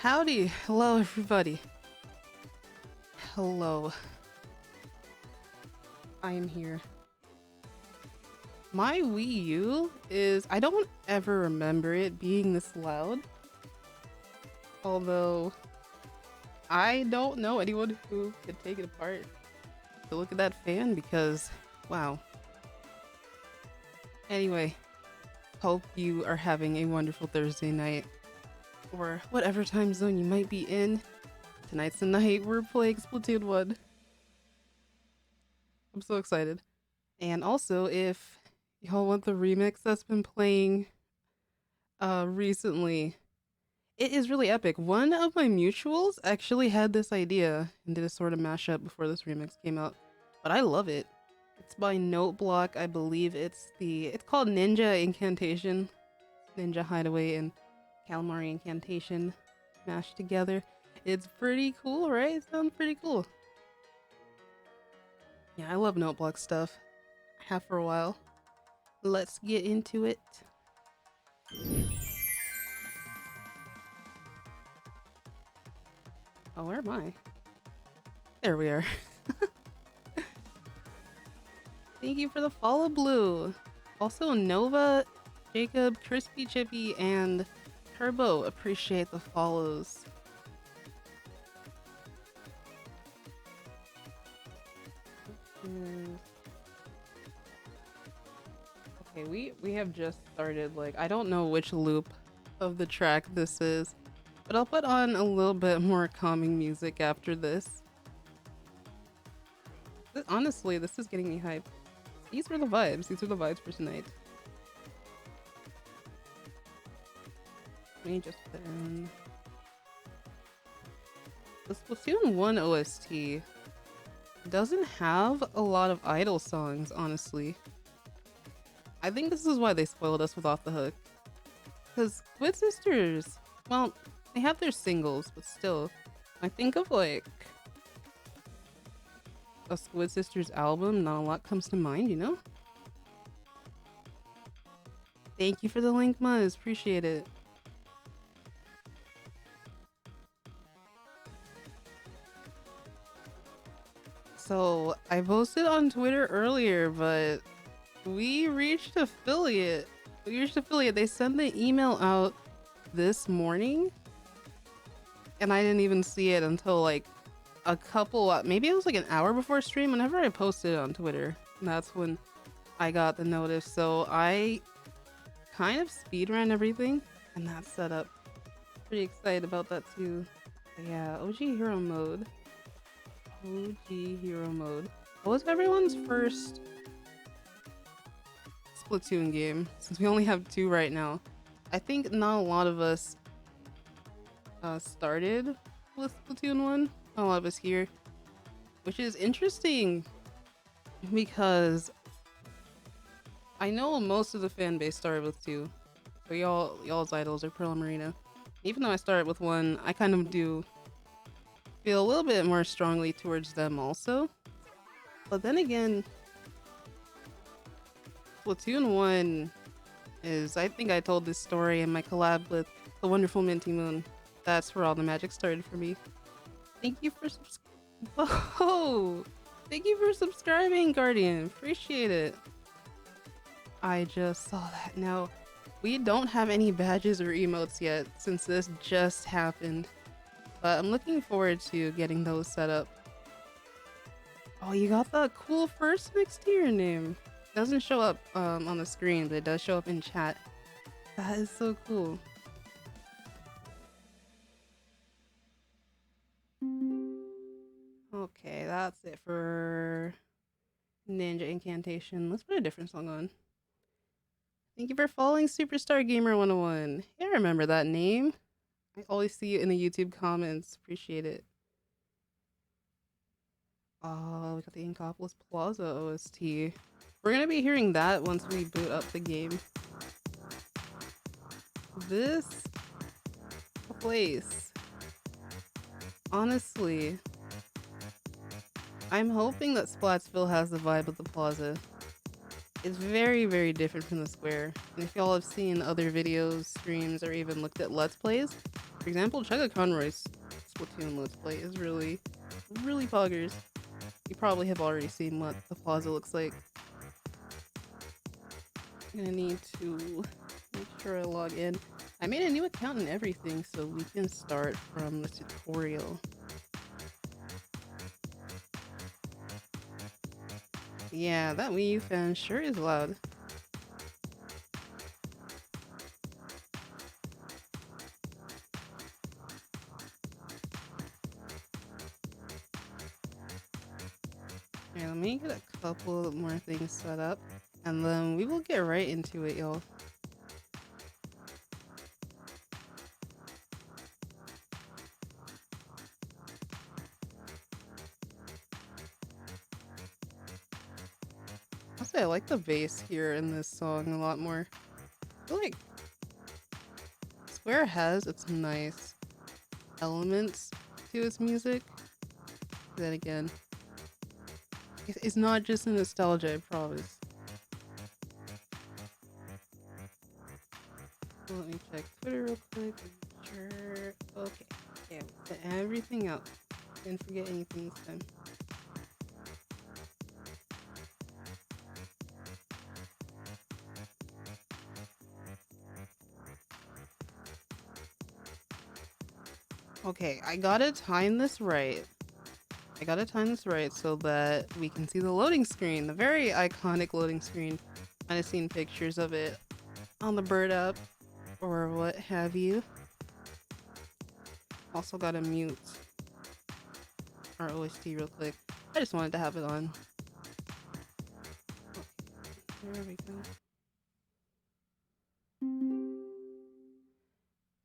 Howdy, hello everybody. Hello. I am here. My Wii U is, I don't ever remember it being this loud. Although, I don't know anyone who could take it apart to look at that fan because, wow. Anyway, hope you are having a wonderful Thursday night. Or whatever time zone you might be in. Tonight's the night we're playing Splatoon 1. I'm so excited. And also, if y'all want the remix that's been playing recently, it is really epic. One of my mutuals actually had this idea and did a sort of mashup before this remix came out. But I love it. It's by Noteblock, I believe. It's called Ninja Incantation. Ninja Hideaway and Calamari Incantation mashed together. It's pretty cool, right? It sounds pretty cool. Yeah, I love Noteblock stuff. I have for a while. Let's get into it. Oh, where am I? There we are. Thank you for the follow, Blue. Also, Nova, Jacob, Crispy Chippy, and Turbo appreciate the follows. Okay, we have just started. Like, I don't know which loop of the track this is, but I'll put on a little bit more calming music after this. Honestly, this is getting me hyped. These were the vibes. These are the vibes for tonight. Let me just put in the Splatoon 1 OST. Doesn't have a lot of idol songs, honestly. I think this is why they spoiled us with Off the Hook. Because Squid Sisters, well, they have their singles, but still, I think of like a Squid Sisters album, not a lot comes to mind, you know? Thank you for the link, Muzz. Appreciate it. So, I posted on Twitter earlier, but we reached affiliate. They sent the email out this morning, and I didn't even see it until like a couple, maybe it was like an hour before stream. Whenever I posted it on Twitter, and that's when I got the notice. So I kind of speedrun everything, and that's set up. Pretty excited about that too. But yeah, OG Hero Mode. OG Hero Mode. What was everyone's first Splatoon game? Since we only have 2 right now. I think not a lot of us started with Splatoon 1. Not a lot of us here. Which is interesting because I know most of the fan base started with 2. So y'all's idols are Pearl and Marina. Even though I started with 1, I kind of do feel a little bit more strongly towards them also. But then again, Splatoon 1 is, I think I told this story in my collab with the wonderful Minty Moon. That's where all the magic started for me. Thank you for Thank you for subscribing, Guardian. Appreciate it. I just saw that. Now, we don't have any badges or emotes yet since this just happened. But I'm looking forward to getting those set up. Oh, you got the cool first next to your name. It doesn't show up on the screen, but it does show up in chat. That is so cool. Okay, that's it for Ninja Incantation. Let's put a different song on. Thank you for following Superstar Gamer 101. Yeah, I remember that name. I always see you in the YouTube comments. Appreciate it. Oh, we got the Inkopolis Plaza OST. We're gonna be hearing that once we boot up the game. This place, honestly, I'm hoping that Splatsville has the vibe of the plaza. It's very, very different from the square. And if y'all have seen other videos, streams, or even looked at Let's Plays, For example, check out Conroy's Splatoon Let's Play. Is really, really poggers. You probably have already seen what the plaza looks like. I'm gonna need to make sure I log in. I made a new account and everything, so we can start from the tutorial. Yeah, that Wii U fan sure is loud. Okay, let me get a couple more things set up, and then we will get right into it, y'all. I'll say I like the bass here in this song a lot more. I feel like Square has its nice elements to its music. Then again, it's not just a nostalgia, I promise. Let me check Twitter real quick. Sure. Okay. Yeah, set everything up. Didn't forget anything this time. Okay, I gotta time this right. So that we can see the loading screen, the very iconic loading screen. I've seen pictures of it on the Bird app or what have you. Also gotta mute our OST real quick. I just wanted to have it on. Okay, there we go.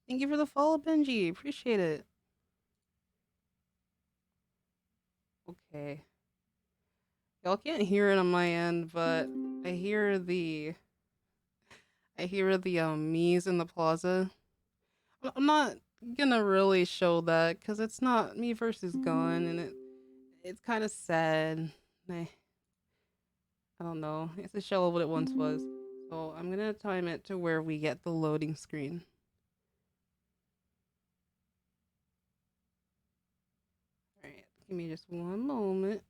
Thank you for the follow, Benji. Appreciate it. Okay. Y'all can't hear it on my end, but I hear the me's in the plaza. I'm not gonna really show that because it's not me versus Gun, and it's kind of sad. I don't know. It's a shell of what it once was. So I'm gonna time it to where we get the loading screen. Alright, give me just one moment.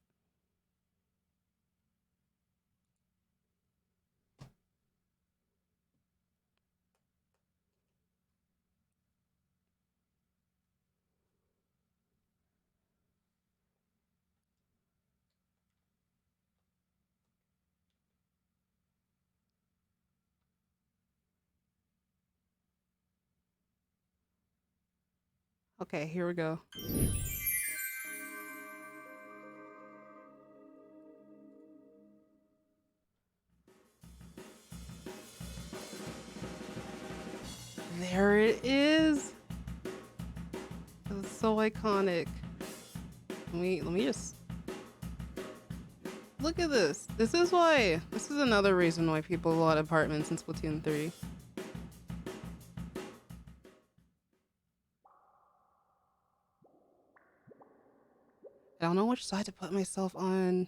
Okay, here we go. There it is. It's so iconic. Let me just look at this. This is another reason why people bought apartments in Splatoon 3. I don't know which side to put myself on.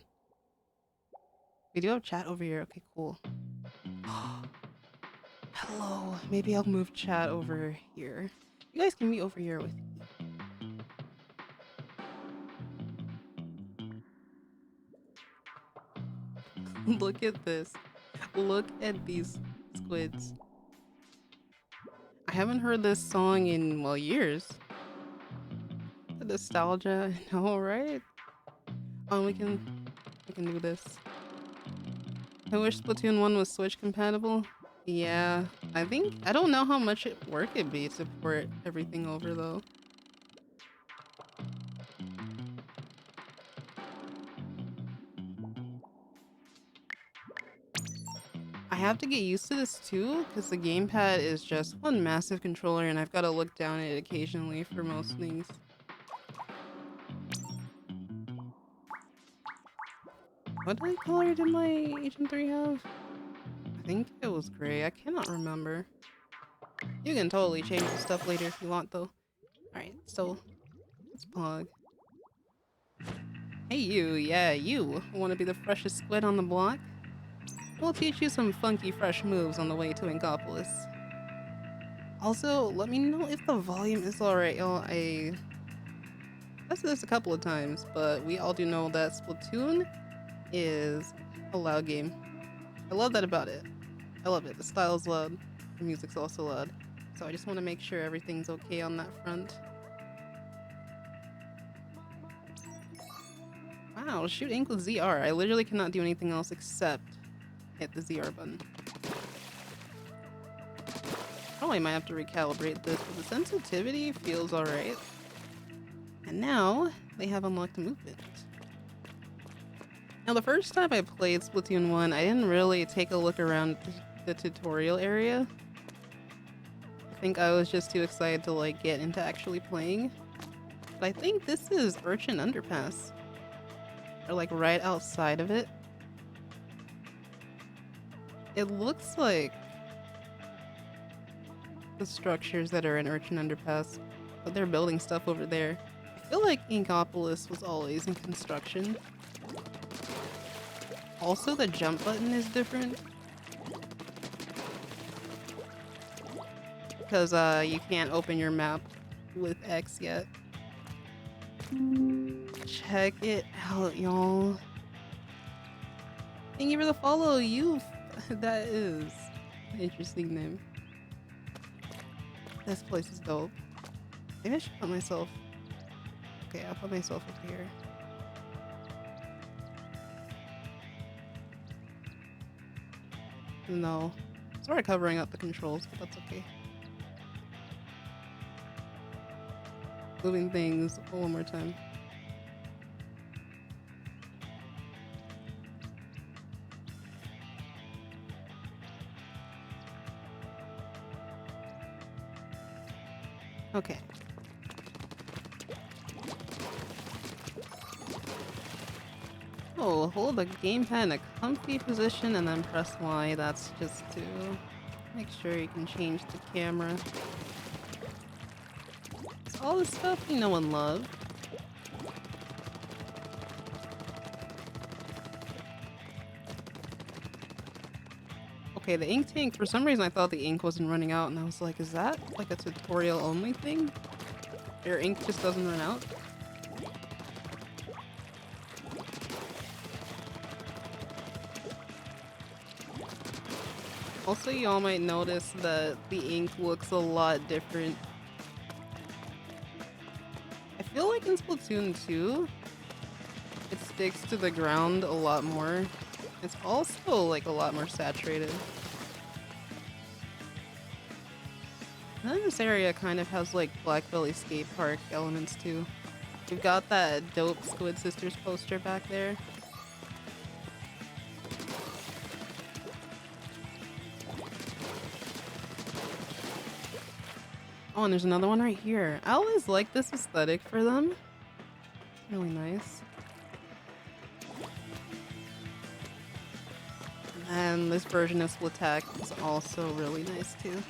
We do have chat over here. Okay, cool. Hello. Maybe I'll move chat over here. You guys can be over here with me. Look at this. Look at these squids. I haven't heard this song in, well, years. The nostalgia, I know, right? Oh, we can do this. I wish Splatoon 1 was Switch compatible. Yeah, I don't know how much work it'd be to port everything over though. I have to get used to this too, because the gamepad is just one massive controller and I've got to look down at it occasionally for most things. What color did my Agent 3 have? I think it was gray. I cannot remember. You can totally change the stuff later if you want though. Alright, so let's pog. Hey you, yeah, you. Want to be the freshest squid on the block? We'll teach you some funky fresh moves on the way to Inkopolis. Also, let me know if the volume is alright, y'all. I tested this a couple of times, but we all do know that Splatoon is a loud game. I love that about it. I love it. The style's loud. The music's also loud. So I just want to make sure everything's okay on that front. Wow, shoot ink with ZR. I literally cannot do anything else except hit the ZR button. Probably might have to recalibrate this, but the sensitivity feels alright. And now they have unlocked movement. Now the first time I played Splatoon 1, I didn't really take a look around the tutorial area. I think I was just too excited to like get into actually playing. But I think this is Urchin Underpass. Or like right outside of it. It looks like the structures that are in Urchin Underpass, but they're building stuff over there. I feel like Inkopolis was always in construction. Also, the jump button is different. Because you can't open your map with X yet. Check it out, y'all. Thank you for the follow, Youth. That is an interesting name. This place is dope. Maybe I should put myself... Okay, I'll put myself up here. No. Sort of covering up the controls, but that's okay. Moving things one more time. Okay. Oh, hold the gamepad in a comfy position and then press Y. That's just to make sure you can change the camera. It's all the stuff you know and love. Okay, the ink tank, for some reason I thought the ink wasn't running out and I was like, is that like a tutorial only thing? Your ink just doesn't run out? Also, y'all might notice that the ink looks a lot different. I feel like in Splatoon 2, it sticks to the ground a lot more. It's also like a lot more saturated. And then this area kind of has like Black Belly Skate Park elements too. We've got that dope Squid Sisters poster back there. Oh, and there's another one right here. I always like this aesthetic for them. It's really nice. And this version of Splatak is also really nice too.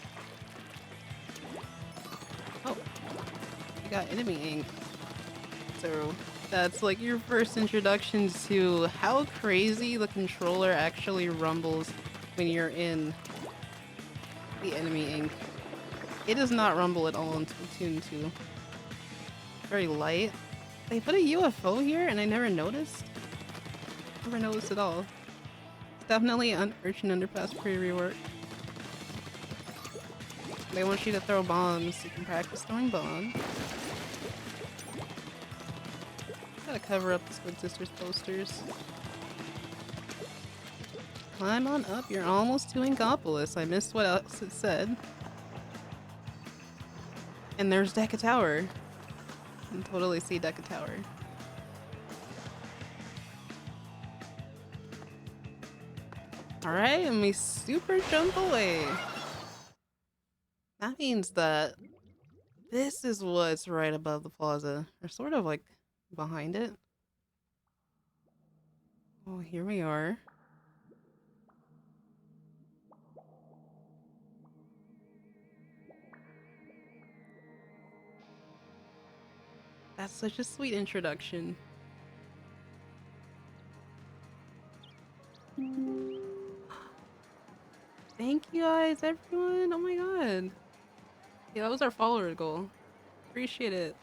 Oh, you got enemy ink. So that's like your first introduction to how crazy the controller actually rumbles when you're in the enemy ink. It does not rumble at all in Splatoon 2. Very light. They put a UFO here and I never noticed. Never noticed at all. It's definitely an Urchin Underpass pre-rework. They want you to throw bombs so you can practice throwing bombs. Gotta cover up the Squid Sisters posters. Climb on up, you're almost to Inkopolis. I missed what else it said. And there's Deca Tower. You can totally see Deca Tower. Alright, and we super jump away. That means that this is what's right above the plaza. Or sort of like behind it. Oh, here we are. That's such a sweet introduction. Thank you guys, everyone. Oh my god. Yeah, that was our follower goal. Appreciate it.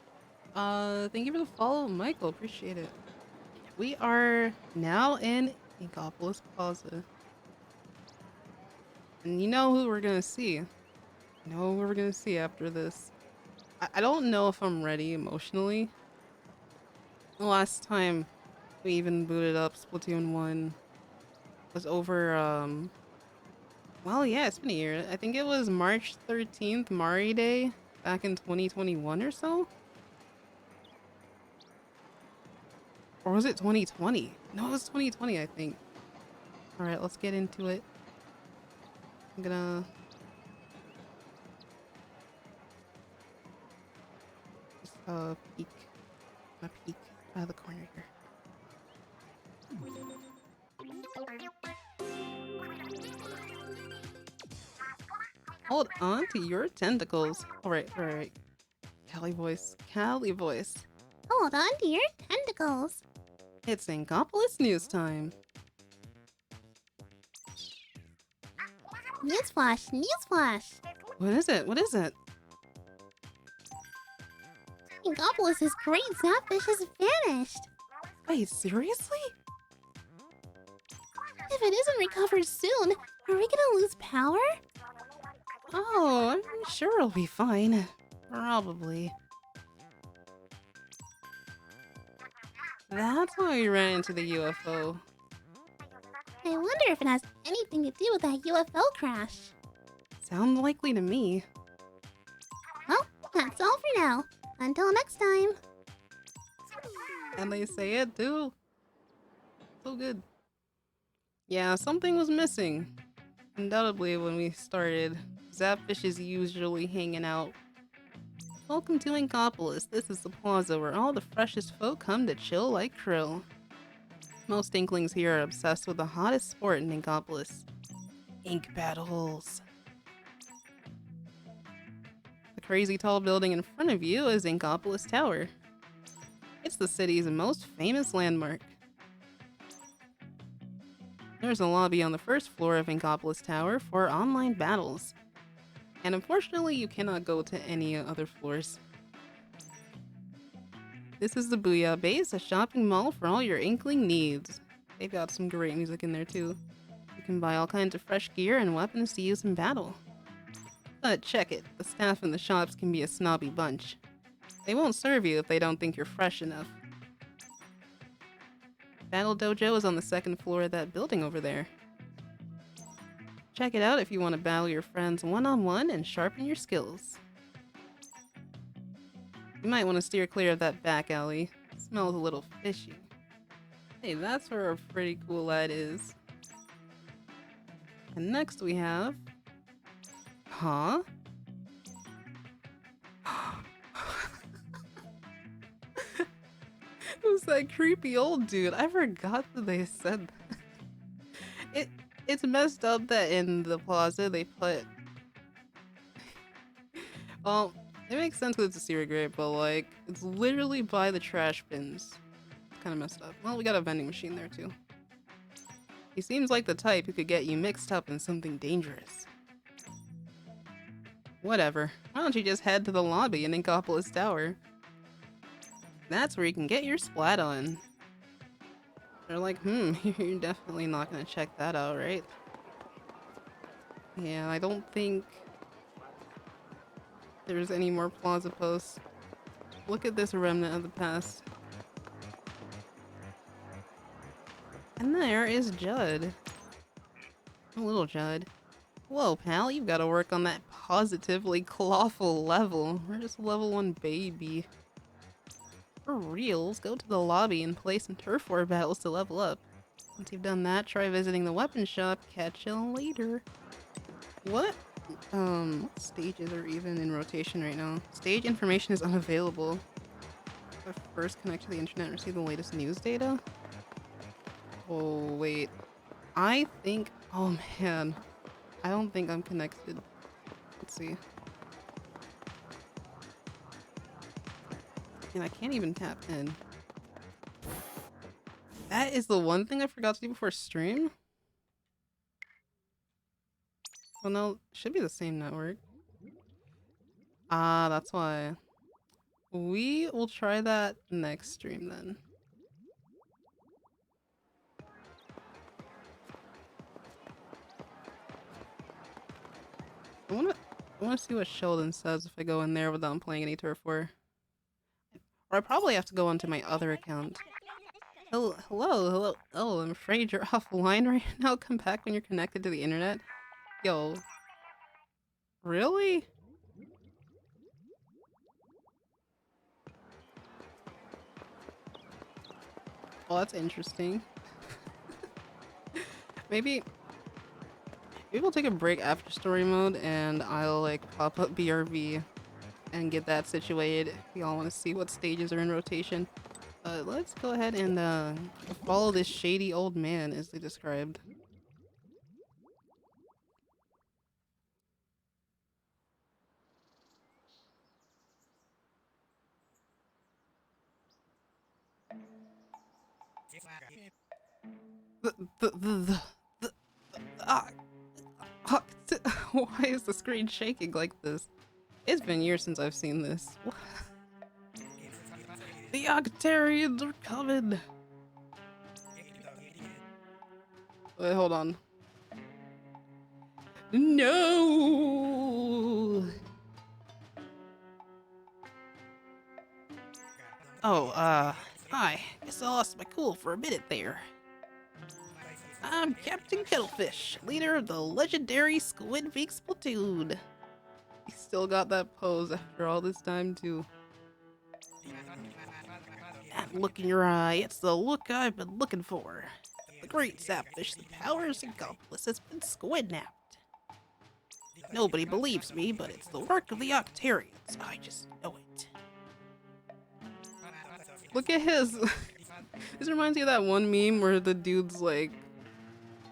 Thank you for the follow, Michael. Appreciate it. We are now in Inkopolis Plaza. And you know who we're gonna see. You know who we're gonna see after this. I don't know if I'm ready emotionally. The last time we even booted up Splatoon 1 was over, well, yeah, it's been a year. I think it was March 13th, Mari Day, back in 2021 or so? Or was it 2020? No, it was 2020, I think. Alright, let's get into it. I'm gonna just, peek. I'm gonna peek out of the corner here. Hold on to your tentacles. Alright, alright. Cali voice. Cali voice. Hold on to your tentacles. It's Inkopolis news time. Newsflash, newsflash. What is it? What is it? Inkopolis' great Zapfish has vanished. Wait, seriously? If it isn't recovered soon, are we gonna lose power? Oh, I'm sure it'll be fine. Probably. That's how we ran into the UFO. I wonder if it has anything to do with that UFO crash. Sounds likely to me. Well, that's all for now. Until next time. And they say it too. So good. Yeah, something was missing. Undoubtedly when we started. Zapfish is usually hanging out. Welcome to Inkopolis. This is the plaza where all the freshest folk come to chill like krill. Most inklings here are obsessed with the hottest sport in Inkopolis. Ink battles. The crazy tall building in front of you is Inkopolis Tower. It's the city's most famous landmark. There's a lobby on the first floor of Inkopolis Tower for online battles. And unfortunately, you cannot go to any other floors. This is the Booyah Base, a shopping mall for all your inkling needs. They've got some great music in there too. You can buy all kinds of fresh gear and weapons to use in battle. But check it, the staff in the shops can be a snobby bunch. They won't serve you if they don't think you're fresh enough. Battle Dojo is on the second floor of that building over there. Check it out if you want to battle your friends one-on-one and sharpen your skills. You might want to steer clear of that back alley. It smells a little fishy. Hey, that's where a pretty cool lad is. And next we have... Huh? Who's that creepy old dude? I forgot that they said that. It's messed up that in the plaza they put... Well, it makes sense because it's a cereal grade, but like, it's literally by the trash bins. It's kind of messed up. Well, we got a vending machine there too. He seems like the type who could get you mixed up in something dangerous. Whatever. Why don't you just head to the lobby in Inkopolis Tower? That's where you can get your splat on. They're like, you're definitely not gonna check that out, right? Yeah, I don't think there's any more plaza posts. Look at this remnant of the past. And there is Judd. Oh, little Judd. Whoa, pal, you've got to work on that positively clawful level. We're just level 1 baby. For reals, go to the lobby and play some turf war battles to level up. Once you've done that, try visiting the weapon shop. Catch you later. What stages are even in rotation right now? Stage information is unavailable. First connect to the internet and receive the latest news data? Oh, wait. I think... Oh, man. I don't think I'm connected. Let's see. And I can't even tap in. That is the one thing I forgot to do before stream? Well, no, it should be the same network. Ah, that's why. We will try that next stream then. I wanna see what Sheldon says if I go in there without playing any Turf War. Or I probably have to go onto my other account. Hello. Oh, I'm afraid you're offline right now. Come back when you're connected to the internet. Yo. Really? Well, that's interesting. Maybe we'll take a break after story mode and I'll like pop up BRV and get that situated if y'all want to see what stages are in rotation. Let's go ahead and follow this shady old man as they described. The ah, ah, why is the screen shaking like this? It's been years since I've seen this. The Octarians are coming! Wait, hold on. No! Oh, hi. Guess I lost my cool for a minute there. I'm Captain Kettlefish, leader of the legendary Squid Beaks platoon. He still got that pose after all this time, too. That look in your eye, it's the look I've been looking for. The great sapfish that powers Inkopolis has been squid-napped. Nobody believes me, but it's the work of the Octarians. I just know it. Look at his... This reminds me of that one meme where the dude's like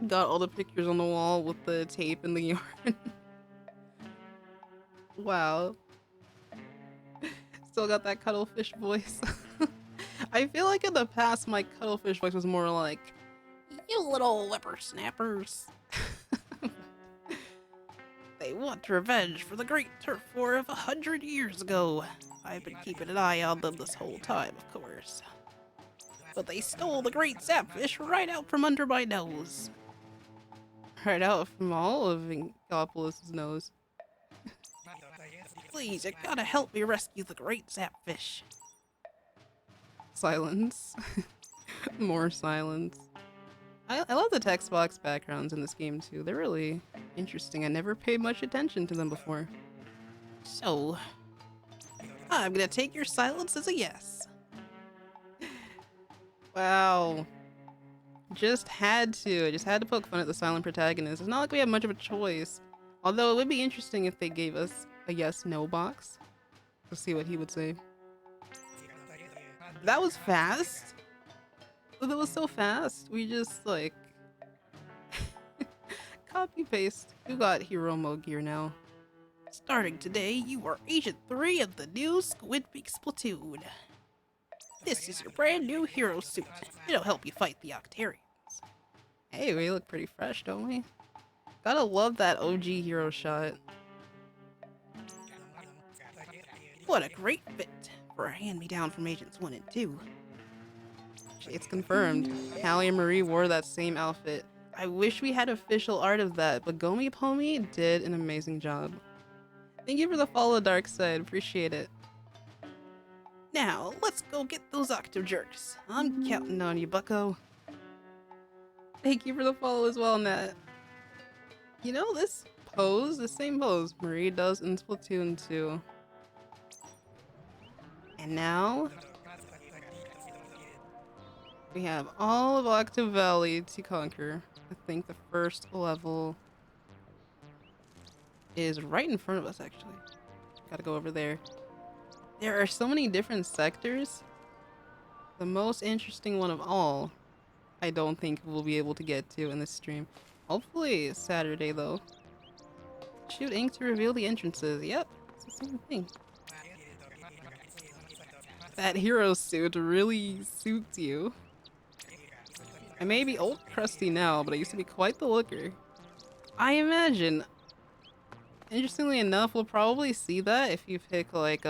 got all the pictures on the wall with the tape and the yarn. Wow. Still got that cuttlefish voice. I feel like in the past my cuttlefish voice was more like, you little whippersnappers. They want revenge for the great turf war of 100 years ago. I've been keeping an eye on them this whole time, of course. But they stole the great sapfish right out from under my nose. Right out from all of Inkopolis' nose. Please, you gotta help me rescue the great sapfish. Silence. More silence. I love the text box backgrounds in this game too. They're really interesting. I never paid much attention to them before. So, I'm gonna take your silence as a yes. Wow. Just had to poke fun at the silent protagonist. It's not like we have much of a choice. Although it would be interesting if they gave us a yes/no box. To see what he would say. That was fast. That was so fast. We just like copy paste. You got hero mode gear now. Starting today, you are Agent 3 of the new Squid Beaks platoon. This is your brand new hero suit. It'll help you fight the Octarians. Hey, we look pretty fresh, don't we? Gotta love that OG hero shot. What a great fit for a hand-me-down from Agents 1 and 2. It's confirmed. Callie and Marie wore that same outfit. I wish we had official art of that, but Gomi Pomi did an amazing job. Thank you for the follow, Dark Side. Appreciate it. Now, let's go get those Octo Jerks. I'm counting on you, bucko. Thank you for the follow as well, Nat. You know, this pose, the same pose Marie does in Splatoon 2. And now, we have all of Octo Valley to conquer. I think the first level is right in front of us, actually. Gotta go over there. There are so many different sectors. The most interesting one of all, I don't think we'll be able to get to in this stream. Hopefully Saturday, though. Shoot ink to reveal the entrances. Yep, it's the same thing. That hero suit really suits you. I may be old crusty now, but I used to be quite the looker. I imagine Interestingly enough, we'll probably see that if you pick like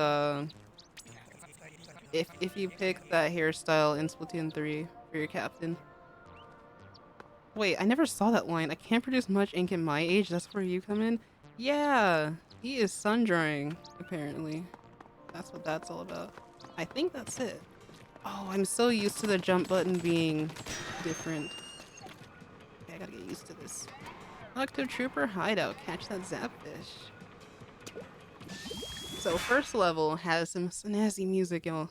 if you pick that hairstyle in Splatoon 3 for your captain. Wait, I never saw that line. I can't produce much ink at my age. That's where you come in. Yeah, he is sun drying apparently. That's what that's all about. I think that's it. Oh, I'm so used to the jump button being different. Okay, I gotta get used to this. Octo Trooper hideout. Catch that zapfish. So first level has some snazzy music, y'all.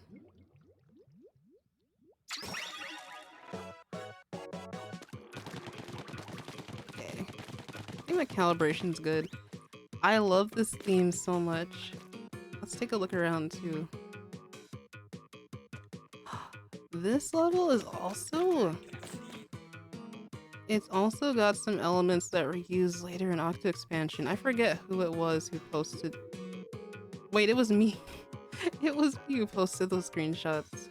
Okay. I think my calibration's good. I love this theme so much. Let's take a look around too. This level is also... It's also got some elements that were used later in Octo Expansion. I forget who it was who posted... Wait, it was me. It was me who posted those screenshots.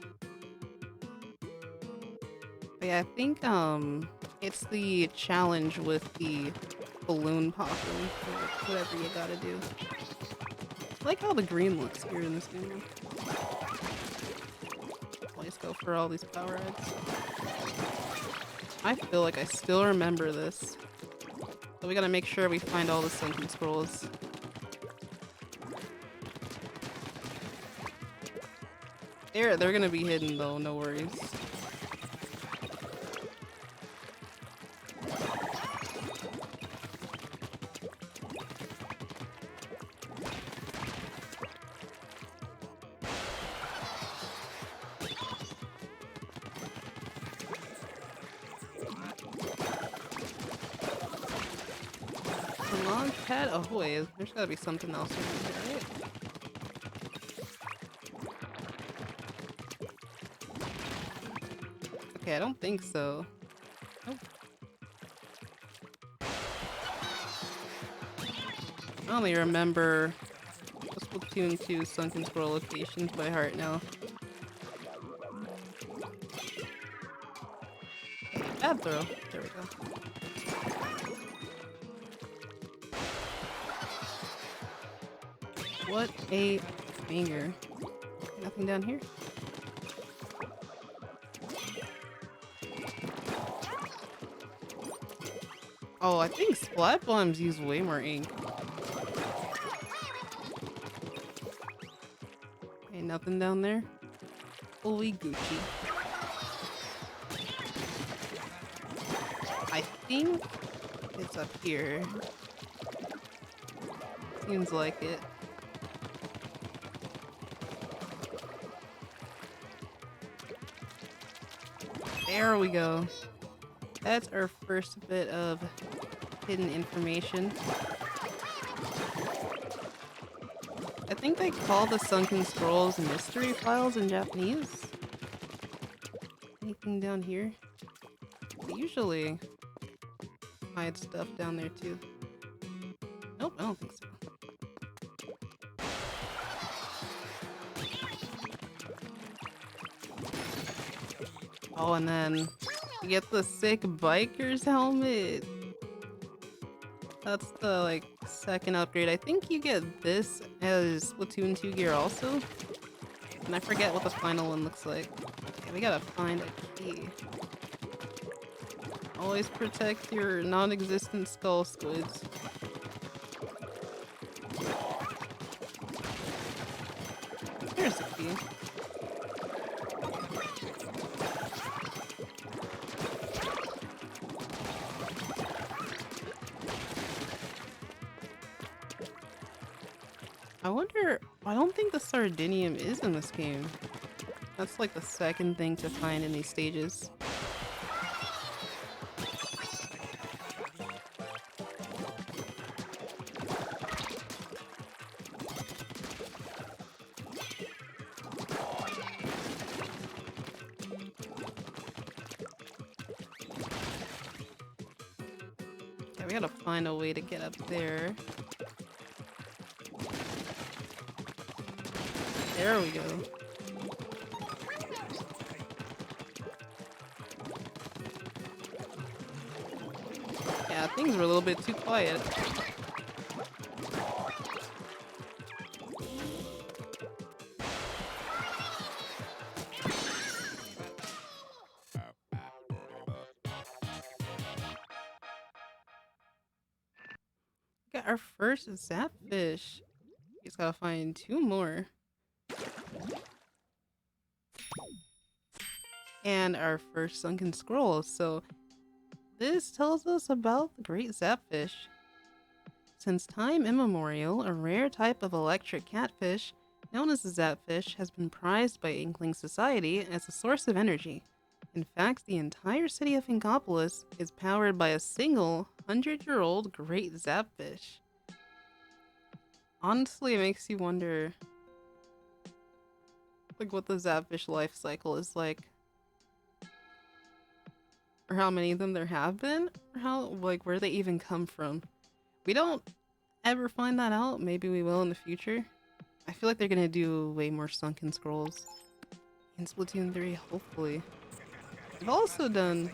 But yeah, I think it's the challenge with the balloon popping, or whatever you gotta do. I like how the green looks here in this game. Let's go for all these power ups. I feel like I still remember this. So we gotta make sure we find all the sunken scrolls. They're gonna be hidden though, no worries. Launchpad ahoy. There's gotta be something else in here, right? Okay, I don't think so. Nope. I only remember Splatoon 2 sunken scroll locations by heart now. Bad throw. There we go. What a banger. Nothing down here? Oh, I think splat bombs use way more ink. Okay, nothing down there. Fully Gucci. I think it's up here. Seems like it. There we go. That's our first bit of hidden information. I think they call the sunken scrolls mystery files in Japanese. Anything down here? They usually hide stuff down there too. Nope, I don't think so. Oh, and then you get the sick biker's helmet. That's the like second upgrade. I think you get this as Splatoon 2 gear also. And I forget what the final one looks like. Okay, we gotta find a key. Always protect your non-existent skull squids. There's the key. I wonder, I don't think the Sardinium is in this game. That's like the second thing to find in these stages. Yeah, we gotta find a way to get up there. There we go. Yeah, things were a little bit too quiet. Got our first zapfish. Just gotta find 2 more. And our first sunken scroll. So this tells us about the great zapfish. Since time immemorial, a rare type of electric catfish, known as the zapfish, has been prized by Inkling society as a source of energy. In fact, the entire city of Inkopolis is powered by a single 100-year-old great zapfish. Honestly, it makes you wonder, like, what the zapfish life cycle is like. Or how many of them there have been, or how, like, where they even come from. We don't ever find that out. Maybe we will in the future. I feel like they're gonna do way more sunken scrolls in Splatoon 3, hopefully. I've also done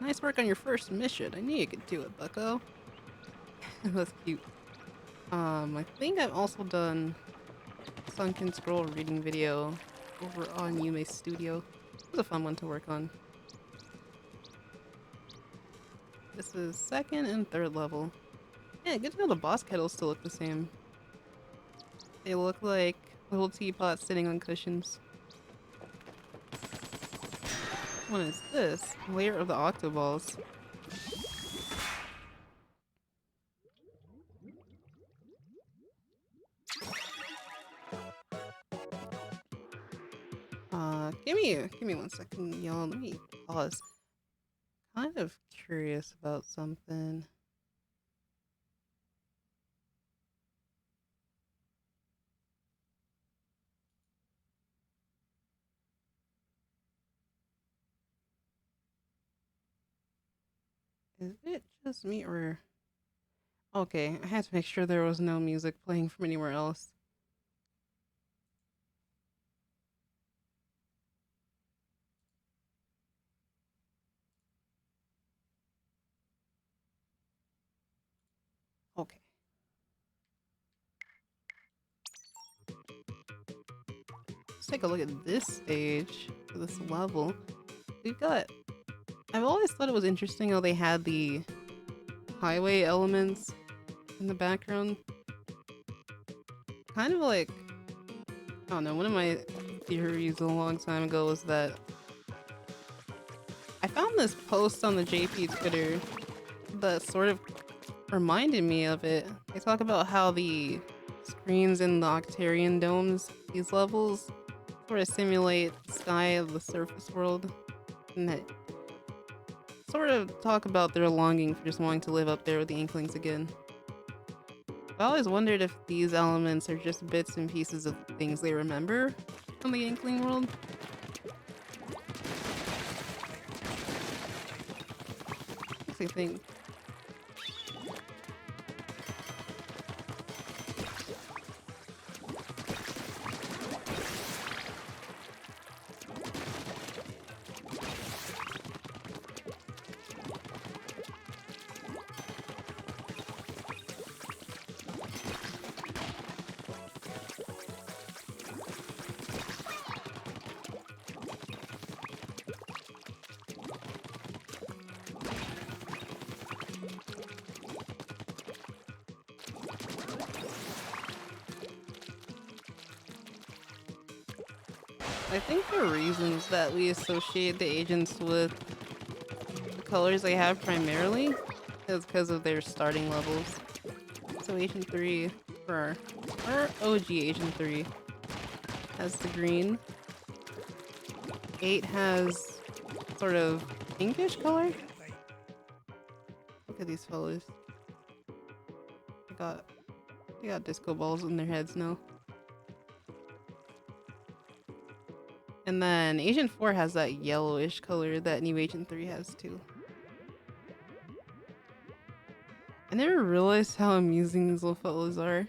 nice work on your first mission. I knew you could do it, bucko. That's cute. I think I've also done sunken scroll reading video over on Yume's studio. It was a fun one to work on. This is 2nd and 3rd level. Yeah, good to know the boss kettles still look the same. They look like little teapots sitting on cushions. What is this? Layer of the Octoballs. Give me 1 second, y'all. Let me pause. Kind of curious about something. Is it just me or... Okay, I had to make sure there was no music playing from anywhere else. Okay. Let's take a look at this stage, for this level. We've got... I've always thought it was interesting how they had the highway elements in the background. Kind of like... I don't know, one of my theories a long time ago was that... I found this post on the JP Twitter that sort of reminded me of it. They talk about how the screens in the Octarian domes, these levels, sort of simulate the sky of the surface world. And that sort of talk about their longing for just wanting to live up there with the Inklings again. I always wondered if these elements are just bits and pieces of things they remember from the Inkling world. Makes me think. I think the reasons that we associate the agents with the colors they have primarily is because of their starting levels. So Agent 3, for our OG Agent 3, has the green. 8 has sort of pinkish color. Look at these fellas. They got disco balls in their heads now. And then Agent 4 has that yellowish color that new Agent 3 has too. I never realized how amusing these little fellas are.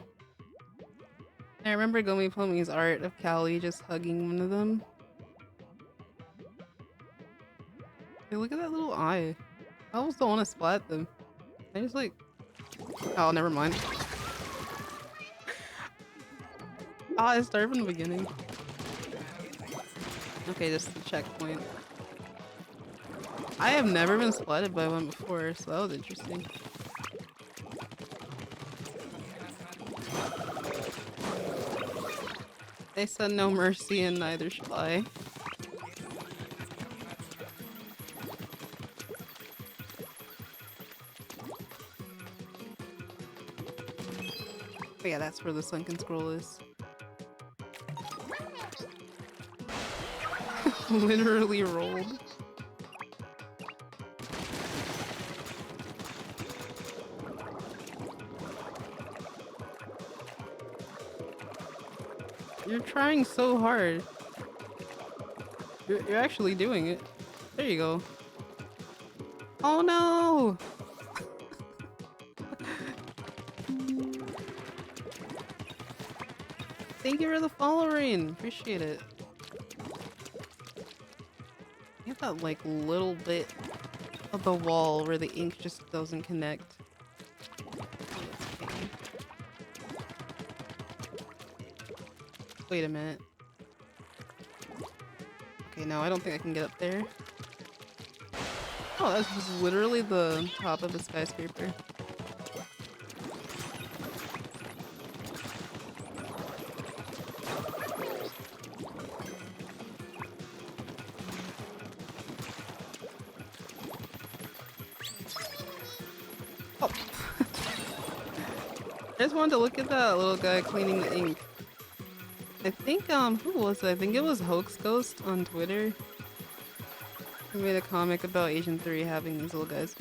I remember Gomi Pomi's art of Callie just hugging one of them. Hey, look at that little eye. I almost don't want to splat them. I just like... Oh, never mind. I started from the beginning. Okay, this is the checkpoint. I have never been splatted by one before, so that was interesting. I said no mercy and neither shall I. But yeah, that's where the sunken scroll is. Literally rolled. You're trying so hard. You're actually doing it. There you go. Oh no! Thank you for the following. Appreciate it. You have that like little bit of the wall where the ink just doesn't connect. Wait a minute. Okay, no, I don't think I can get up there. Oh, that's just literally the top of a skyscraper. Oh. I just wanted to look at that little guy cleaning the ink. I think, who was it? I think it was Hoax Ghost on Twitter. He made a comic about Asian 3 having these little guys.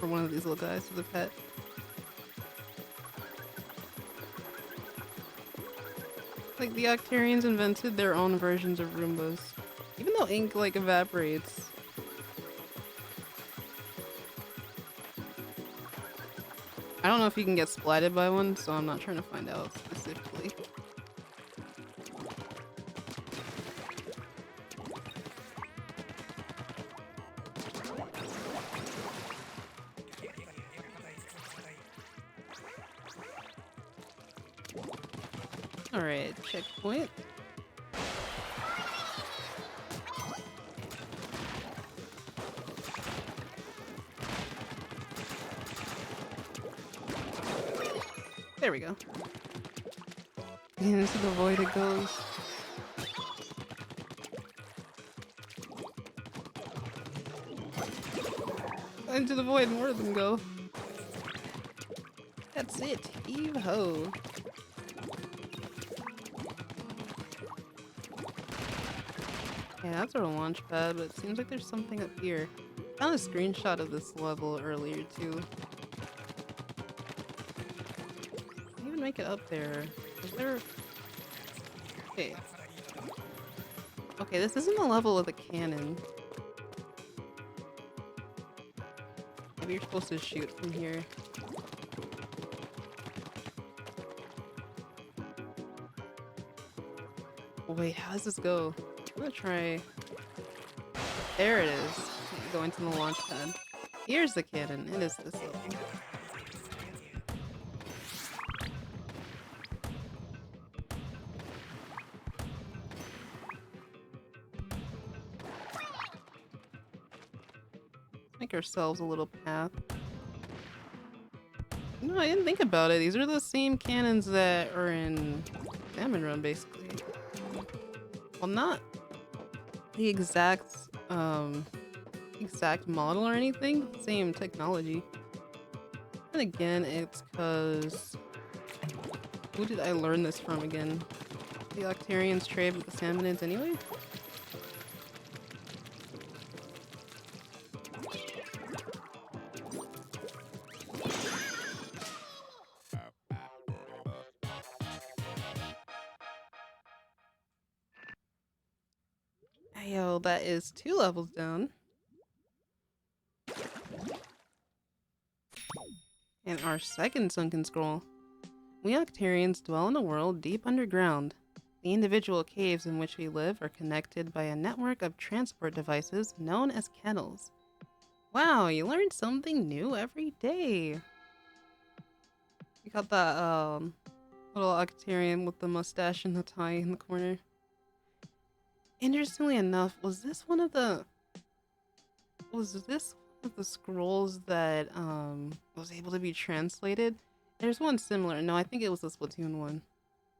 Or one of these little guys as a pet. Like, the Octarians invented their own versions of Roombas. Even though ink, like, evaporates. I don't know if you can get splatted by one, so I'm not trying to find out specifically. Alright, checkpoint. There we go. Into the void it goes. Into the void, more of them go. That's it. Heave ho. Yeah, that's our launch pad, but it seems like there's something up here. I found a screenshot of this level earlier too. Can I even make it up there? Is there... Okay. Okay, this isn't the level of the cannon. Maybe you're supposed to shoot from here. Oh, wait, how does this go? I'm gonna try... There it is. Go into the launch pad. Here's the cannon. It is this level. Make ourselves a little path. No, I didn't think about it. These are the same cannons that are in Salmon Run, basically. Well, not the exact model or anything. Same technology. And again, it's because... Who did I learn this from again? The Octarians trade with the Salmonids anyway? Yo, that is 2 levels down. And our second sunken scroll. We Octarians dwell in a world deep underground. The individual caves in which we live are connected by a network of transport devices known as kennels. Wow, you learn something new every day. We got that little Octarian with the mustache and the tie in the corner. Interestingly enough, was this one of the scrolls that was able to be translated? There's one similar. No, I think it was the Splatoon one.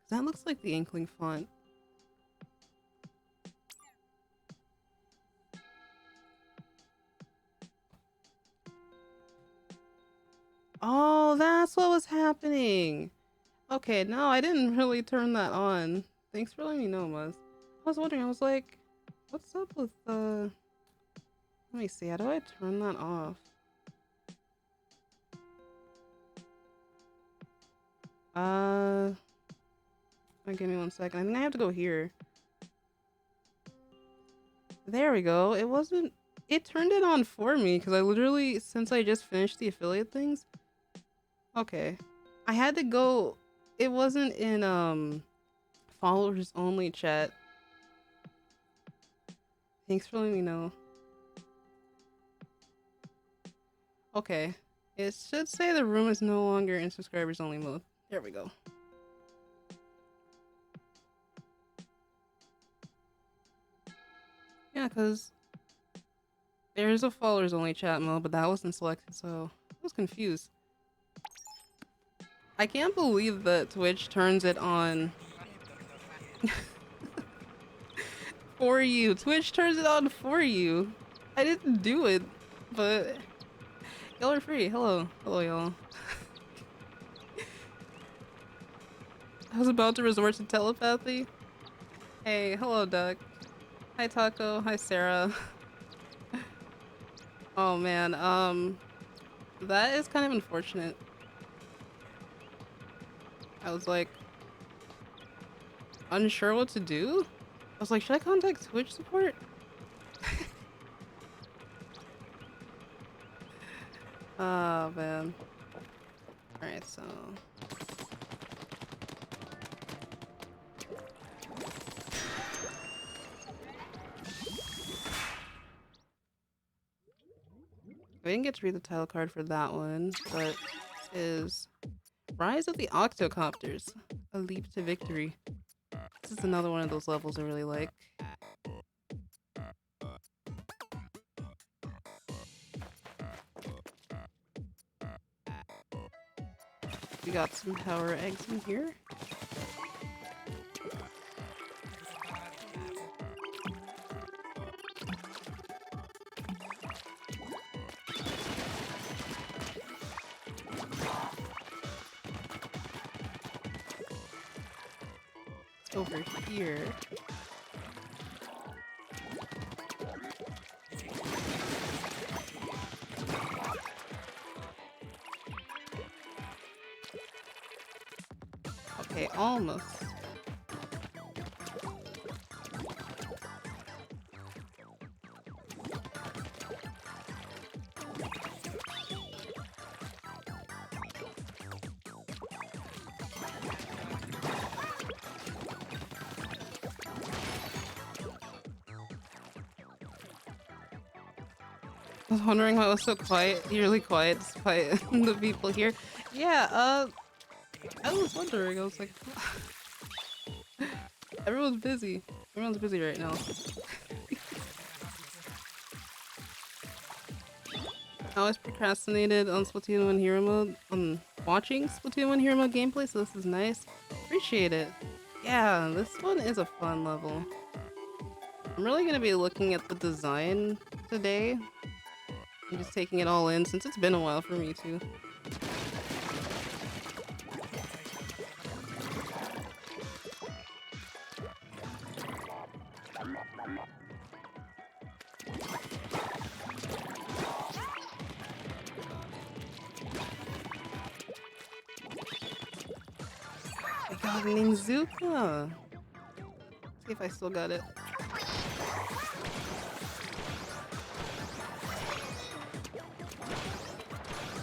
That looks like the Inkling font. Oh, that's what was happening. Okay, no, I didn't really turn that on. Thanks for letting me know, Muzz. I was wondering, I was like, what's up with let me see, how do I turn that off? Give me 1 second. I think I have to go here. There we go. It wasn't. It turned it on for me because I literally, since I just finished the affiliate things. Okay, I had to go. It wasn't in followers only chat. Thanks for letting me know. Okay, it should say the room is no longer in subscribers only mode. There we go. Yeah, because there's a followers only chat mode, but that wasn't selected, so I was confused. I can't believe that Twitch turns it on for you. Twitch turns it on for you. I didn't do it, but y'all are free. Hello. Hello, y'all. I was about to resort to telepathy. Hey, hello, Duck. Hi, Taco. Hi, Sarah. Oh, man. That is kind of unfortunate. I was like, unsure what to do. I was like, should I contact Twitch support? Oh, man. Alright, so... I didn't get to read the title card for that one, but is Rise of the Octocopters, A Leap to Victory. This is another one of those levels I really like. We got some power eggs in here. Over here. Okay, almost. I was wondering why it was so quiet, eerily quiet despite the people here. Yeah, I was wondering, I was like, everyone's busy. Everyone's busy right now. I always procrastinated on Splatoon 1 Hero Mode, on watching Splatoon 1 Hero Mode gameplay, so this is nice. Appreciate it. Yeah, this one is a fun level. I'm really gonna be looking at the design today. I'm just taking it all in since it's been a while for me too. I got Ninzuka! See if I still got it.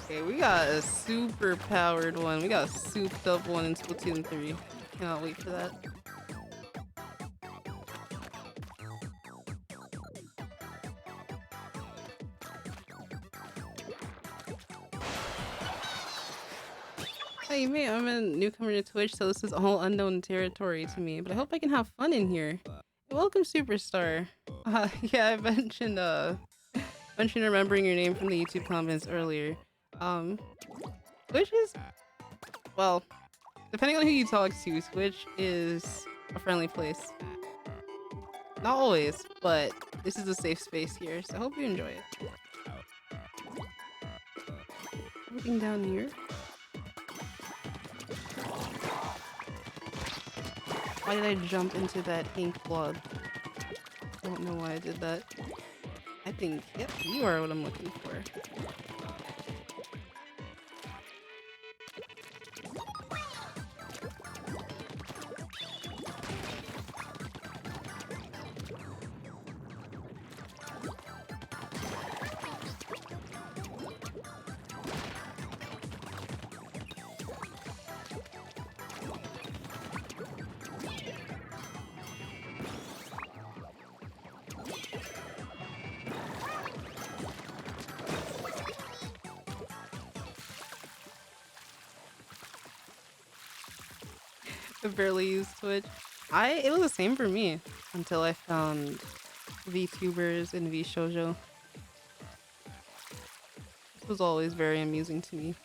Okay, we got a super powered one. We got a souped up one in Splatoon 3. Cannot wait for that. Hey mate, I'm a newcomer to Twitch, so this is all unknown territory to me, but I hope I can have fun in here. Welcome, Superstar. Yeah, I mentioned remembering your name from the YouTube comments earlier. Twitch is, well, depending on who you talk to, Twitch is a friendly place. Not always, but this is a safe space here, so I hope you enjoy it. Looking down here. Why did I jump into that ink blob? I don't know why I did that. I think, yep, you are what I'm looking for. I barely use Twitch. It was the same for me until I found VTubers and VShojo. It was always very amusing to me.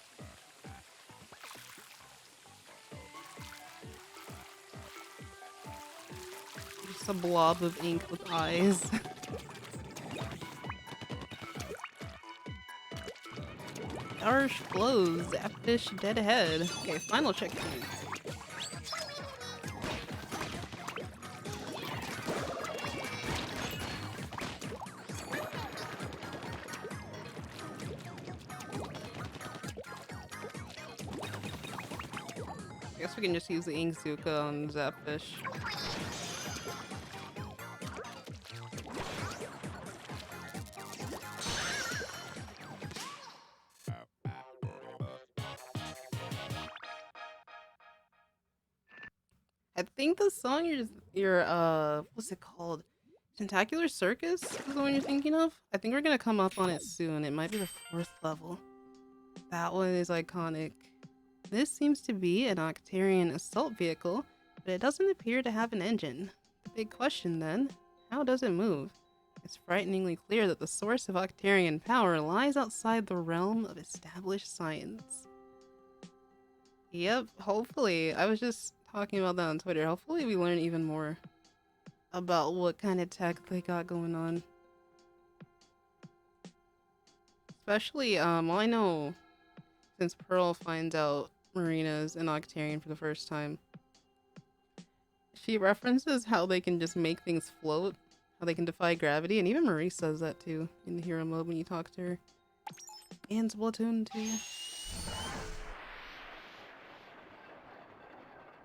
Just a blob of ink with eyes. Harsh blows, Zapfish dead ahead. Okay, final checkpoint. I guess we can just use the Ink Zuka on Zapfish. I think the song you're what's it called? Tentacular Circus is the one you're thinking of? I think we're gonna come up on it soon. It might be the 4th level. That one is iconic. This seems to be an Octarian assault vehicle, but it doesn't appear to have an engine. The big question then, how does it move? It's frighteningly clear that the source of Octarian power lies outside the realm of established science. Yep, hopefully. I was just talking about that on Twitter. Hopefully we learn even more about what kind of tech they got going on. Especially, well, I know since Pearl finds out Marina's an Octarian for the first time, she references how they can just make things float, how they can defy gravity, and even Marie says that too in the hero mode when you talk to her. And Splatoon too.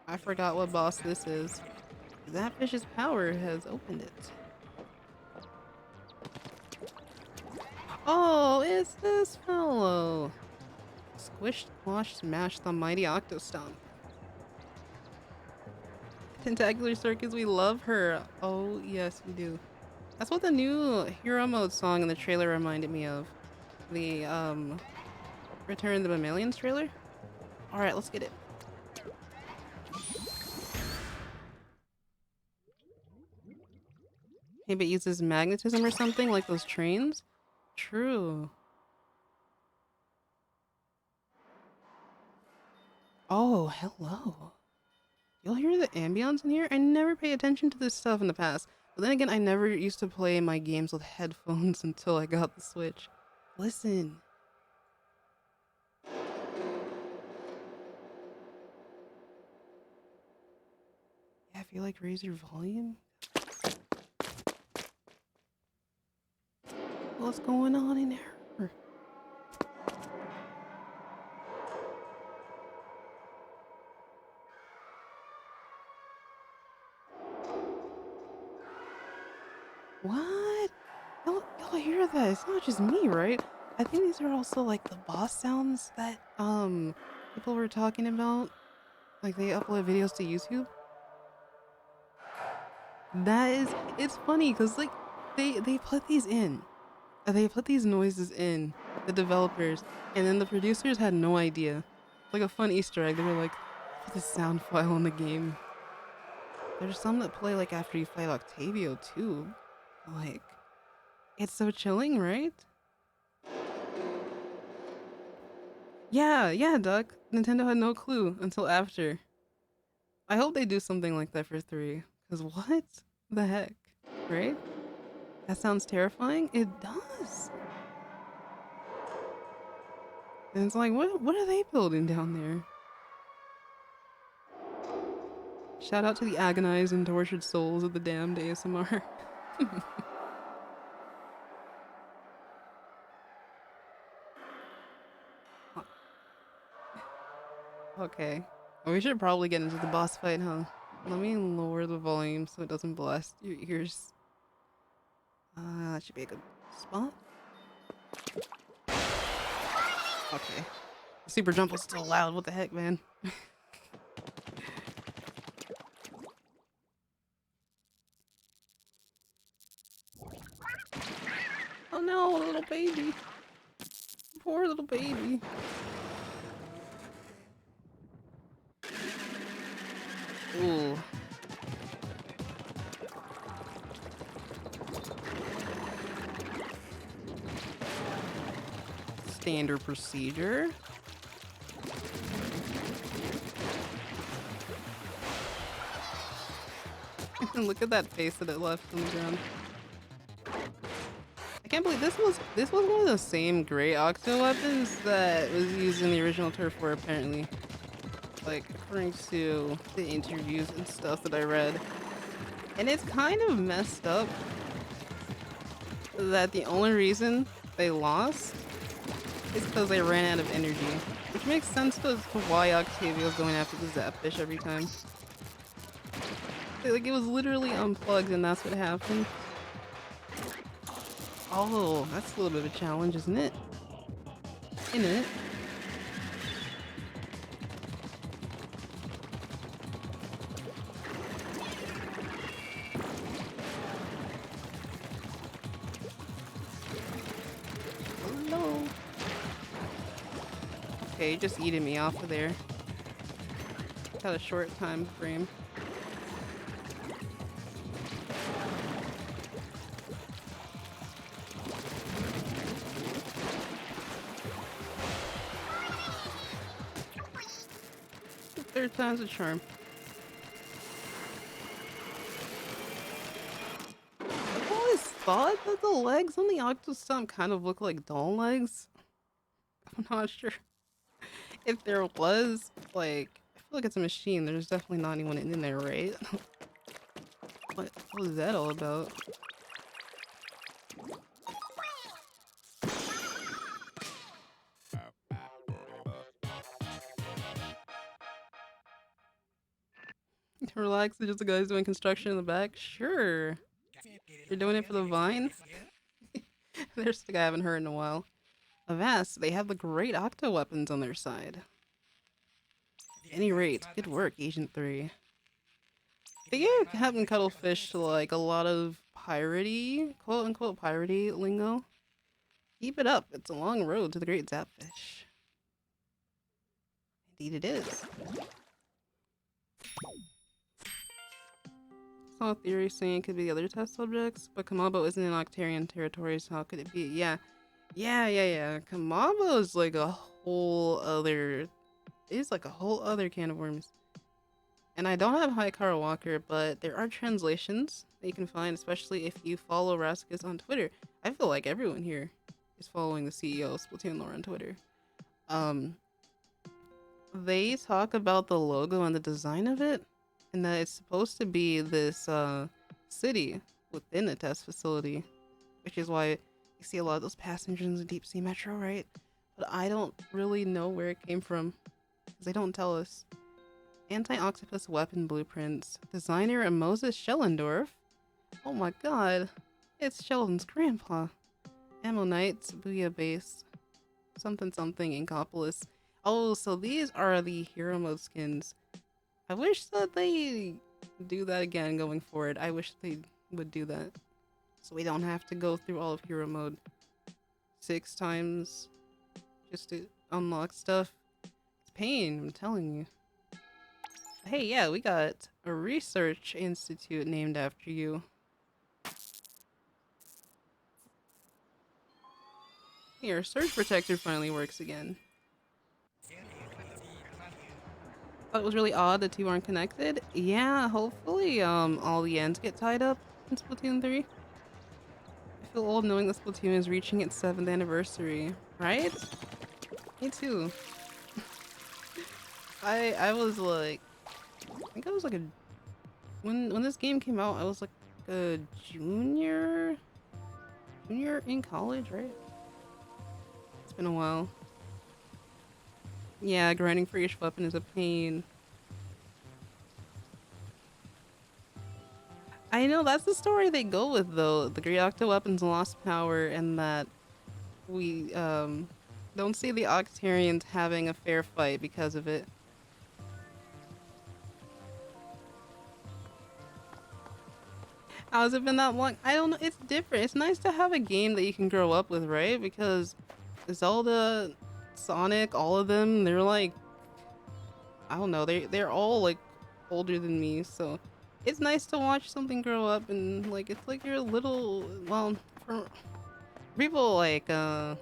I forgot what boss this is. That fish's power has opened it. Oh, it's this fellow! Squish, squash, smash the mighty Octo Stomp. Tentacular Circus, we love her. Oh, yes, we do. That's what the new hero mode song in the trailer reminded me of. The, Return of the Mammalians trailer? Alright, let's get it. Maybe it uses magnetism or something, like those trains? True. Oh, hello. You'll hear the ambience in here? I never pay attention to this stuff in the past. But then again, I never used to play my games with headphones until I got the Switch. Listen. Yeah, if you like raise your volume. What's going on in there? What? Y'all hear that? It's not just me, right? I think these are also like the boss sounds that people were talking about. Like they upload videos to YouTube. It's funny because like they put these in. They put these noises in, the developers, and then the producers had no idea. Like a fun Easter egg. They were like, put this sound file in the game. There's some that play like after you fight Octavio too. Like, it's so chilling, right? Yeah, Duck. Nintendo had no clue until after. I hope they do something like that for 3. Cause what the heck, right? That sounds terrifying? It does. And it's like, what are they building down there? Shout out to the agonized and tortured souls of the damned ASMR. Okay. We should probably get into the boss fight, huh? Let me lower the volume so it doesn't blast your ears. That should be a good spot. Okay. The super jump was still loud. What the heck, man? Oh no, little baby. Poor little baby. Ooh. Standard procedure. Look at that face that it left on the ground. I can't believe this was one of the same gray Octo weapons that was used in the original Turf War, apparently. Like, according to the interviews and stuff that I read. And it's kind of messed up that the only reason they lost is because they ran out of energy. Which makes sense as to why Octavio's going after the Zapfish every time. Like, it was literally unplugged and that's what happened. Oh, that's a little bit of a challenge, isn't it? Isn't it? Hello. Okay, you're just eating me off of there. Got a short time frame. Third time's a charm. I've always thought that the legs on the Octostomp kind of look like doll legs. I'm not sure if there was, like, I feel like it's a machine. There's definitely not anyone in there, right? What was that all about? Relax, it's just the guys doing construction in the back? Sure. You're doing it for the vine? There's the guy I haven't heard in a while. Avast, they have the great Octo weapons on their side. At any rate, good work, Agent 3. They gave Captain Cuttlefish like a lot of piratey, quote unquote piratey lingo. Keep it up, it's a long road to the great Zapfish. Indeed it is. Saw a theory saying it could be the other test subjects, but Kamabo isn't in Octarian territory, so how could it be? Yeah. Kamabo is like a whole other... It's like a whole other can of worms. And I don't have Hikaru Walker, but there are translations that you can find, especially if you follow Raskus on Twitter. I feel like everyone here is following the CEO of Splatoon lore on Twitter. They talk about the logo and the design of it, and that it's supposed to be this city within a test facility, which is why you see a lot of those passengers in the Deep Sea Metro, right? But I don't really know where it came from, because they don't tell us. Anti-octopus weapon blueprints. Designer Moses Schellendorf. Oh my god, it's Sheldon's grandpa. Ammonites, Booyah Base, something Inkopolis. Oh, so these are the hero mode skins. I wish that they do that again going forward. I wish they would do that. So we don't have to go through all of hero mode 6 times just to unlock stuff. It's pain, I'm telling you. Hey, yeah, we got a research institute named after you. Here, Surge Protector finally works again. Thought it was really odd the two aren't connected. Yeah, hopefully all the ends get tied up in Splatoon 3. I feel old knowing that Splatoon is reaching its 7th anniversary, right? Me too. I was like, I think I was like a when this game came out, I was like a junior in college, right? It's been a while. Yeah, grinding for each weapon is a pain. I know that's the story they go with though. The Great Octo weapons lost power, and that we don't see the Octarians having a fair fight because of it. How's it been that long? I don't know. It's different. It's nice to have a game that you can grow up with, right? Because Zelda, Sonic, all of them, they're like, I don't know, they're all like older than me, so it's nice to watch something grow up and like it's like you're a little well for people like I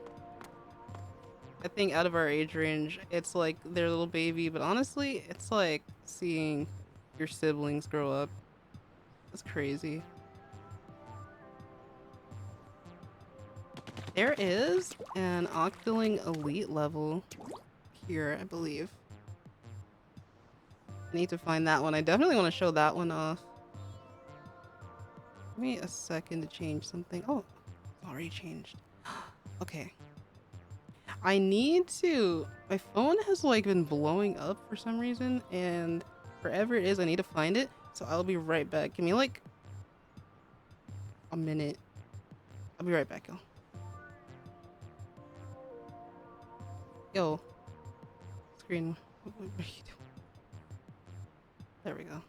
think out of our age range, it's like their little baby, but honestly, it's like seeing your siblings grow up. It's crazy. There is an Octoling Elite level here, I believe. I need to find that one. I definitely want to show that one off. Give me a second to change something. Oh, it's already changed. Okay. I need to... My phone has like been blowing up for some reason, and wherever it is, I need to find it. So I'll be right back. Give me like a minute. I'll be right back, yo. Yo. Screen. What are you doing? There we go.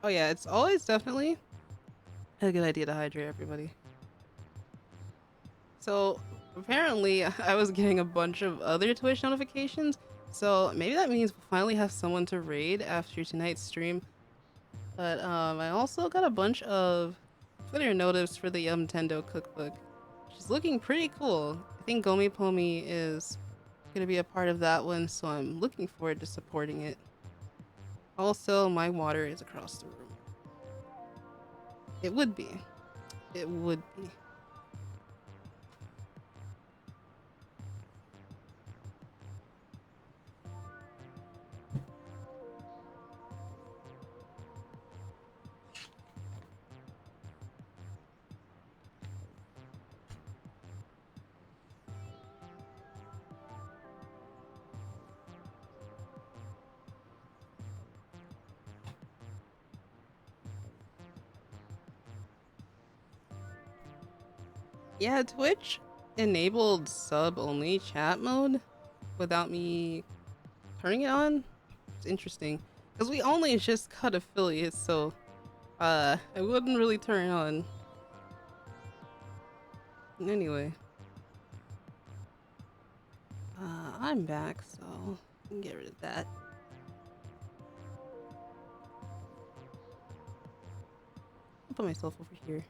Oh yeah, it's always definitely a good idea to hydrate everybody. So apparently I was getting a bunch of other Twitch notifications, so maybe that means we'll finally have someone to raid after tonight's stream. But I also got a bunch of Twitter notices for the Tendo cookbook, which is looking pretty cool. I think Gomi Pomi is gonna be a part of that one, so I'm looking forward to supporting it. Also, my water is across the room. It would be. It would be. Yeah, Twitch enabled sub-only chat mode without me turning it on. It's interesting because we only just cut affiliates, so I wouldn't really turn it on. Anyway, I'm back, so I can get rid of that. I'll put myself over here.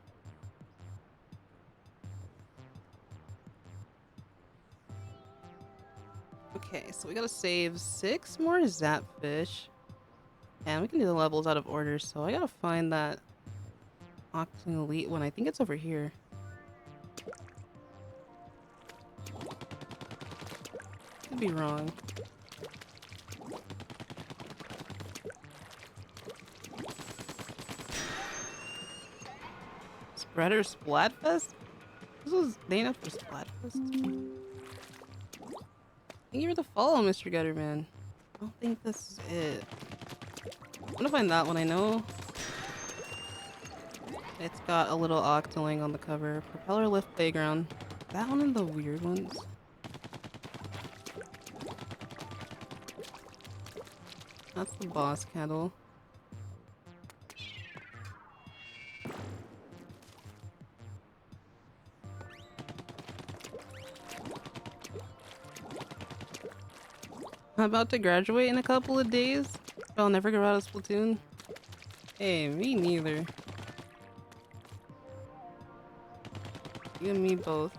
Okay, so we gotta save 6 more Zapfish. And we can do the levels out of order, so I gotta find that Octoling Elite one. I think it's over here. Could be wrong. Spreader Splatfest? This was named after Splatfest? Thank you for the follow, Mr. Gutterman. I don't think this is it. I'm gonna find that one. I know it's got a little Octoling on the cover. Propeller Lift Playground. That one of the weird ones. 'Cause That's the boss cattle. I'm about to graduate in a couple of days. I'll never go out of Splatoon. Hey, me neither. You and me both.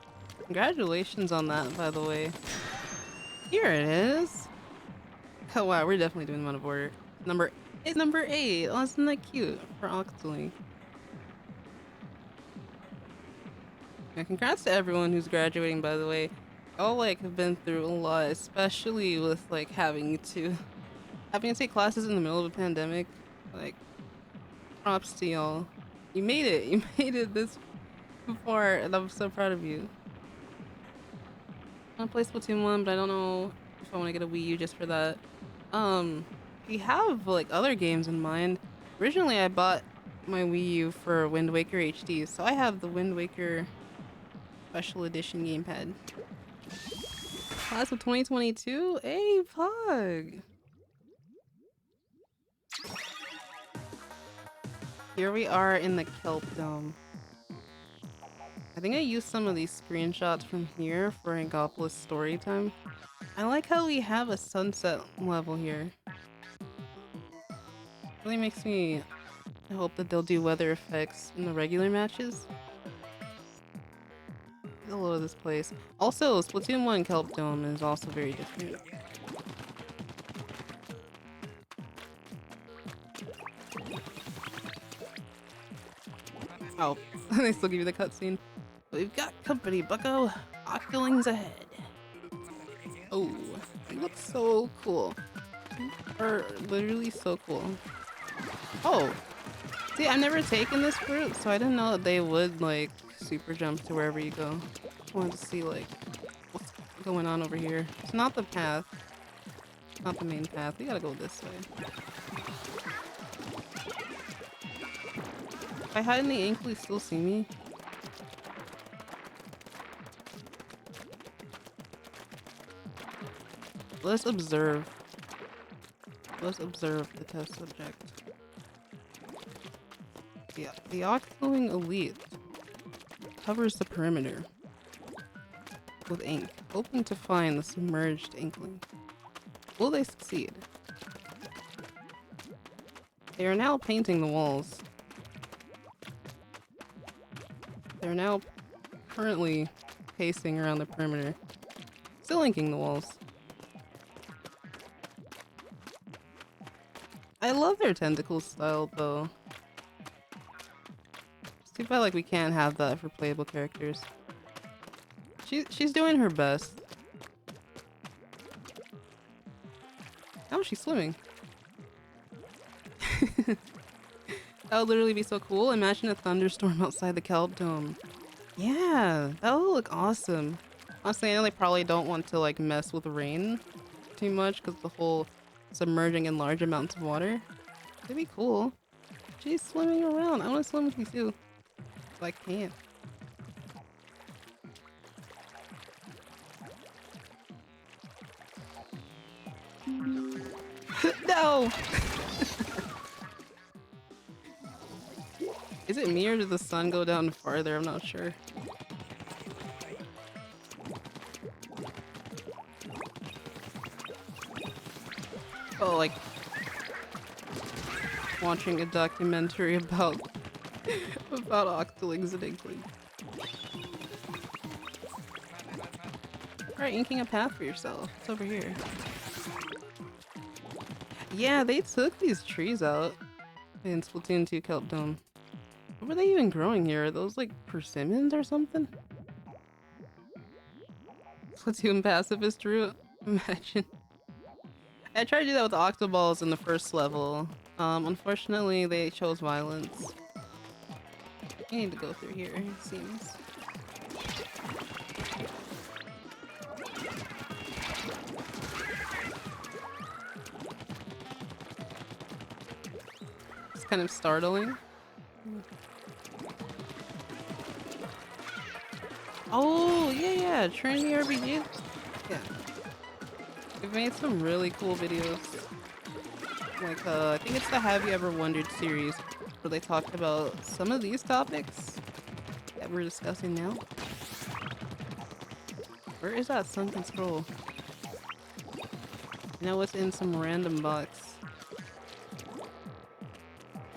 Congratulations on that, by the way. Here it is. Oh wow, we're definitely doing them out of order. It's number 8. Oh, isn't that cute for Octoling? Yeah, congrats to everyone who's graduating, by the way. Y'all like have been through a lot, especially with like having to take classes in the middle of a pandemic. Like, props to y'all. You made it. You made it this far, and I'm so proud of you. I want to play Splatoon 1, but I don't know if I want to get a Wii U just for that. We have like other games in mind. Originally, I bought my Wii U for Wind Waker HD, so I have the Wind Waker Special Edition gamepad. Class of 2022? Hey, Pug! Here we are in the Kelp Dome. I think I used some of these screenshots from here for Inkopolis story time. I like how we have a sunset level here. Really makes me hope that they'll do weather effects in the regular matches. Hello, this place. Also, Splatoon 1 Kelp Dome is also very different. Oh, they still give you the cutscene. We've got company, bucko. Octolings ahead. Oh, they look so cool. Are literally so cool. Oh, see, I've never taken this route, so I didn't know that they would like super jump to wherever you go. I wanted to see like what's going on over here. It's not the path. It's not the main path. We gotta go this way. If I hide in the ink, will you still see me? Let's observe. Let's observe the test subject. Yeah, the Octoling Elite covers the perimeter with ink, hoping to find the submerged inkling. Will they succeed? They are now painting the walls. They're now currently pacing around the perimeter, still inking the walls. I love their tentacle style though. It's too bad like we can't have that for playable characters. She's doing her best. How is she swimming? That would literally be so cool. Imagine a thunderstorm outside the Kelp Dome. Yeah, that would look awesome. Honestly, I know they probably don't want to like mess with rain too much because the whole submerging in large amounts of water. It'd be cool. She's swimming around. I want to swim with you too. But I can't. No! Is it me or did the sun go down farther? I'm not sure. Oh, like watching a documentary about Octolings and Inklings. Try inking a path for yourself. It's over here. Yeah, they took these trees out in Splatoon 2 Kelp Dome. What were they even growing here? Are those like persimmons or something? Splatoon pacifist route? Imagine. I tried to do that with the Octoballs in the first level. Unfortunately, they chose violence. You need to go through here, it seems. It's kind of startling. Oh, yeah, Trinity RPG. Yeah. We've made some really cool videos. Like, I think it's the Have You Ever Wondered series where they talked about some of these topics that we're discussing now. Where is that sunken scroll? I know it's in some random box.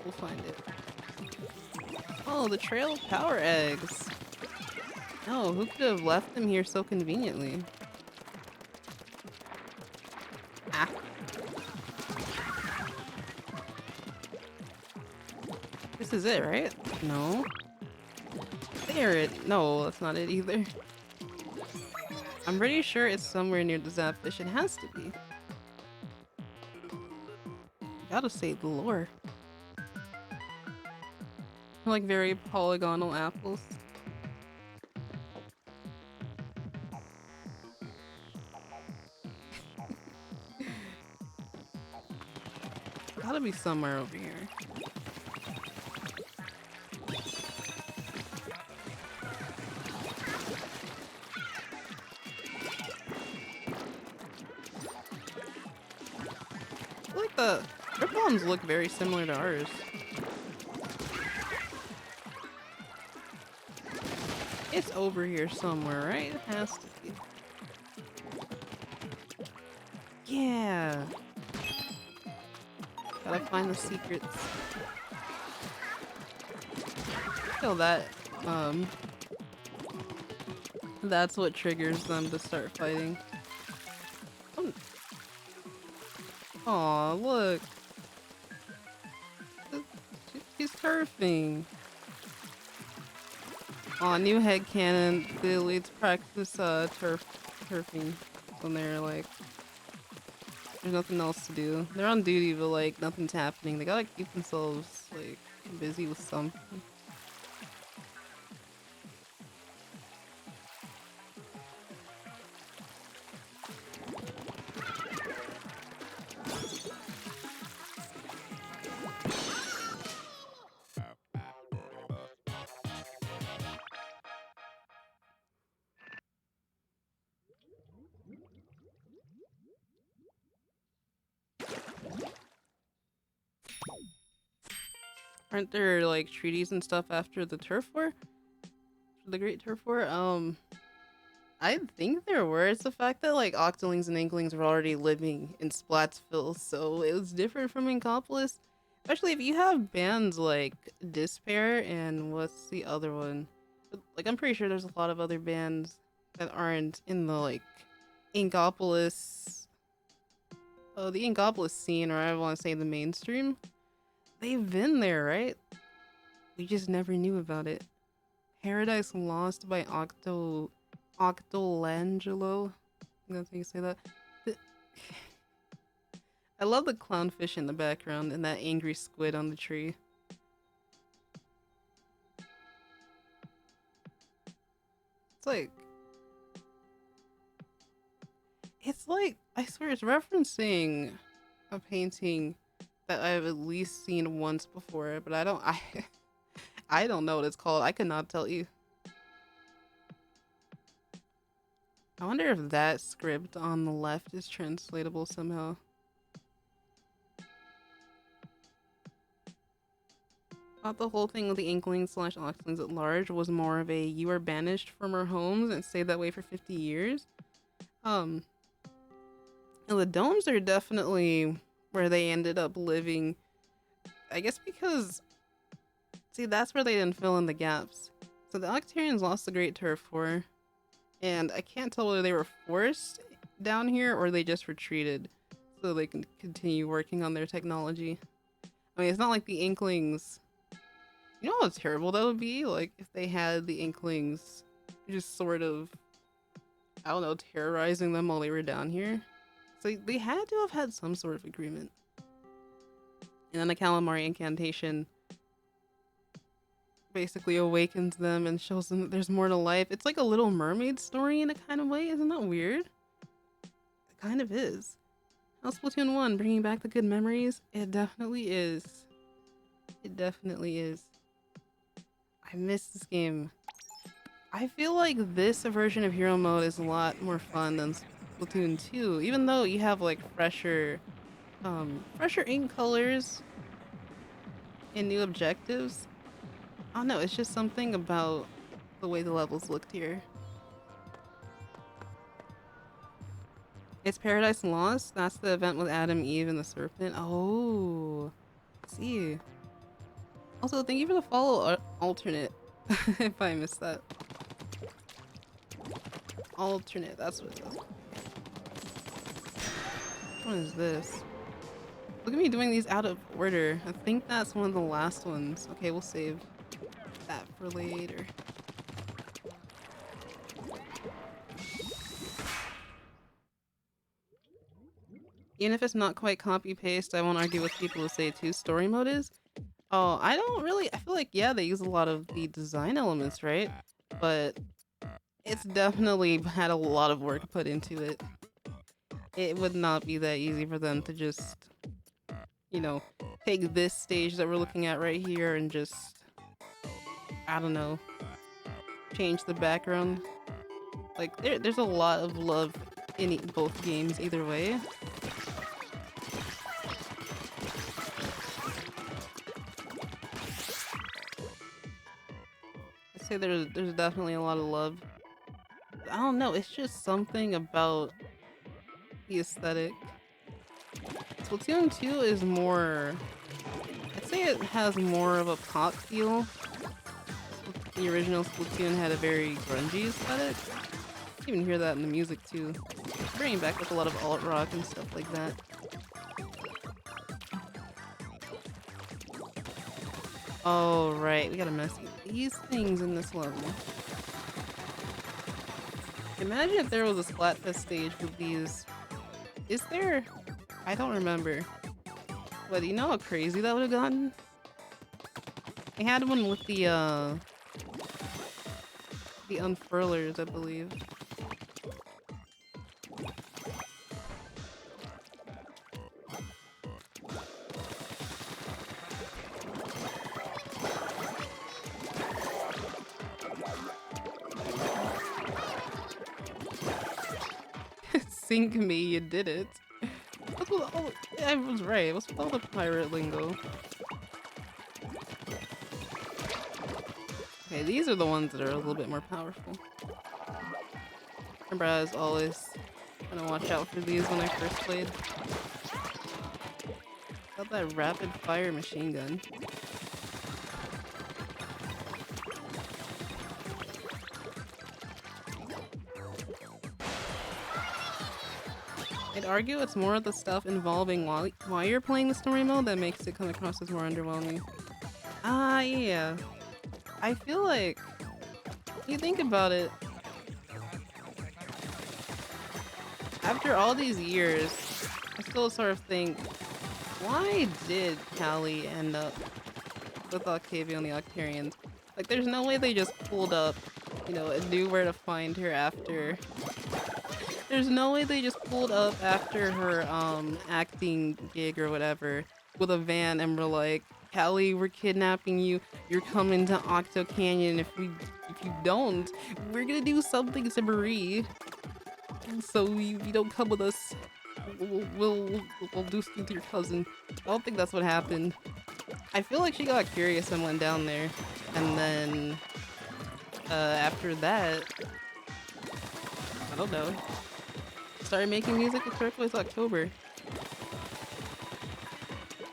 We'll find it. Oh, the Trail of Power Eggs. No, who could have left them here so conveniently? Ah. This is it, right? No. There no, that's not it either. I'm pretty sure it's somewhere near the Zapfish. It has to be. Gotta save the lore. Like very polygonal apples. Gotta be somewhere over here. I feel like the Rip-Ons look very similar to ours. It's over here somewhere, right? It has to be. Yeah. Gotta find the secrets. So that's what triggers them to start fighting. Aw, look. She's turfing. Aw, new headcanon. The elites practice turfing when they're like, there's nothing else to do. They're on duty, but like nothing's happening. They gotta keep themselves like busy with something. Aren't there like treaties and stuff after the turf war? The Great Turf War? I think there were. It's the fact that like Octolings and Inklings were already living in Splatsville, so it was different from Inkopolis. Especially if you have bands like Despair and what's the other one? Like I'm pretty sure there's a lot of other bands that aren't in the like Inkopolis, the Inkopolis scene, or I want to say the mainstream. They've been there, right? We just never knew about it. Paradise Lost by Octolangelo. That's how you say that. I love the clownfish in the background and that angry squid on the tree. It's like, I swear it's referencing a painting that I've at least seen once before, but I don't know what it's called. I could not tell you. I wonder if that script on the left is translatable somehow. Thought the whole thing with the Inklings / Octolings at large was more of a you are banished from our homes and stayed that way for 50 years. And the domes are definitely where they ended up living. I guess because, see, that's where they didn't fill in the gaps. So the Octarians lost the Great Turf War, and I can't tell whether they were forced down here or they just retreated so they can continue working on their technology. I mean, it's not like the Inklings. You know how terrible that would be? Like, if they had the Inklings just sort of, I don't know, terrorizing them while they were down here. So they had to have had some sort of agreement. And then the Calamari incantation basically awakens them and shows them that there's more to life. It's like a Little Mermaid story in a kind of way. Isn't that weird? It kind of is. How Splatoon 1 bringing back the good memories? It definitely is. It definitely is. I miss this game. I feel like this version of Hero Mode is a lot more fun than Splatoon 2, even though you have like fresher fresher ink colors and new objectives. I don't know, it's just something about the way the levels looked here. It's Paradise Lost. That's the event with Adam, Eve, and the serpent. Oh, see. Also, thank you for the follow, alternate. If I missed that. Alternate, that's what it is. What is this? Look at me doing these out of order. I think that's one of the last ones. Okay, we'll save that for later. Even if it's not quite copy-paste, I won't argue with people who say 2 story mode is. Oh, I don't really, I feel like, yeah, they use a lot of the design elements, right? But it's definitely had a lot of work put into it. It would not be that easy for them to just, you know, take this stage that we're looking at right here and just, I don't know, change the background. Like, there's a lot of love in both games either way. I'd say there's definitely a lot of love. I don't know, it's just something about the aesthetic. Splatoon 2 is more, I'd say it has more of a pop feel. The original Splatoon had a very grungy aesthetic. You can even hear that in the music too. Bringing back like a lot of alt rock and stuff like that. Oh right, we gotta mess with these things in this level. Imagine if there was a Splatfest stage with these. Is there? I don't remember. But you know how crazy that would have gotten? They had one with the unfurlers, I believe. Sink me, you did it. What's with all, I was right. What's with all the pirate lingo? Okay, these are the ones that are a little bit more powerful. Remember, I was always trying to watch out for these when I first played. Got that rapid fire machine gun. I'd argue it's more of the stuff involving while you're playing the story mode that makes it come across as more underwhelming. Yeah. I feel like, you think about it, after all these years, I still sort of think, why did Callie end up with Octavia and the Octarians? Like, there's no way they just pulled up, you know, and knew where to find her after. There's no way they just pulled up after her acting gig or whatever with a van and were like, Callie, we're kidnapping you. You're coming to Octo Canyon. If you don't, we're gonna do something to Marie. So you don't come with us. We'll do something to your cousin. I don't think that's what happened. I feel like she got curious and went down there, and then after that, I don't know. Started making music with Turquoise October.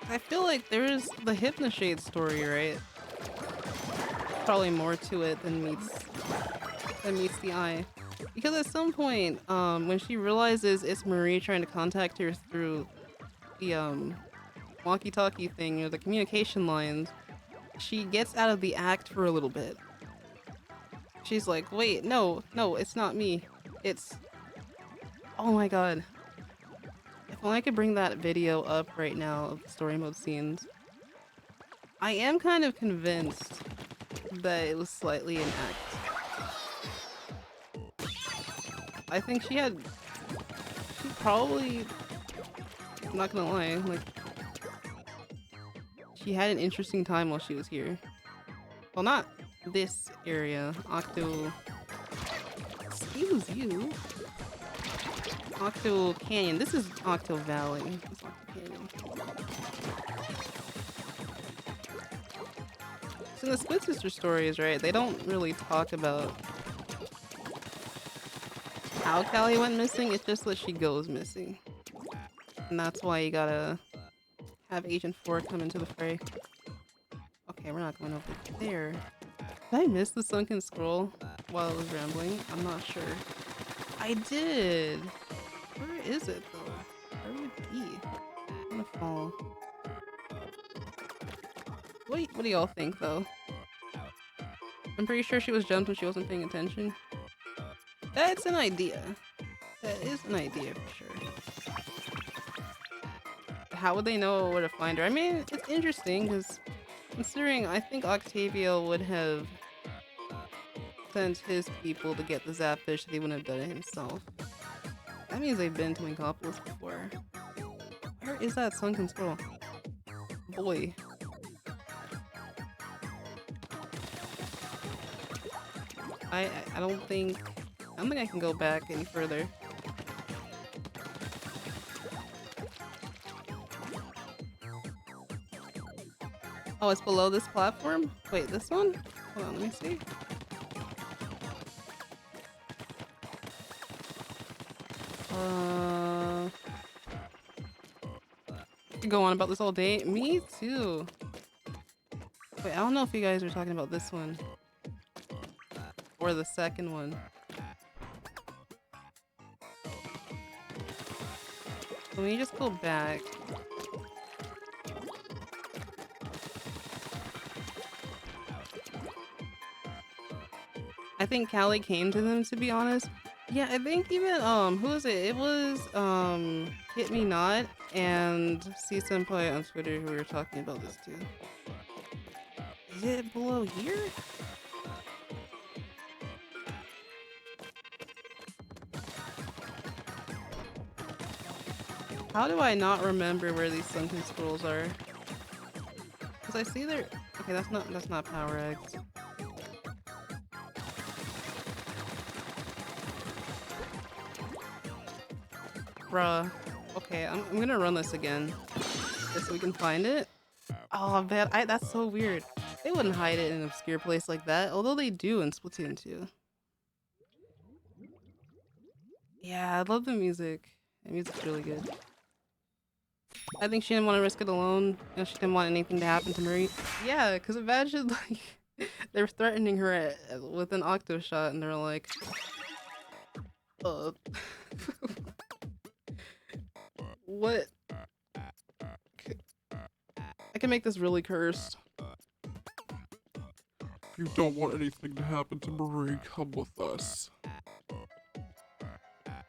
I feel like there's the Hypnoshade story, right? Probably more to it than meets the eye. Because at some point, when she realizes it's Marie trying to contact her through the walkie-talkie thing or the communication lines, she gets out of the act for a little bit. She's like, wait, no, it's not me. It's... Oh my god. If only I could bring that video up right now of the story mode scenes. I am kind of convinced that it was slightly an act. I think she probably, I'm not gonna lie, like, she had an interesting time while she was here. Well, not this area. Excuse you. Octo Canyon. This is Octo Valley. canyon. So in the Split Sister stories, right, they don't really talk about how Callie went missing, it's just that she goes missing. And that's why you gotta have Agent 4 come into the fray. Okay, we're not going over there. Did I miss the sunken scroll while I was rambling? I'm not sure. I did! Where is it though? Where would it be? I'm gonna fall. What do y'all think though? I'm pretty sure she was jumped when she wasn't paying attention. That's an idea. That is an idea for sure. How would they know where to find her? I mean, it's interesting because considering I think Octavio would have sent his people to get the Zapfish, he wouldn't have done it himself. That means they've been to Inkopolis before. Where is that sunken scroll? Boy. I don't think I can go back any further. Oh, it's below this platform? Wait, this one? Hold on, let me see. I could go on about this all day. Me too. Wait, I don't know if you guys are talking about this one. Or the second one. Let me just go back. I think Callie came to them, to be honest. Yeah, I think even who was it? It was Hit Me Not and C Senpai on Twitter who were talking about this too. Is it below here? How do I not remember where these sunken scrolls are? Cause I see they're okay. That's not power eggs. Bruh. Okay, I'm gonna run this again just so we can find it. Oh man, that's so weird. They wouldn't hide it in an obscure place like that, although they do in Splatoon 2. Yeah, I love the music. The music's really good. I think she didn't want to risk it alone. And she didn't want anything to happen to Marie. Yeah, because imagine like they're threatening her with an octo shot, and they're like, what? I can make this really cursed. If you don't want anything to happen to Marie, come with us.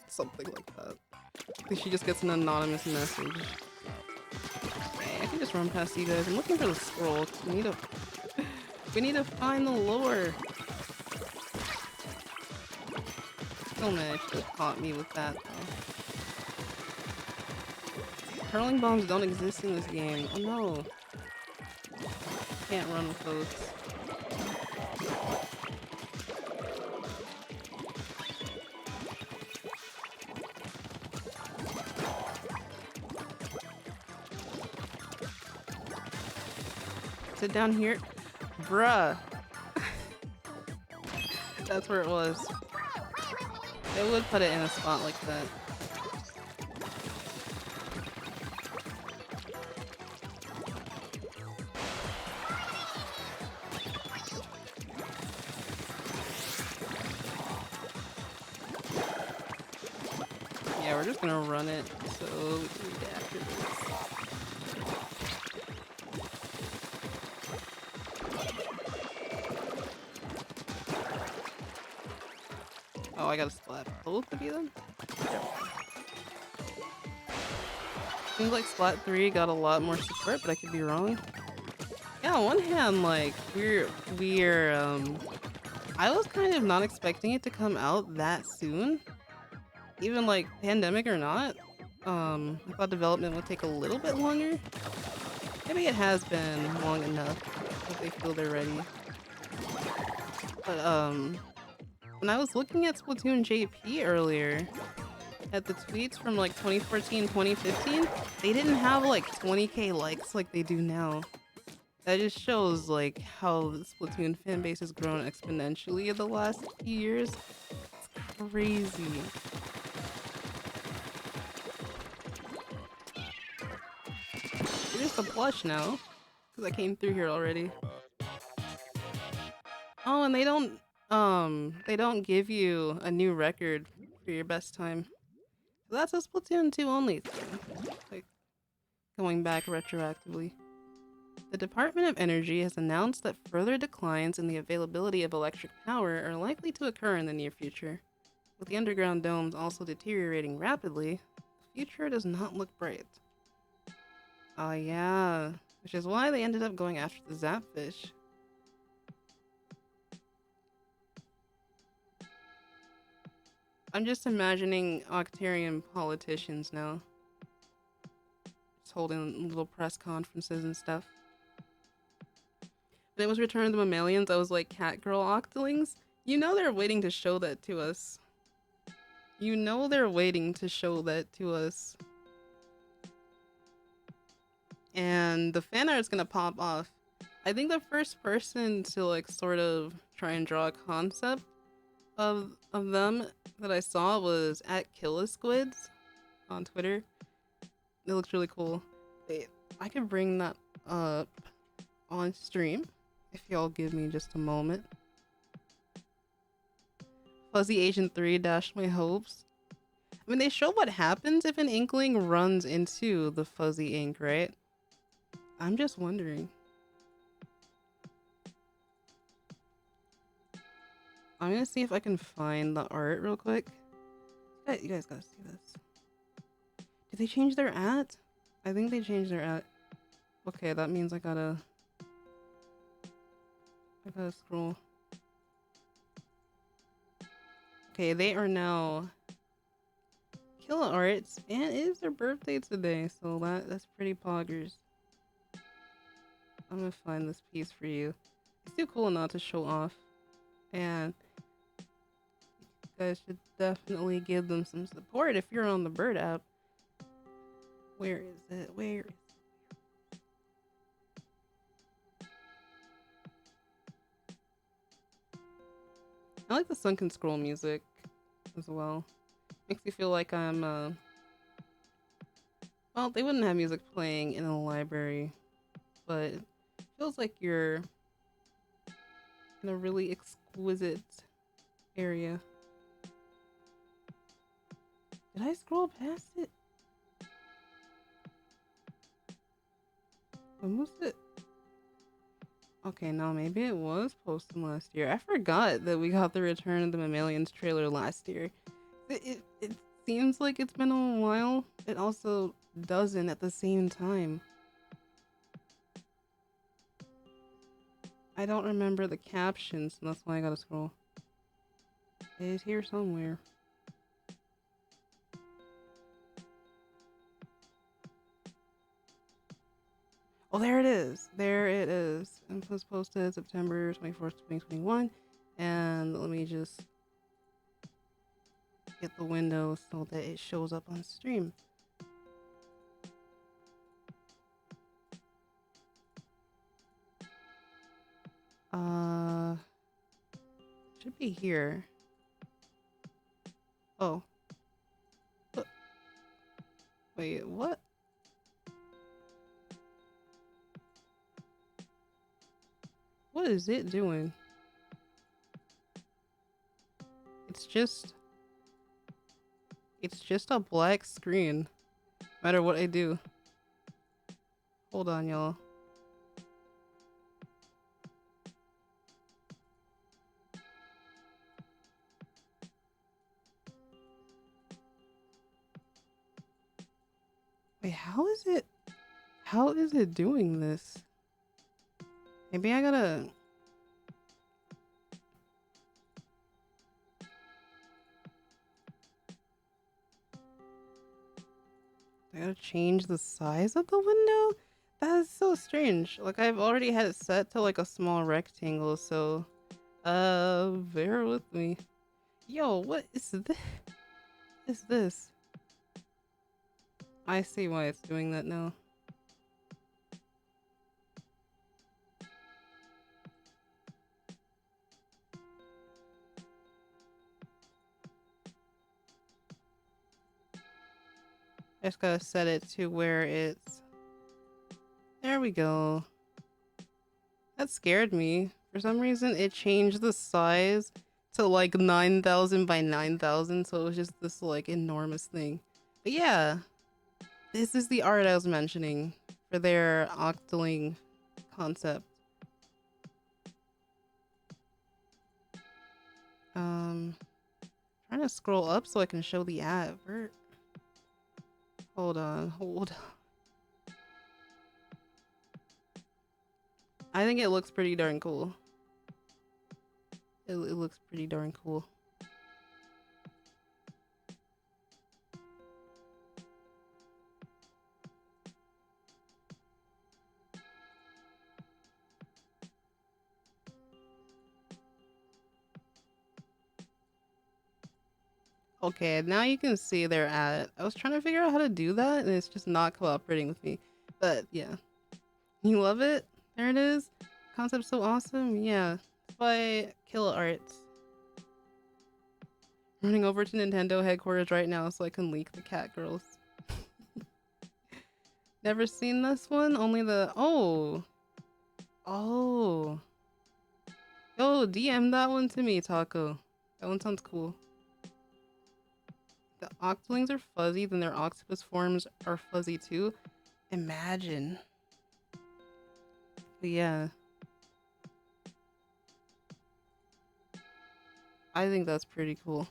Something like that. I think she just gets an anonymous message. Okay, I can just run past you guys. I'm looking for the scroll. We need to find the lore. Still managed to caught me with that though. Hurling bombs don't exist in this game. Oh no. Can't run with those. Sit down here. Bruh. That's where it was. They would put it in a spot like that. Yeah, we're just gonna run it so we can get after this. Oh, I gotta splat both of you then? Seems like Splat 3 got a lot more support, but I could be wrong. Yeah, on one hand, like, I was kind of not expecting it to come out that soon. Even like pandemic or not. I thought development would take a little bit longer. Maybe it has been long enough that they feel they're ready. But when I was looking at Splatoon JP earlier, at the tweets from like 2014, 2015, they didn't have like 20k likes like they do now. That just shows like how the Splatoon fan base has grown exponentially in the last few years. It's crazy. There's the plush now, because I came through here already. Oh, and they don't give you a new record for your best time. So that's a Splatoon 2 only thing. Like, going back retroactively. The Department of Energy has announced that further declines in the availability of electric power are likely to occur in the near future. With the underground domes also deteriorating rapidly, the future does not look bright. Oh yeah, which is why they ended up going after the Zapfish. I'm just imagining Octarian politicians now. Just holding little press conferences and stuff. When it was Return of the Mammalians, I was like, cat girl octolings? You know they're waiting to show that to us. You know they're waiting to show that to us. And the fan art's gonna pop off. I think the first person to like sort of try and draw a concept of them that I saw was at Killisquids on Twitter. It looks really cool. Wait, I could bring that up on stream if y'all give me just a moment. Fuzzy Agent 3 dashed my hopes. I mean, they show what happens if an inkling runs into the fuzzy ink, right? I'm just wondering. I'm gonna see if I can find the art real quick. You guys gotta see this. Did they change their at? I think they changed their at. Okay, that means I gotta scroll. Okay, they are now Killa Arts, and it is their birthday today, so that's pretty poggers. I'm gonna find this piece for you. It's too cool not to show off, and you guys should definitely give them some support if you're on the Bird app. Where is it? Where is it? I like the sunken scroll music as well. Makes me feel like I'm well, they wouldn't have music playing in a library, but it feels like you're in a really exquisite area. Did I scroll past it? When was it? Okay, no, maybe it was posted last year. I forgot that we got the Return of the Mammalians trailer last year. It seems like it's been a while. It also doesn't at the same time. I don't remember the captions, so that's why I gotta scroll. It is here somewhere. Oh, there it is. There it is. It was posted September 24th, 2021. And let me just get the window so that it shows up on stream. Should be here. Oh. Wait, what? What is it doing? It's just a black screen. No matter what I do. Hold on, y'all. Wait, how is it doing this? Maybe I gotta... I gotta change the size of the window? That is so strange. Like, I've already had it set to like a small rectangle, so... bear with me. Yo, what is this? What is this? I see why it's doing that now. I just gotta set it to where it's... There we go. That scared me. For some reason, it changed the size to like 9,000 by 9,000, so it was just this like enormous thing. But yeah, this is the art I was mentioning for their Octoling concept. Trying to scroll up so I can show the advert. Hold on. I think it looks pretty darn cool. It looks pretty darn cool. Okay, now you can see their ad. I was trying to figure out how to do that, and it's just not cooperating with me. But yeah, you love it. There it is. Concept's so awesome. Yeah, it's by Kill Arts. Running over to Nintendo headquarters right now so I can leak the cat girls. Never seen this one? Only the... Oh! Yo, DM that one to me, Taco. That one sounds cool. The octolings are fuzzy, then their octopus forms are fuzzy too. Imagine. But yeah. I think that's pretty cool.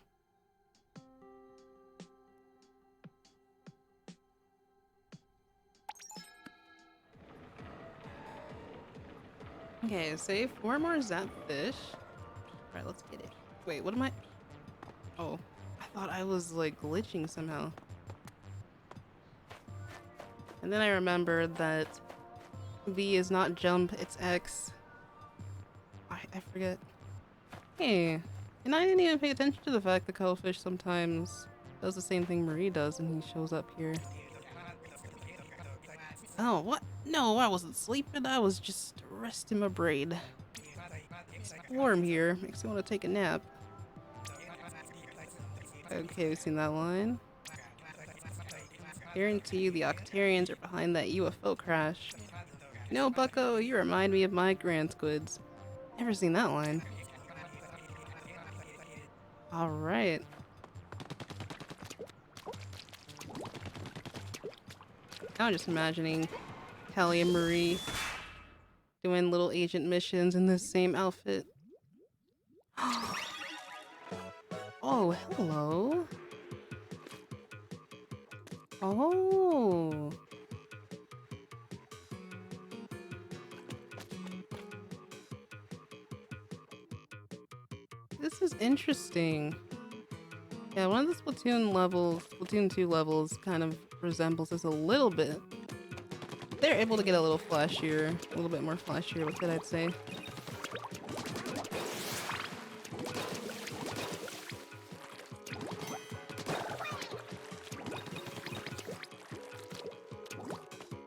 Okay, save 4 more zap fish. Alright, let's get it. Wait, what am I? Oh, I thought I was like glitching somehow. And then I remembered that V is not jump, it's X. I forget. Hey, and I didn't even pay attention to the fact that Cuttlefish sometimes does the same thing Marie does and he shows up here. Oh, what? No, I wasn't sleeping. I was just resting my brain. It's warm here. Makes me want to take a nap. Okay, we've seen that line. Guarantee you the Octarians are behind that UFO crash. No, Bucko, you remind me of my grand squids. Never seen that line. Alright. Now I'm just imagining Callie and Marie doing little agent missions in the same outfit. Oh, hello. Oh. This is interesting. Yeah, one of the Splatoon 2 levels kind of resembles this a little bit. They're able to get a little flashier, a little bit more flashier with it, I'd say.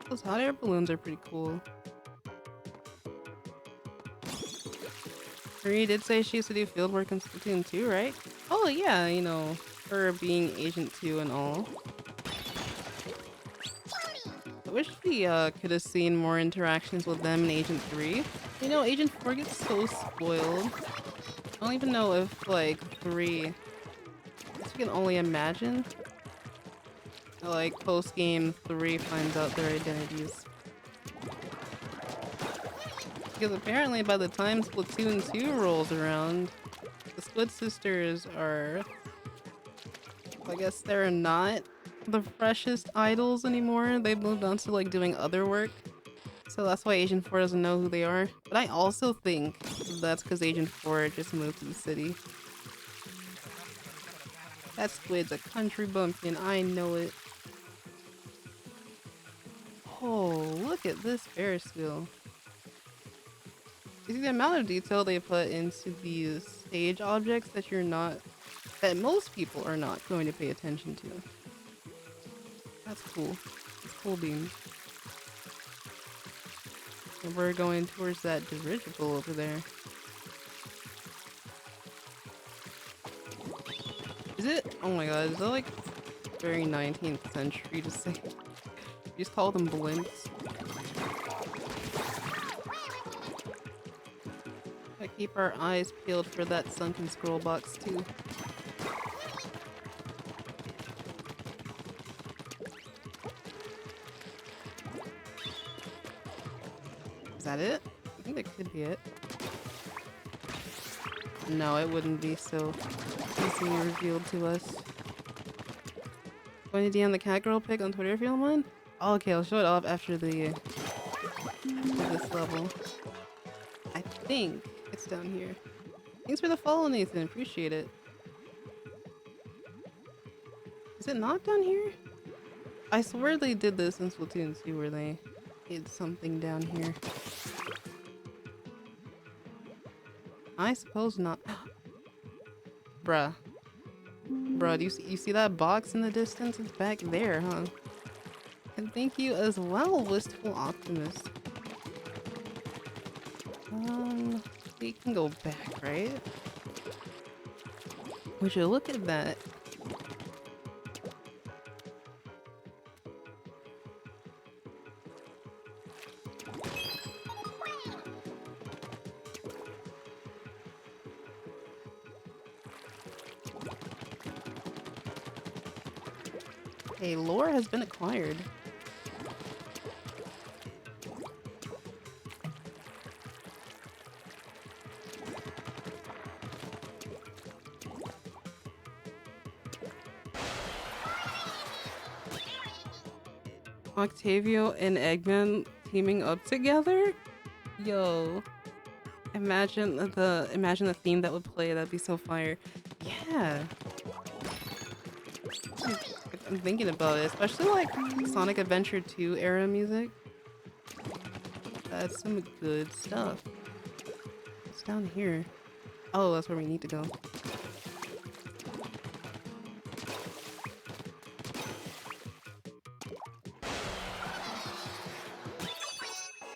Those hot air balloons are pretty cool. Marie did say she used to do field work in Splatoon 2, right? Oh yeah, you know, her being Agent 2 and all. I wish we could have seen more interactions with them in Agent 3. You know, Agent 4 gets so spoiled. I don't even know if, like, 3... I guess you can only imagine. Like, post-game 3 finds out their identities. Because apparently by the time Splatoon 2 rolls around, the Squid Sisters are... I guess they're not the freshest idols anymore. They've moved on to like doing other work. So that's why Agent 4 doesn't know who they are. But I also think that's because Agent 4 just moved to the city. That squid's a country bumpkin, I know it. Oh, look at this Ferris wheel. You see the amount of detail they put into these stage objects that most people are not going to pay attention to. That's cool. It's cool beans. And we're going towards that dirigible over there. Is it? Oh my god, is that like very 19th century to say? You just call them blimps. I keep our eyes peeled for that sunken scroll box too. Is that it? I think that could be it. No, it wouldn't be so easily revealed to us. Going to DM the cat girl pic on Twitter if you don't mind? Oh, okay, I'll show it off after the after this level. I think it's down here. Thanks for the follow, Nathan. Appreciate it. Is it not down here? I swear they did this in Splatoon 2 where they did something down here. I suppose not. Bruh. Bruh, do you see that box in the distance? It's back there, huh? And thank you as well, Wistful Optimist. We can go back, right? Would you look at that? Hey, lore has been acquired. Octavio and Eggman teaming up together? Yo. Imagine the theme that would play, that'd be so fire. Yeah. I'm thinking about it, especially like Sonic Adventure 2 era music. That's some good stuff. It's down here. Oh, that's where we need to go.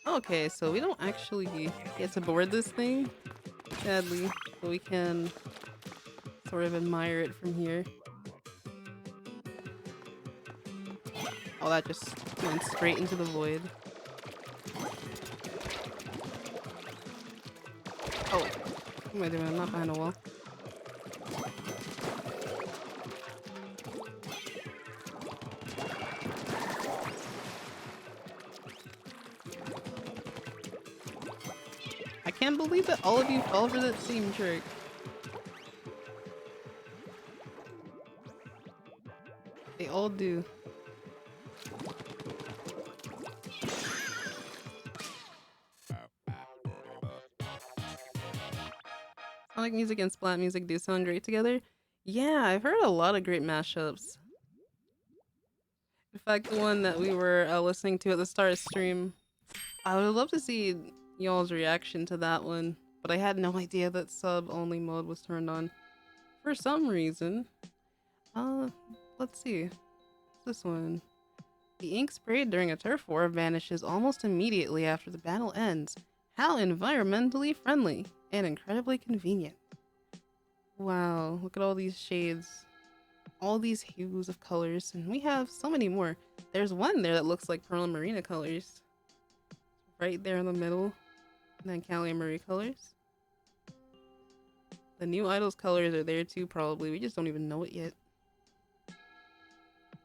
Okay, so we don't actually get to board this thing, sadly, but we can sort of admire it from here. Oh, that just went straight into the void. Oh, what am I doing? I'm not behind a wall. I can't believe that all of you fell for that same trick. They all do. Sonic music and Splat music do sound great together. Yeah, I've heard a lot of great mashups. In fact, the one that we were listening to at the start of stream, I would love to see y'all's reaction to that one, but I had no idea that sub-only mode was turned on for some reason. Let's see. What's this one? The ink sprayed during a turf war vanishes almost immediately after the battle ends. How environmentally friendly and incredibly convenient. Wow, look at all these shades. All these hues of colors, and we have so many more. There's one there that looks like Pearl and Marina colors. Right there in the middle. And then Callie and Marie colors. The new Idols colors are there too, probably. We just don't even know it yet.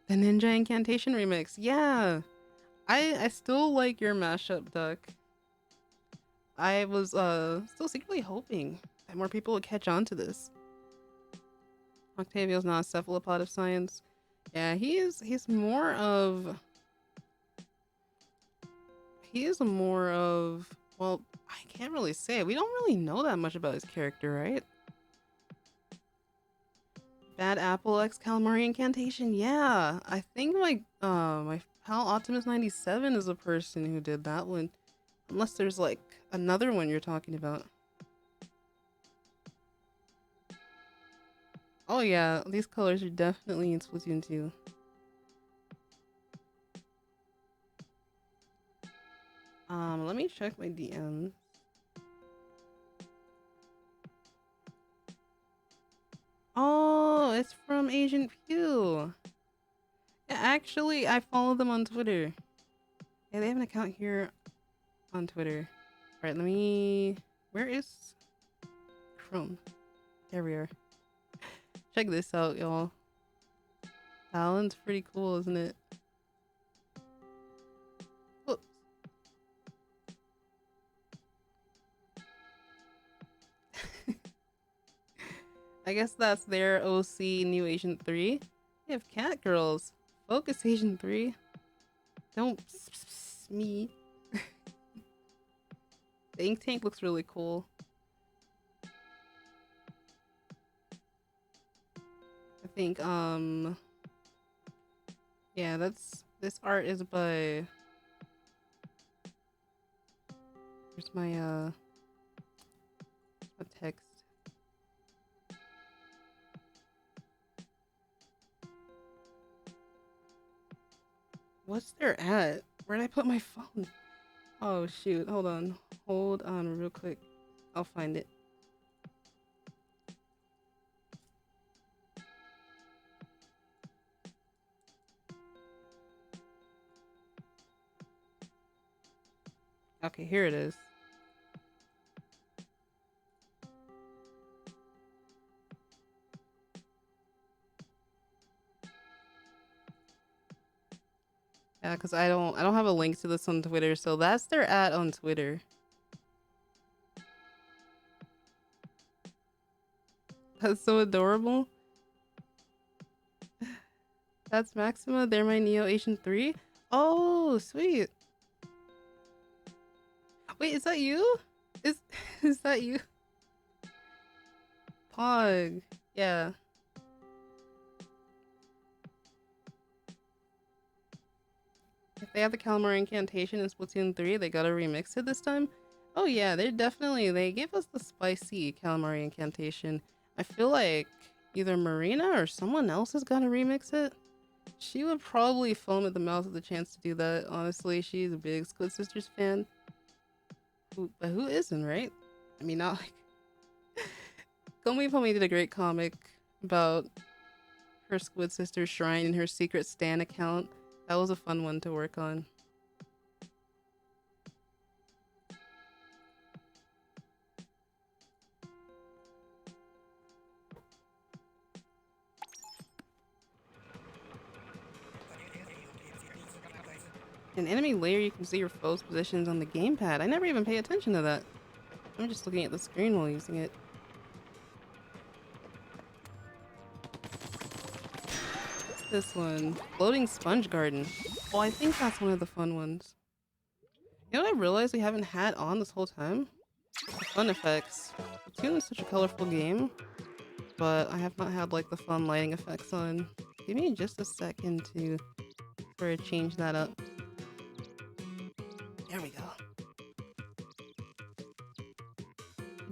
The Ninja Incantation remix. Yeah! I still like your mashup, Duck. I was still secretly hoping that more people would catch on to this. Octavio's not a cephalopod of science. Yeah, he's more of... He is more of... Well, I can't really say. We don't really know that much about his character, right? Bad Apple X Calamari Incantation. Yeah, I think my pal Optimus97 is the person who did that one. Unless there's like another one you're talking about. Oh yeah, these colors are definitely in Splatoon 2. Let me check my DM. Oh, it's from Agent Pew. Yeah, actually, I follow them on Twitter. Yeah, they have an account here on Twitter. All right, let me. Where is Chrome? There we are. Check this out, y'all. That one's pretty cool, isn't it? Whoops. I guess that's their OC new Agent 3. They have cat girls. Focus Agent 3. Don't me. The ink tank looks really cool. I think yeah, this art is by Here's my text. What's their at? Where'd I put my phone? Oh shoot, hold on real quick. I'll find it. Okay, here it is. Yeah, because I don't have a link to this on Twitter, so that's their at on Twitter. That's so adorable. That's Maxima. They're my Neo Asian 3. Oh, sweet. Wait, is that you? Is that you? Pog. Yeah. If they have the Calamari Incantation in Splatoon 3, they gotta remix it this time. Oh yeah, they gave us the spicy Calamari Incantation. I feel like either Marina or someone else has gotta remix it. She would probably foam at the mouth with the chance to do that. Honestly, she's a big Squid Sisters fan. But who isn't, right? I mean, not like... Komi Pomi did a great comic about her Squid Sister shrine in her secret Stan account. That was a fun one to work on. In enemy layer, you can see your foe's positions on the gamepad. I never even pay attention to that. I'm just looking at the screen while using it. What's this one? Floating Sponge Garden. Oh, I think that's one of the fun ones. You know what I realized we haven't had on this whole time? The fun effects. Splatoon is such a colorful game, but I have not had like the fun lighting effects on. Give me just a second to change that up. There we go.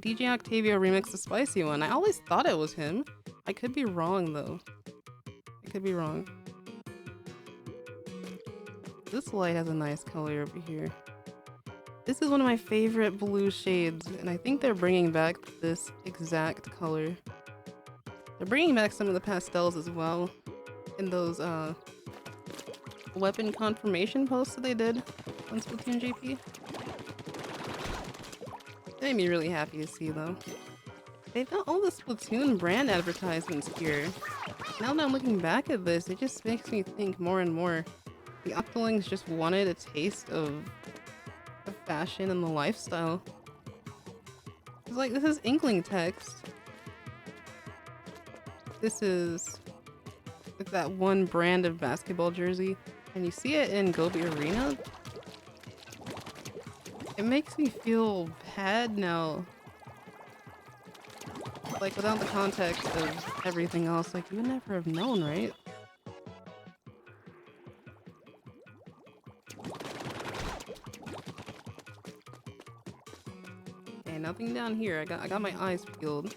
DJ Octavio remixed the spicy one. I always thought it was him. I could be wrong though. I could be wrong. This light has a nice color over here. This is one of my favorite blue shades, and I think they're bringing back this exact color. They're bringing back some of the pastels as well in those weapon confirmation posts that they did on Splatoon GP. It made me really happy to see though. They've got all the Splatoon brand advertisements here. Now that I'm looking back at this, it just makes me think more and more. The Octolings just wanted a taste of the fashion and the lifestyle. It's like, this is Inkling text. This is like that one brand of basketball jersey, and you see it in Gobi Arena. It makes me feel bad now. Like, without the context of everything else, like, you would never have known, right? Okay, nothing down here. I got my eyes peeled.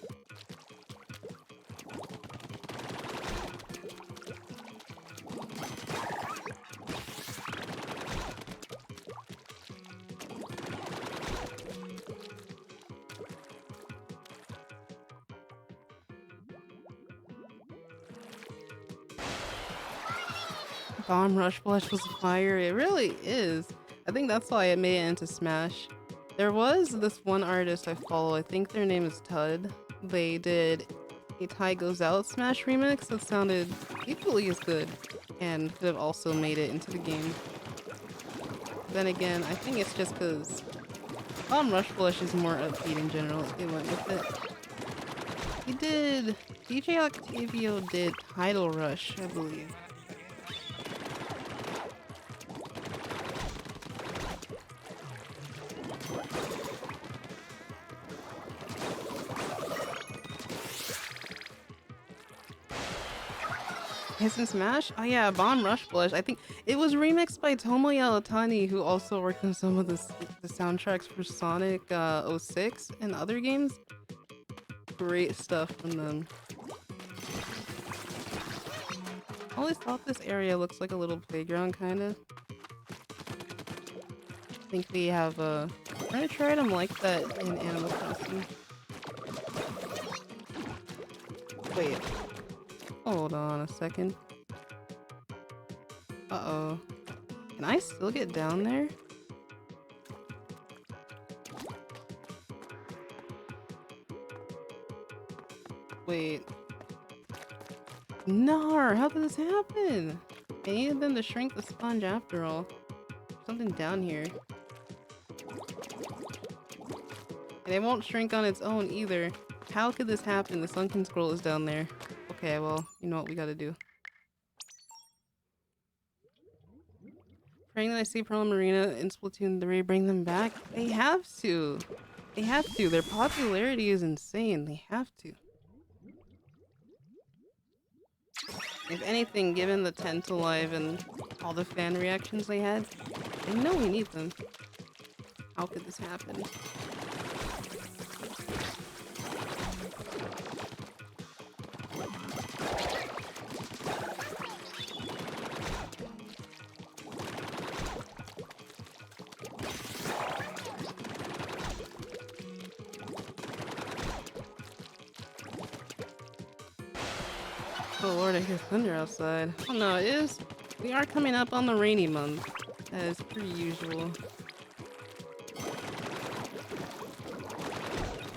Bomb Rush Blush was fire. It really is. I think that's why it made it into Smash. There was this one artist I follow. I think their name is Tud. They did a Tie Goes Out Smash remix that sounded equally as good and could have also made it into the game. Then again, I think it's just because Bomb Rush Blush is more upbeat in general. It went with it. He did... DJ Octavio did Tidal Rush, I believe. His in Smash? Oh yeah, Bomb Rush Blush. I think it was remixed by Tomoya Otani, who also worked on some of the soundtracks for Sonic 06 and other games. Great stuff from them. I always thought this area looks like a little playground, kinda. I think we have a furniture item like that in Animal Crossing. Wait. Hold on a second. Uh-oh. Can I still get down there? Wait. Nar, how did this happen? I needed them to shrink the sponge after all. Something down here. And it won't shrink on its own either. How could this happen? The sunken scroll is down there. Okay, well, you know what we gotta do. Praying that I see Pearl and Marina in Splatoon 3 bring them back. They have to. They have to. Their popularity is insane. They have to. If anything, given the 10 to live and all the fan reactions they had, they know we need them. How could this happen? Oh lord, I hear thunder outside. Oh no, it is. We are coming up on the rainy month, as per usual.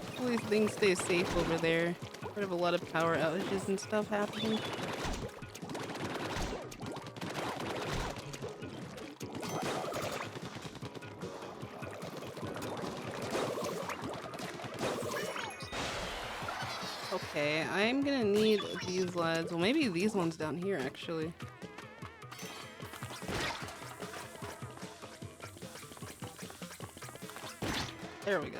Hopefully things stay safe over there. We have a lot of power outages and stuff happening. Okay, I'm gonna need these lads. Well, maybe these ones down here, actually. There we go.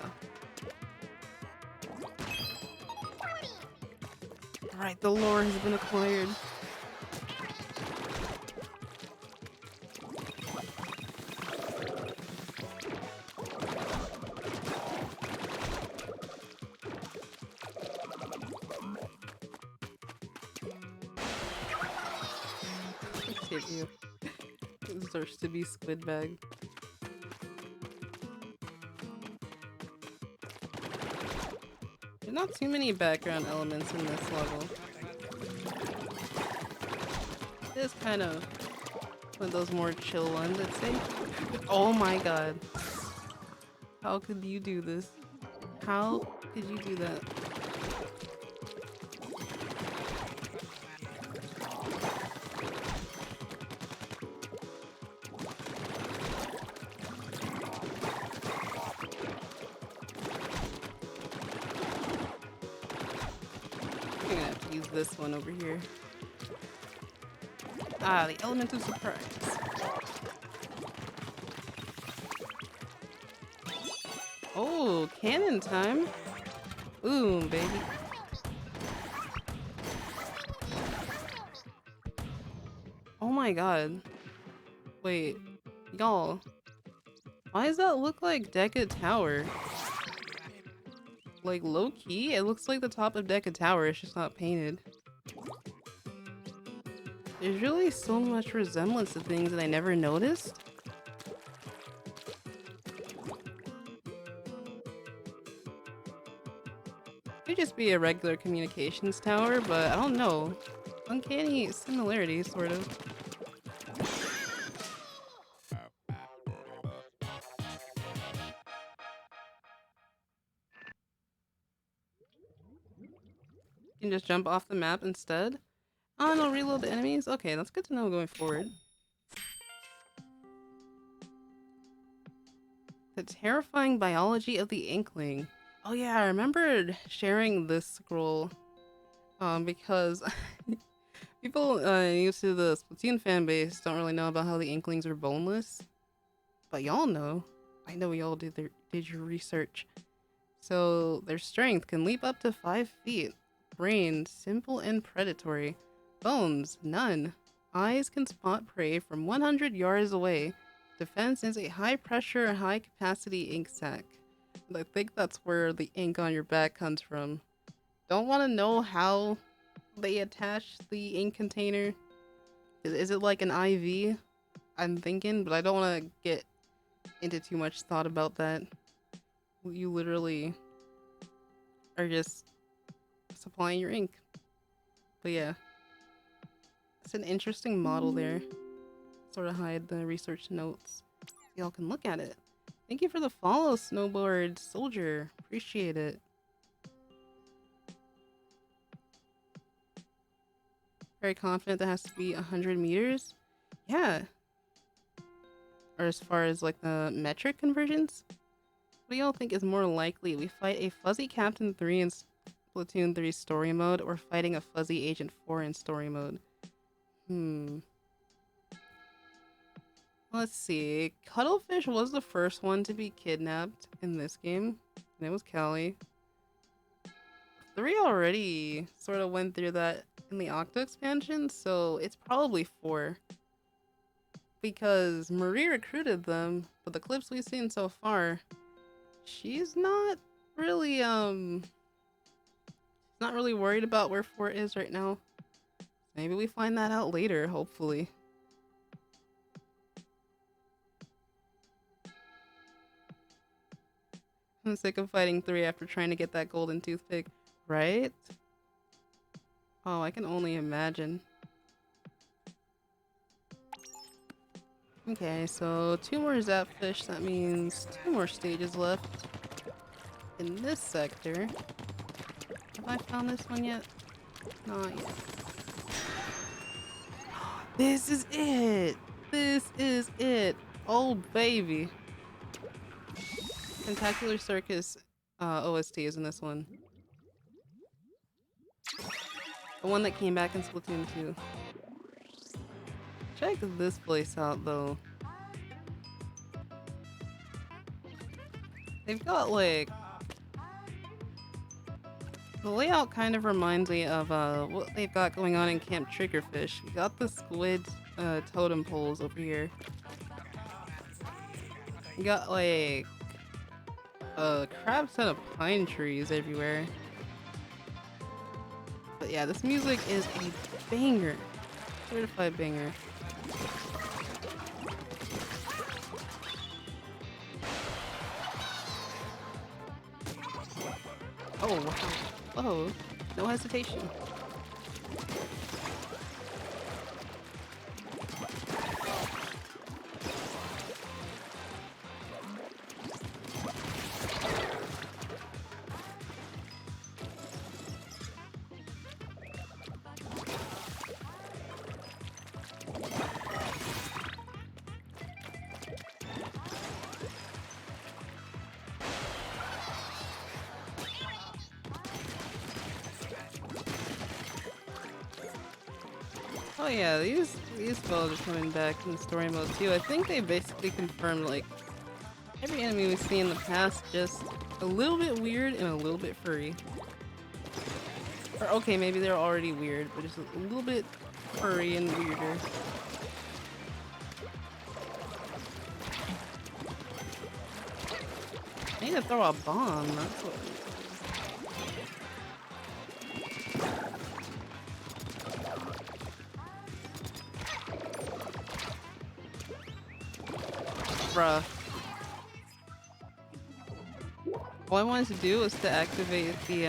Alright, the lore has been acquired. Hit you. It deserves to be squid bag. There's not too many background elements in this level. It is kind of one of those more chill ones, I'd say. Oh my god. How could you do this? How could you do that? This one over here. Ah, the element of surprise. Oh, cannon time. Boom, baby. Oh my god. Wait, y'all. Why does that look like Deca Tower? Like, low-key, it looks like the top of Deca Tower, it's just not painted. There's really so much resemblance to things that I never noticed. Could just be a regular communications tower, but I don't know. Uncanny similarity, sort of. You can just jump off the map instead. Oh, no, reload the enemies? Okay, that's good to know going forward. The terrifying biology of the Inkling. Oh yeah, I remembered sharing this scroll. Because people used to the Splatoon fan base don't really know about how the Inklings are boneless. But y'all know. I know y'all did your research. So their strength can leap up to 5 feet. Brain, simple and predatory. Bones, none. Eyes can spot prey from 100 yards away. Defense is a high pressure, high capacity ink sac. I think that's where the ink on your back comes from. Don't want to know how they attach the ink container. Is it like an IV? I'm thinking, but I don't want to get into too much thought about that. You literally are just supplying your ink. But yeah, it's an interesting model there. Sort of hide the research notes. Y'all can look at it. Thank you for the follow, Snowboard Soldier. Appreciate it. Very confident that has to be 100 meters. Yeah. Or as far as like the metric conversions. What do y'all think is more likely? We fight a Fuzzy Captain 3 in Splatoon 3 story mode, or fighting a Fuzzy Agent 4 in story mode? Let's see. Cuttlefish was the first one to be kidnapped in this game. And it was Callie. 3 already sort of went through that in the Octo expansion, so it's probably 4. Because Marie recruited them, but the clips we've seen so far, she's not really worried about where 4 is right now. Maybe we find that out later, hopefully. I'm sick of fighting 3 after trying to get that golden toothpick, right? Oh, I can only imagine. Okay, so 2 more Zapfish, that means 2 more stages left in this sector. Have I found this one yet? Not yet. This is it! This is it! Oh, baby! Tentacular Circus OST is in this one. The one that came back in Splatoon 2. Check this place out, though. They've got, like... The layout kind of reminds me of what they've got going on in Camp Triggerfish. We got the squid totem poles over here. We got, like... a crap ton of pine trees everywhere. But yeah, this music is a banger. Certified banger. Oh, wow. Oh, no hesitation. Oh yeah, these fellas are coming back in story mode too. I think they basically confirmed like every enemy we've seen in the past, just a little bit weird and a little bit furry. Or okay, maybe they're already weird, but just a little bit furry and weirder. I need to throw a bomb, that's what. Bruh. All I wanted to do was to activate the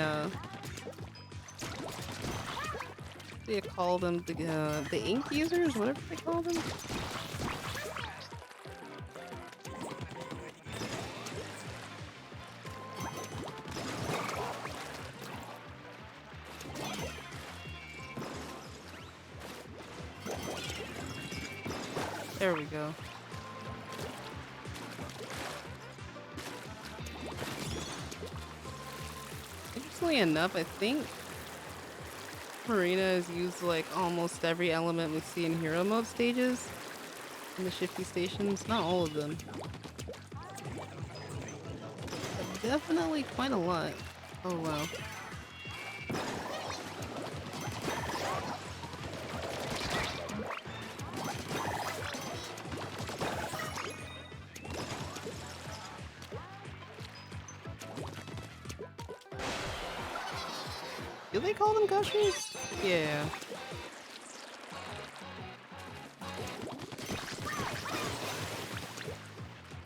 what do you call them? The ink users, whatever they call them. There we go. Interestingly enough, I think Marina has used like almost every element we see in hero mode stages in the shifty stations. Not all of them, but definitely quite a lot. Oh wow. Do they call them gushers? Yeah.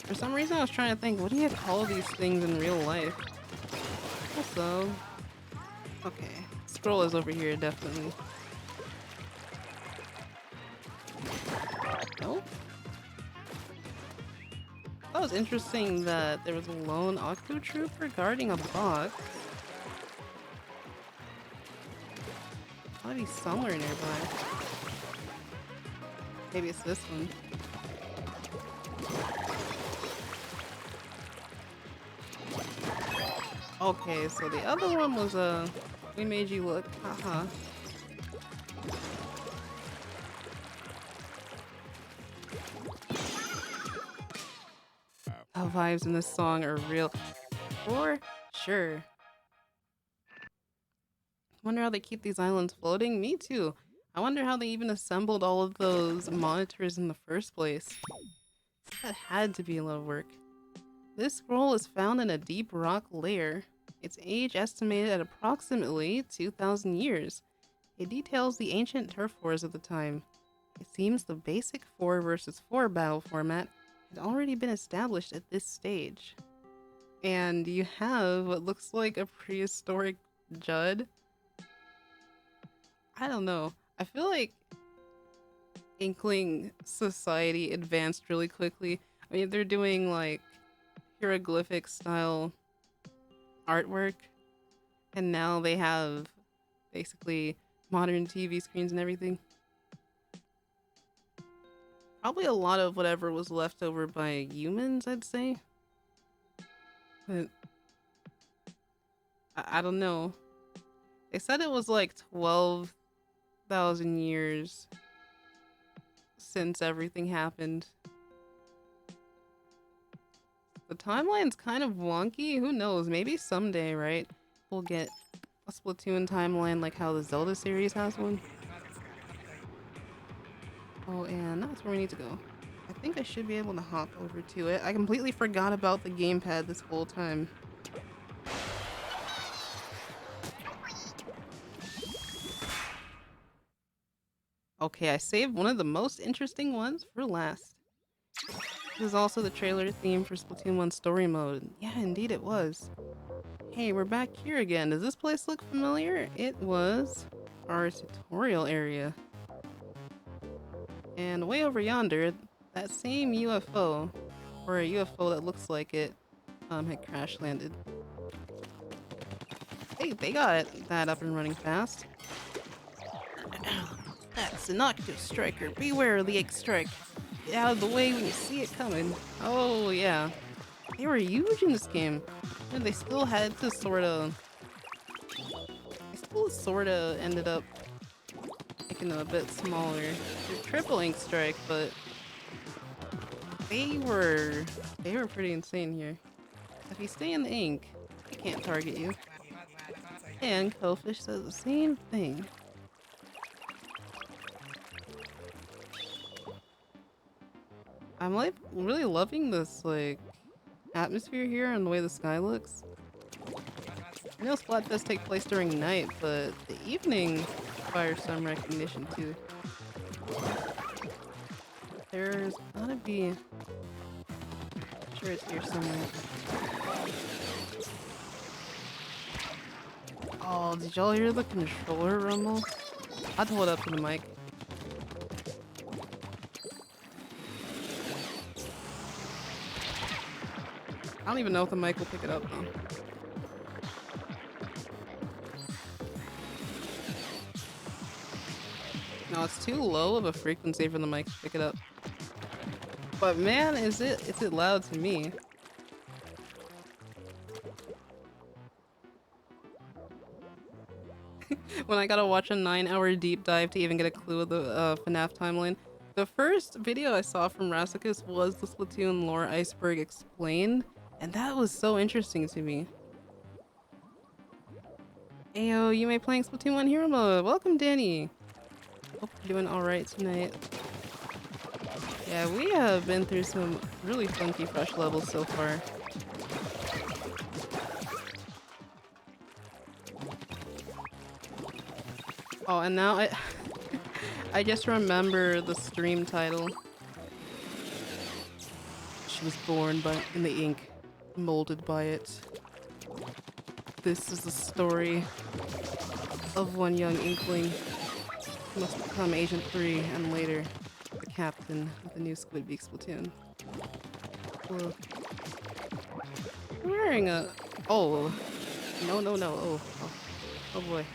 For some reason I was trying to think, what do you call these things in real life? Also, okay, scroll is over here definitely. Nope. That was interesting that there was a lone Octo Trooper guarding a box. Gotta be somewhere nearby. Maybe it's this one. Okay, so the other one was we made you look, haha. The vibes in this song are real, for sure. Wonder how they keep these islands floating? Me too. I wonder how they even assembled all of those monitors in the first place. That had to be a lot of work. This scroll is found in a deep rock layer. Its age estimated at approximately 2,000 years. It details the ancient turf wars of the time. It seems the basic 4 versus 4 battle format had already been established at this stage. And you have what looks like a prehistoric Judd. I don't know. I feel like Inkling society advanced really quickly. I mean, they're doing like hieroglyphic style artwork, and now they have basically modern TV screens and everything. Probably a lot of whatever was left over by humans, I'd say. But I don't know. They said it was like 12,000 years since everything happened. The timeline's kind of wonky. Who knows? Maybe someday, right? We'll get a Splatoon timeline like how the Zelda series has one. Oh, and that's where we need to go. I think I should be able to hop over to it. I completely forgot about the gamepad this whole time. Okay, I saved one of the most interesting ones for last. This is also the trailer theme for Splatoon 1 story mode. Yeah, indeed it was. Hey, we're back here again. Does this place look familiar? It was our tutorial area. And way over yonder, that same UFO, or a UFO that looks like it, had crash landed. Hey, they got that up and running fast. That's an Octo Striker. Beware of the Egg Strike. Get out of the way when you see it coming. Oh yeah, they were huge in this game, and they still had to sorta ended up making them a bit smaller. They're triple Ink Strike, but they were pretty insane here. If you stay in the ink, they can't target you. And Killfish says the same thing. I'm like really loving this like atmosphere here and the way the sky looks. I know Splatfests take place during night, but the evening requires some recognition too. There's gotta be, I'm sure it's here somewhere. Oh, did y'all hear the controller rumble? I'll hold up to the mic. I don't even know if the mic will pick it up though. No, it's too low of a frequency for the mic to pick it up. But man, is it loud to me. When I gotta watch a 9-hour deep dive to even get a clue of the FNAF timeline. The first video I saw from Rassicus was the Splatoon lore iceberg explained, and that was so interesting to me. Ayo, you may playing Splatoon 1 Hero Mode. Welcome, Danny. Hope you're doing alright tonight. Yeah, we have been through some really funky fresh levels so far. Oh, and now I just remember the stream title. She was born in the ink, molded by it. This is the story of one young inkling who must become Agent 3 and later the captain of the new Squid Beak Splatoon. Whoa. You're wearing a... Oh. No. Oh boy.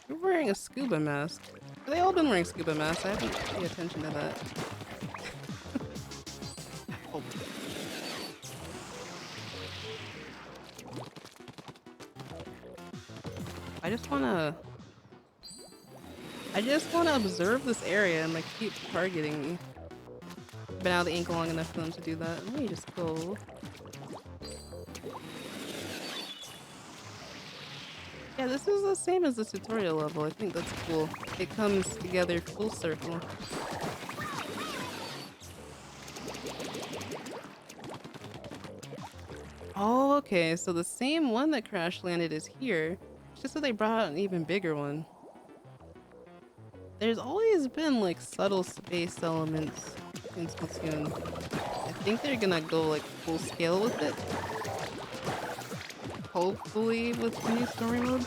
You're wearing a scuba mask. Have they all been wearing scuba masks? I haven't paid attention to that. Oh. I just wanna observe this area and like keep targeting me. Been out of the ink long enough for them to do that. Let me just go. Yeah, this is the same as the tutorial level. I think that's cool. It comes together full circle. Oh, okay. So the same one that crash landed is here. It's just that they brought out an even bigger one. There's always been like subtle space elements in Splatoon. I think they're gonna go like full scale with it. Hopefully with the new story mode.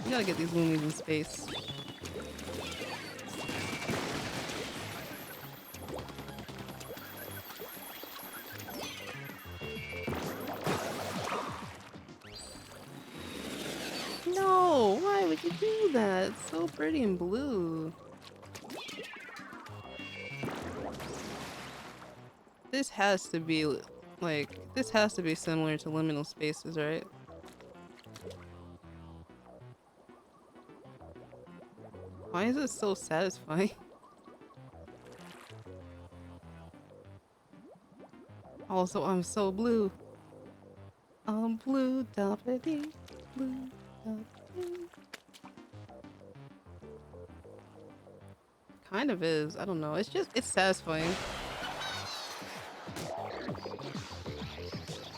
We gotta get these Loomies in space. No! Why would you do that? It's so pretty and blue. This has to be this has to be similar to liminal spaces, right? Why is it so satisfying? Also, I'm so blue. I'm blue, doppity, blue, doppity. Kind of is. I don't know. It's satisfying.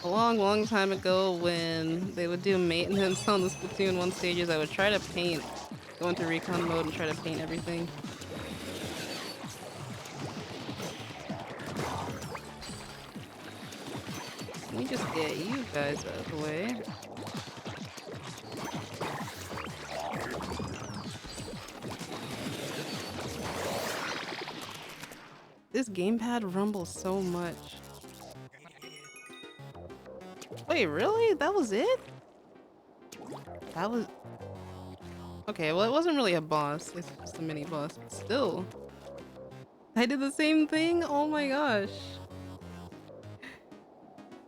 A long time ago when they would do maintenance on the Splatoon 1 stages, I would try to go into recon mode and try to paint everything. Let me just get you guys out of the way. This gamepad rumbles so much. Wait, really? That was it? That was... Okay, well it wasn't really a boss. It's just a mini boss, but still. I did the same thing? Oh my gosh.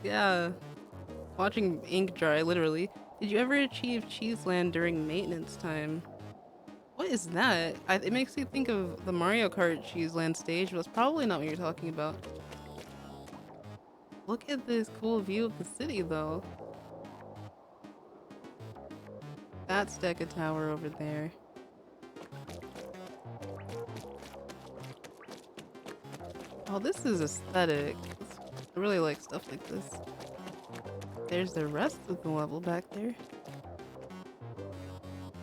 Yeah. Watching ink dry, literally. Did you ever achieve Cheeseland during maintenance time? What is that? It makes me think of the Mario Kart Cheeseland stage, but it's probably not what you're talking about. Look at this cool view of the city, though. That's Deca Tower over there. Oh, this is aesthetic. I really like stuff like this. There's the rest of the level back there.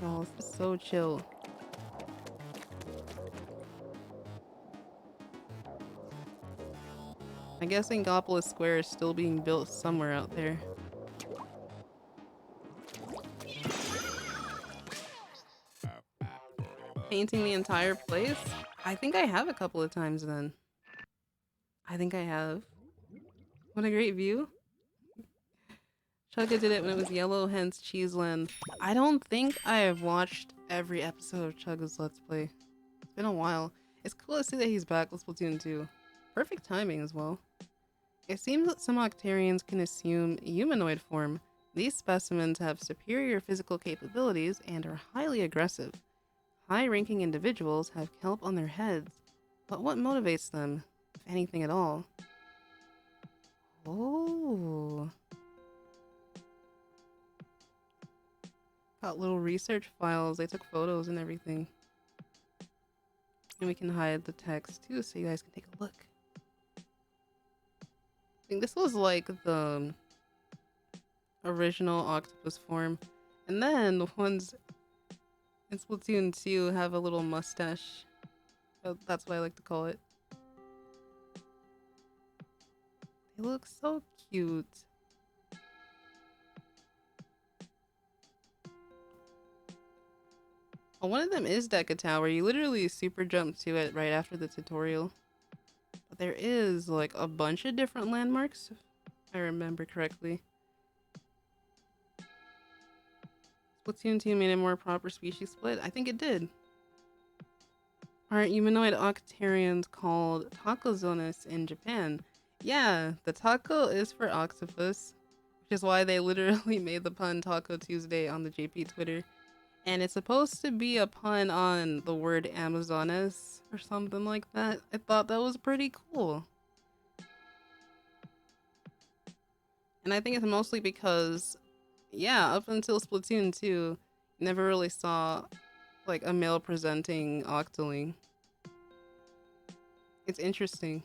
Oh, this is so chill. I guess Inkopolis Square is still being built somewhere out there. Painting the entire place? I think I have a couple of times then. I think I have. What a great view. Chugga did it when it was yellow, hence Cheeseland. I don't think I have watched every episode of Chugga's Let's Play. It's been a while. It's cool to see that he's back with Splatoon 2. Perfect timing as well. It seems that some Octarians can assume humanoid form. These specimens have superior physical capabilities and are highly aggressive. High-ranking individuals have kelp on their heads, but what motivates them, if anything at all? Oh. Got little research files. They took photos and everything. And we can hide the text too so you guys can take a look. I think this was like the original octopus form. And then the ones in Splatoon 2 have a little mustache. Oh, that's what I like to call it. They look so cute. Oh, one of them is Deca Tower. You literally super jump to it right after the tutorial. But there is like a bunch of different landmarks, if I remember correctly. Splatoon 2 made a more proper species split. I think it did. Aren't humanoid Octarians called tacozones in Japan? Yeah, the taco is for octopus, which is why they literally made the pun Taco Tuesday on the JP Twitter. And it's supposed to be a pun on the word Amazonas or something like that. I thought that was pretty cool. And I think it's mostly because, yeah, up until Splatoon 2, you never really saw like a male presenting Octoling. It's interesting.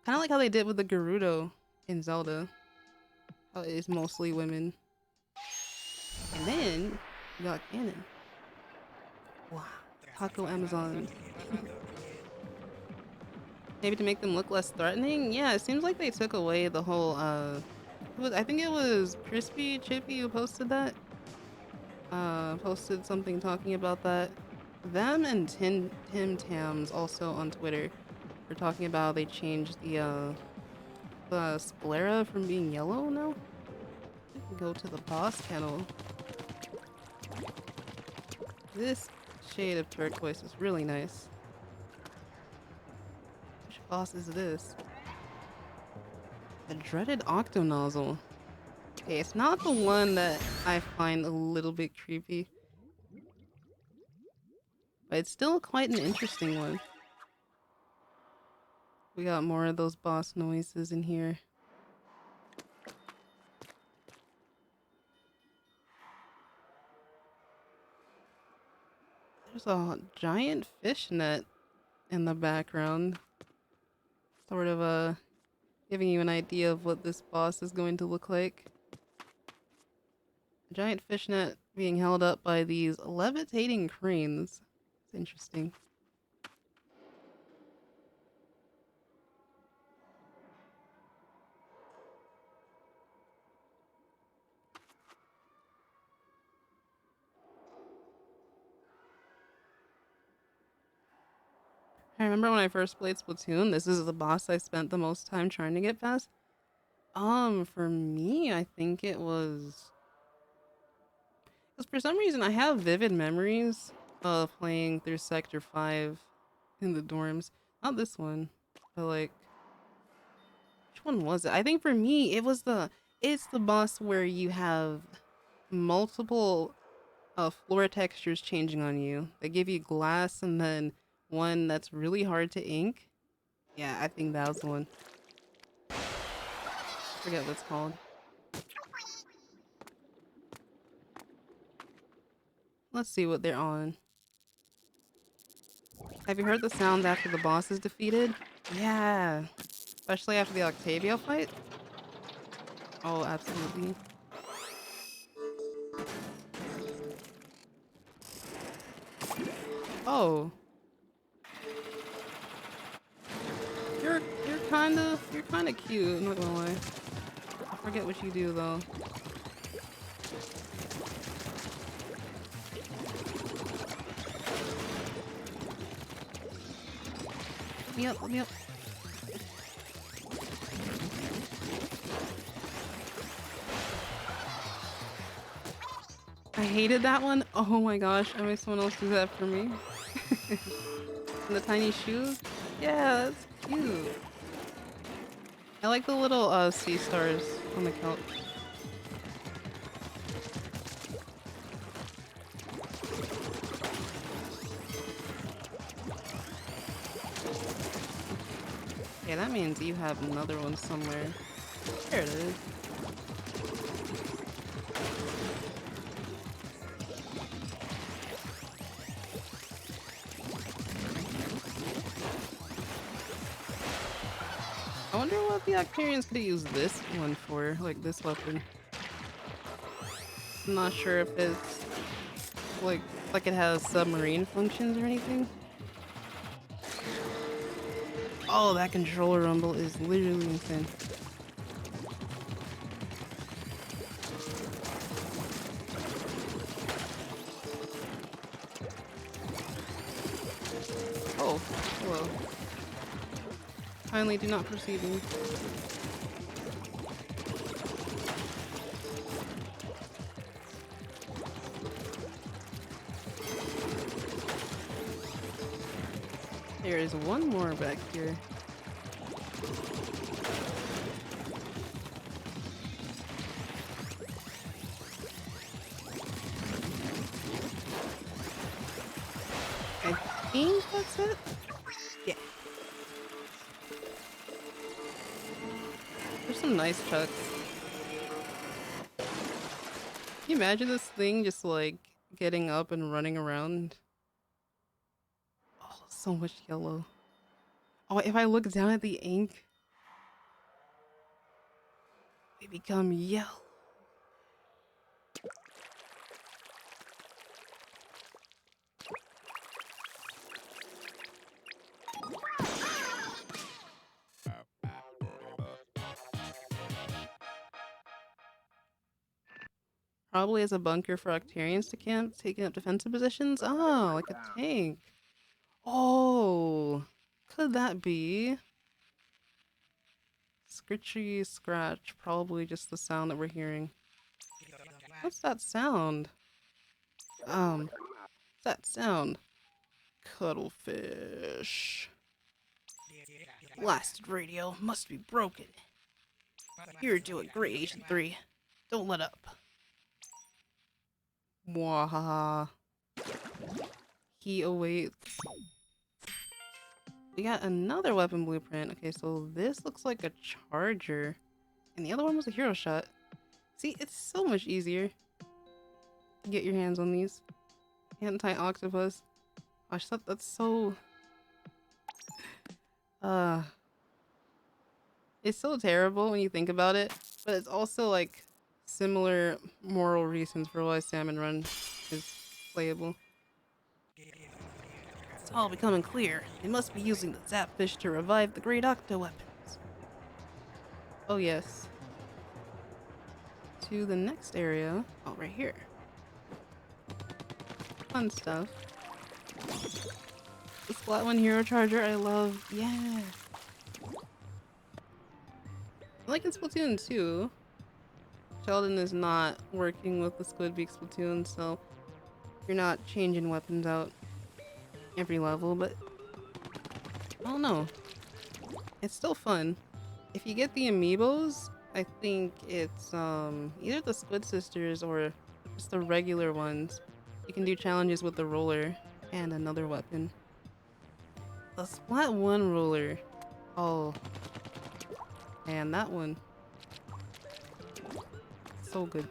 Kind of like how they did with the Gerudo in Zelda. How it is mostly women. And then you got Ganon. Wow. Taco Amazon. Maybe to make them look less threatening? Yeah, it seems like they took away the whole, I think it was Crispy Chippy who posted that. Posted something talking about that. Them and Tim Tams also on Twitter were talking about they changed the sclera from being yellow now. We can go to the boss panel. This shade of turquoise is really nice. Which boss is this? The dreaded Octonozzle. Okay, it's not the one that I find a little bit creepy. But it's still quite an interesting one. We got more of those boss noises in here. There's a giant fish net in the background. Sort of giving you an idea of what this boss is going to look like. A giant fish net being held up by these levitating cranes. It's interesting. I remember when I first played Splatoon, this is the boss I spent the most time trying to get past. For me, I think it was... Because for some reason, I have vivid memories of playing through Sector 5 in the dorms. Not this one, but like... Which one was it? I think for me, it was it's the boss where you have multiple floor textures changing on you. They give you glass and then one that's really hard to ink. Yeah, I think that was the one. Forget what it's called. Let's see what they're on. Have you heard the sounds after the boss is defeated? Yeah. Especially after the Octavio fight? Oh, absolutely. Oh. You're kinda cute, I'm not gonna lie. I forget what you do though. Let me up. I hated that one. Oh my gosh, I made someone else do that for me. And the tiny shoes? Yeah, that's cute. I like the little sea stars on the kelp. Yeah, that means you have another one somewhere. There it is. I wonder what the Octarians could use this one for, like this weapon. I'm not sure if it's like it has submarine functions or anything. Oh, that controller rumble is literally insane. Oh, hello. Kindly do not perceive me. There is one more back here. I think that's it. Yeah. There's some nice chucks. Can you imagine this thing just like getting up and running around? Oh, so much yellow. Oh, if I look down at the ink, we become yellow. Probably as a bunker for Octarians to camp, taking up defensive positions. Oh, like a tank. Oh, could that be? Scritchy scratch, probably just the sound that we're hearing. What's that sound? What's that sound? Cuttlefish. Blasted radio must be broken. You're doing great, Agent 3. Don't let up. Mwahaha. He awaits. We got another weapon blueprint. Okay, so this looks like a charger. And the other one was a hero shot. See, it's so much easier to get your hands on these. Anti-octopus. Gosh, that's so... It's so terrible when you think about it. But it's also like similar moral reasons for why Salmon Run is playable. It's all becoming clear. They must be using the Zapfish to revive the great Octo weapons. Oh yes. To the next area. Oh, right here. Fun stuff. The Splat 1 Hero Charger I love. Yeah. Like in Splatoon 2, Sheldon is not working with the Squidbeak Splatoon, so you're not changing weapons out every level, but I don't know. It's still fun. If you get the amiibos, I think it's either the Squid Sisters or just the regular ones. You can do challenges with the roller and another weapon. The Splat 1 roller. Oh. Man, that one. So good.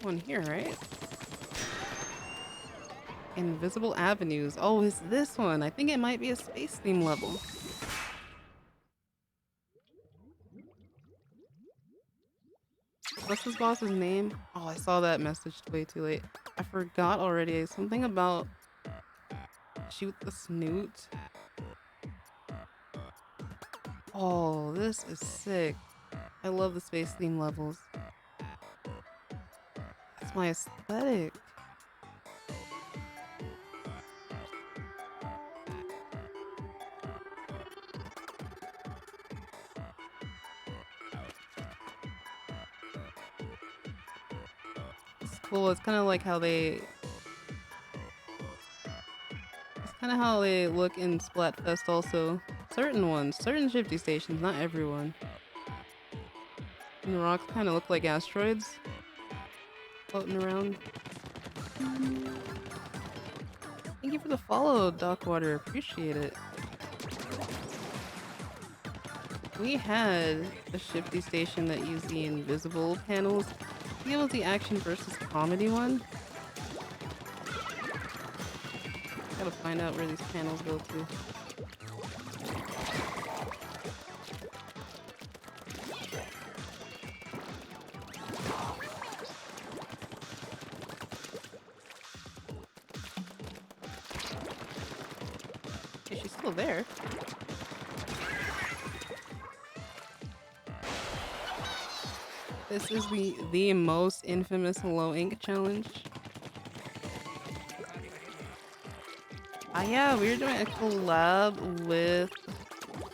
One here, right? Invisible Avenues. Oh, is this one? I think it might be a space theme level. What's this boss's name? Oh, I saw that message way too late. I forgot already. Something about shoot the snoot. Oh, this is sick. I love the space theme levels. That's my aesthetic. It's cool. It's kind of like how they... It's kind of how they look in Splatfest also. certain ones, certain shifty stations, not everyone. And the rocks kind of look like asteroids floating around. Thank you for the follow, Dockwater. Appreciate it. We had a shifty station that used the invisible panels. I think it was the action versus comedy one. Gotta find out where these panels go to. Okay, she's still there. This is the most infamous low ink challenge. Yeah, we were doing a collab with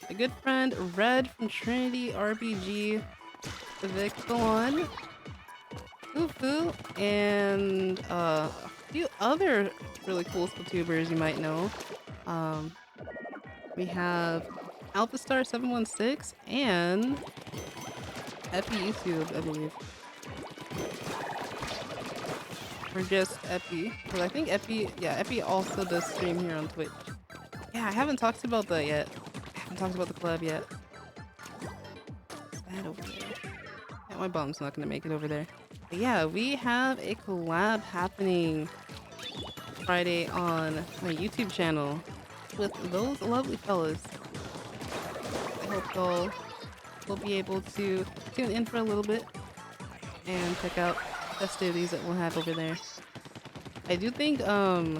a good friend, Red from Trinity RPG, Victor, Fufu, and a few other really cool Splatubers you might know. We have AlphaStar716 and Epi YouTube, I believe. Or just Epi. Because I think Epi, yeah, Epi also does stream here on Twitch. Yeah, I haven't talked about that yet. I haven't talked about the club yet. What's that over there? Yeah, my bomb's not going to make it over there. But yeah, we have a collab happening Friday on my YouTube channel with those lovely fellas. I hope y'all will be able to tune in for a little bit and check out festivities that we'll have over there. I do think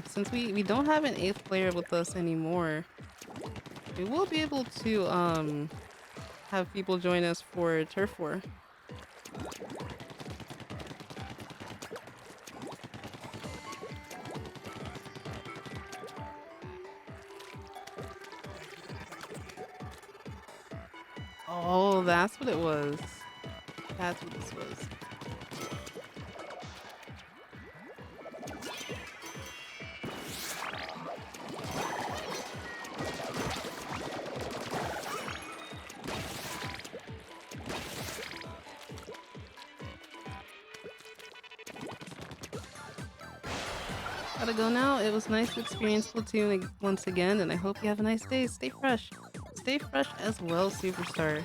since we don't have an 8th player with us anymore, we will be able to have people join us for Turf War. Oh, that's what it was. That's what this was. Gotta go now. It was nice to experience Splatoon once again, and I hope you have a nice day. Stay fresh. Stay fresh as well, Superstar.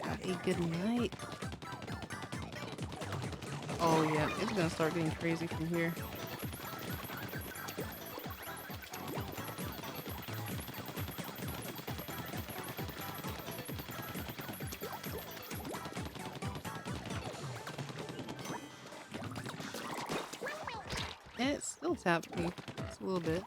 Have a good night. Oh yeah, it's gonna start getting crazy from here. And it still tapped me. Just a little bit.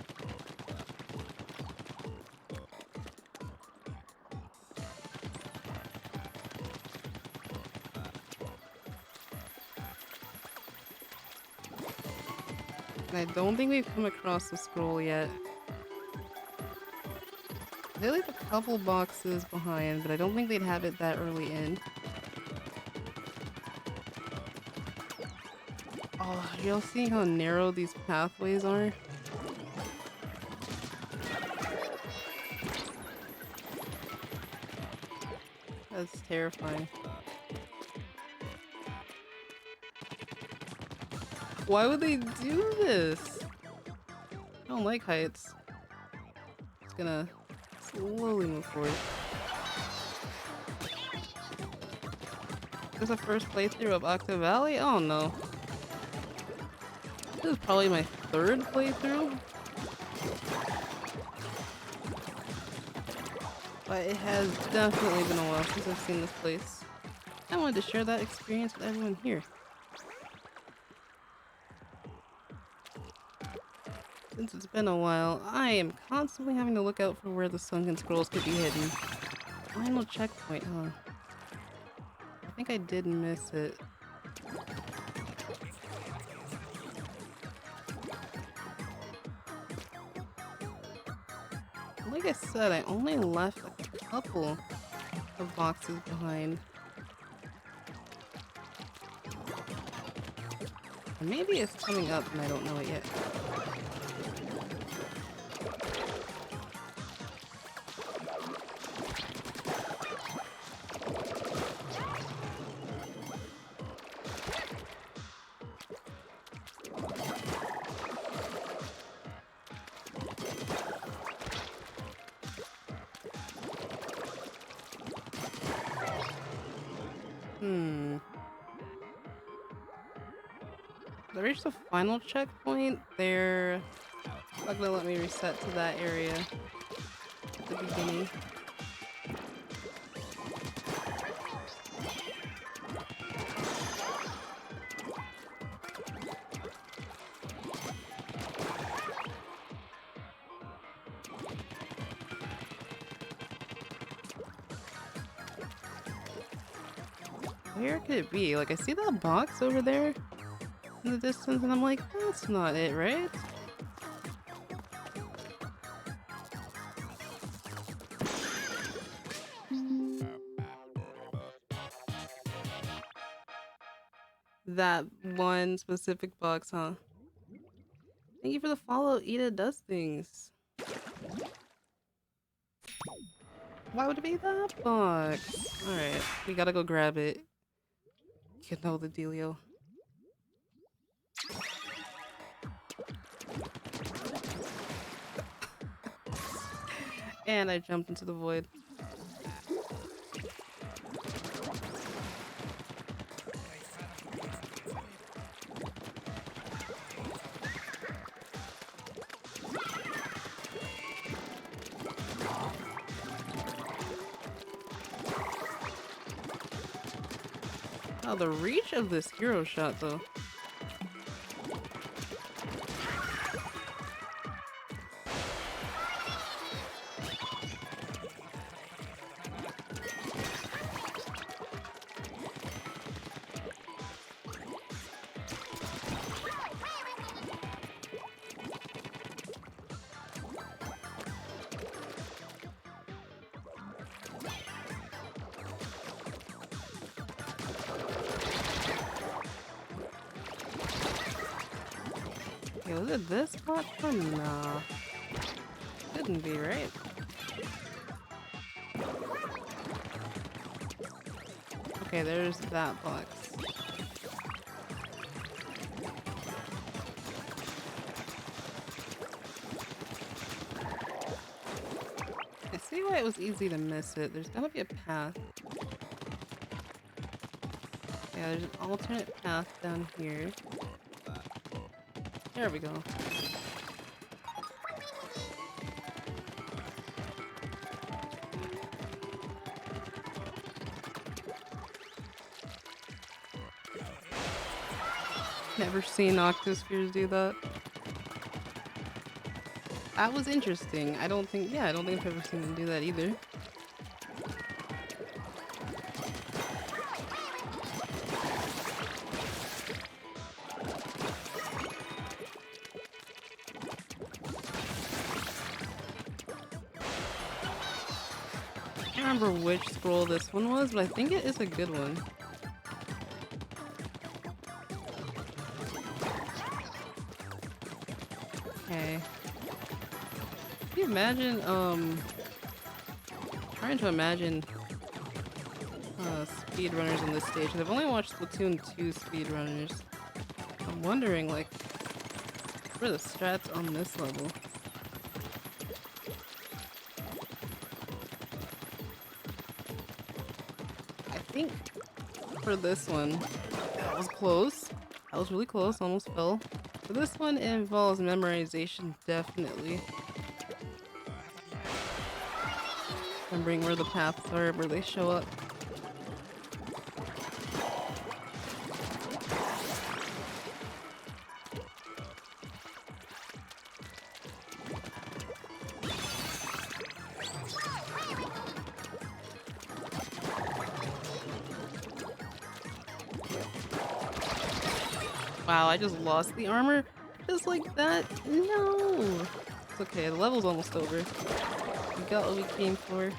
I don't think we've come across the scroll yet. They're like a couple boxes behind, but I don't think they'd have it that early in. Oh, y'all see how narrow these pathways are? That's terrifying. Why would they do this? I don't like heights. It's gonna slowly move forward. This is the first playthrough of Octo Valley? Oh no. This is probably my 3rd playthrough. But it has definitely been a while since I've seen this place. I wanted to share that experience with everyone here. Since it's been a while, I am constantly having to look out for where the sunken scrolls could be hidden. Final checkpoint, huh? I think I did miss it. Like I said, I only left a couple of boxes behind. Or maybe it's coming up and I don't know it yet. Hmm. Did I reach the final checkpoint? They're not gonna let me reset to that area at the beginning. Where could it be? Like, I see that box over there in the distance, and I'm like, that's not it, right? That one specific box, huh? Thank you for the follow. Ida does things. Why would it be that box? Alright, we gotta go grab it. You know the dealio. And I jumped into the void. Oh, the reach of this hero shot, though. Okay, was it this platform? Nah. Couldn't be, right? Okay, there's that box. I see why it was easy to miss it. There's gotta be a path. Yeah, there's an alternate path down here. There we go. Never seen Octospheres do that. That was interesting. I don't think I've ever seen them do that either. I can't remember which scroll this one was, but I think it is a good one. Okay. Can you imagine, trying to imagine speedrunners on this stage. I've only watched Splatoon 2 speedrunners. I'm wondering, like, what are the strats on this level? I think for this one, that was close. That was really close, almost fell. For this one, it involves memorization, definitely. Remembering where the paths are, where they show up. Wow, I just lost the armor just like that. No! It's okay, the level's almost over. We got what we came for.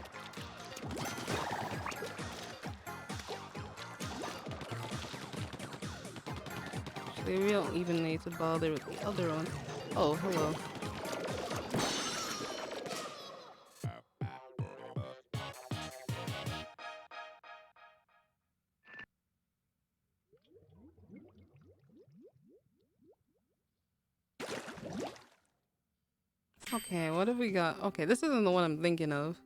Actually, we don't even need to bother with the other one. Oh, hello. Okay, what have we got? Okay, this isn't the one I'm thinking of.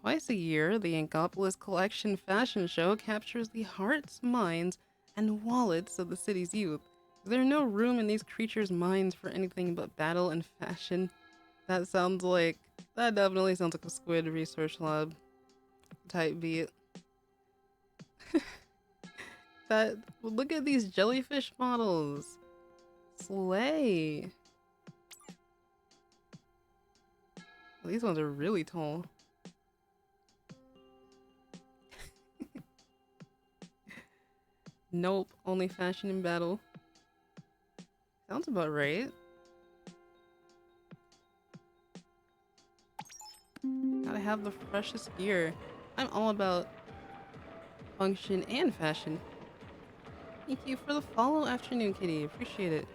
Twice a year, the Inkopolis Collection Fashion Show captures the hearts, minds, and wallets of the city's youth. There's no room in these creatures' minds for anything but battle and fashion. That definitely sounds like a Squid Research Lab type beat. Look at these jellyfish models. Slay. These ones are really tall. Nope, only fashion and battle. Sounds about right. Gotta have the freshest gear. I'm all about function and fashion. Thank you for the follow, Afternoon Kitty. Appreciate it.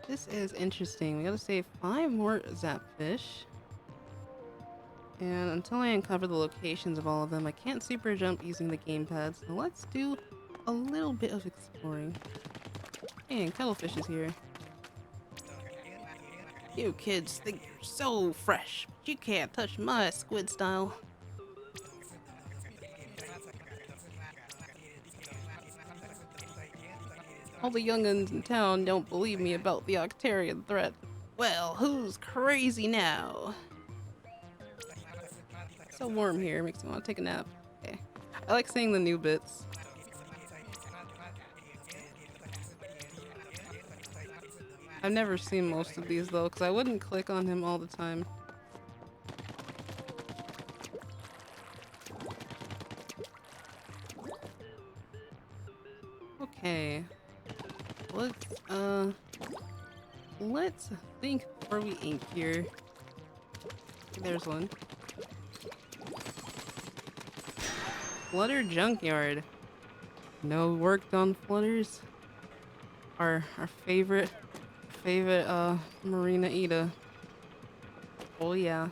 This is interesting. We gotta save 5 more Zapfish. And until I uncover the locations of all of them, I can't super jump using the gamepad. So let's do a little bit of exploring. And Cuttlefish is here. You kids think you're so fresh, but you can't touch my squid style. All the young'uns in town don't believe me about the Octarian threat. Well, who's crazy now? It's so warm here, makes me want to take a nap. Okay. I like seeing the new bits. I've never seen most of these though, because I wouldn't click on him all the time. Okay. Let's think before we ink here. There's one. Flutter Junkyard. No work done, Flutters. Our favorite Marina Ida. Oh yeah.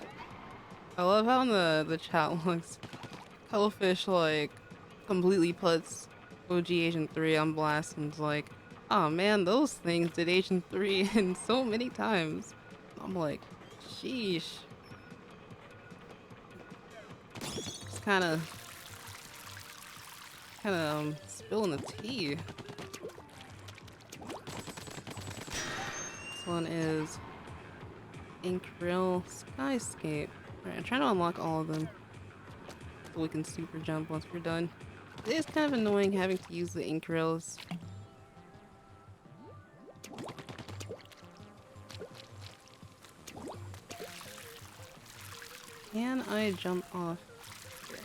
I love how in the chat looks Cuttlefish like completely puts OG Agent 3 on blast and is like, oh man, those things did Agent 3 in so many times. I'm like, sheesh. Just kinda spilling the tea. This one is Inkrill Skyscape. Alright, I'm trying to unlock all of them so we can super jump once we're done. It is kind of annoying having to use the Inkrills. Can I jump off here?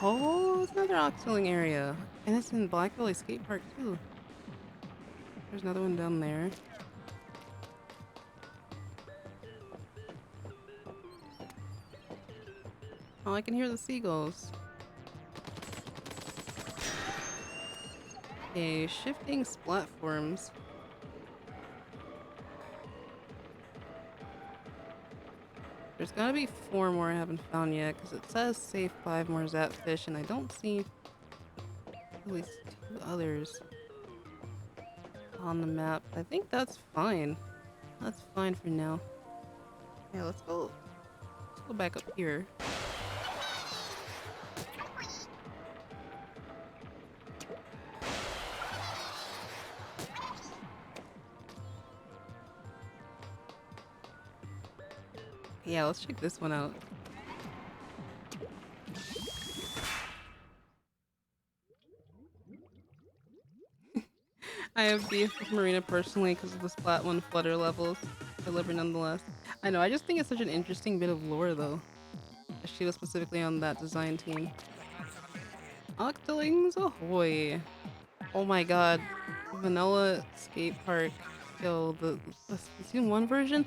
Oh, it's another Octoling area. And it's in Black Valley Skate Park too. There's another one down there. Oh, I can hear the seagulls. Okay, shifting platforms. There's gotta be 4 more I haven't found yet, because it says save 5 more Zapfish, and I don't see at least 2 others on the map. I think that's fine. That's fine for now. Yeah, let's go back up here. Yeah, let's check this one out. I have beef with Marina personally because of the Splat 1 flutter levels. I love her nonetheless. I know, I just think it's such an interesting bit of lore though. She was specifically on that design team. Octolings ahoy! Oh my god. Vanilla Skate Park. Yo, the Splatoon 1 version?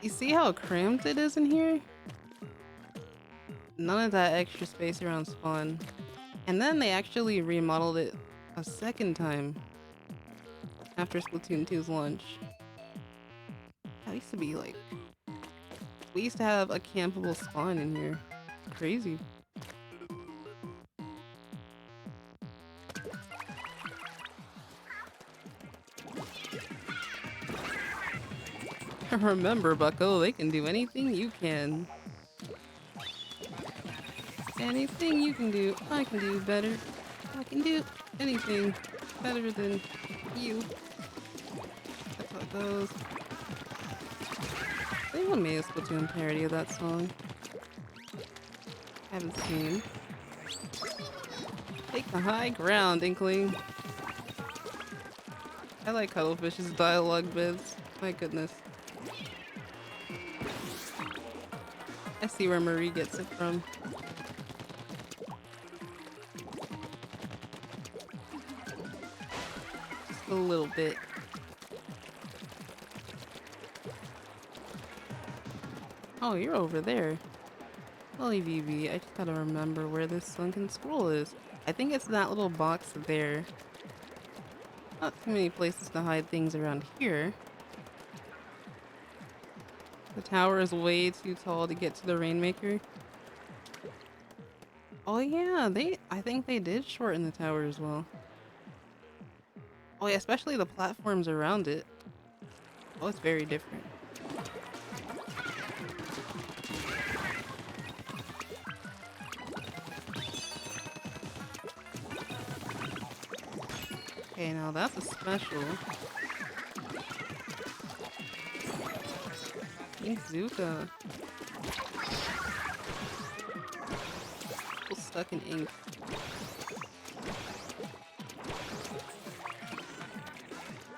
You see how cramped it is in here? None of that extra space around spawn. And then they actually remodeled it a second time after Splatoon 2's launch. That used to be like... We used to have a campable spawn in here. Crazy. Remember, Bucko, they can do anything you can. Anything you can do, I can do better. I can do anything better than you. That's how it goes. They even made a Splatoon parody of that song. Haven't seen. Take the high ground, Inkling. I like Cuttlefish's dialogue bits. My goodness. I see where Marie gets it from. Just a little bit. Oh, you're over there. Holy VB, I just gotta remember where this sunken scroll is. I think it's that little box there. Not too many places to hide things around here. The tower is way too tall to get to the Rainmaker. Oh yeah, I think they did shorten the tower as well. Oh yeah, especially the platforms around it. Oh, it's very different. Okay, now that's a special. Ink Zuka. Still stuck in ink.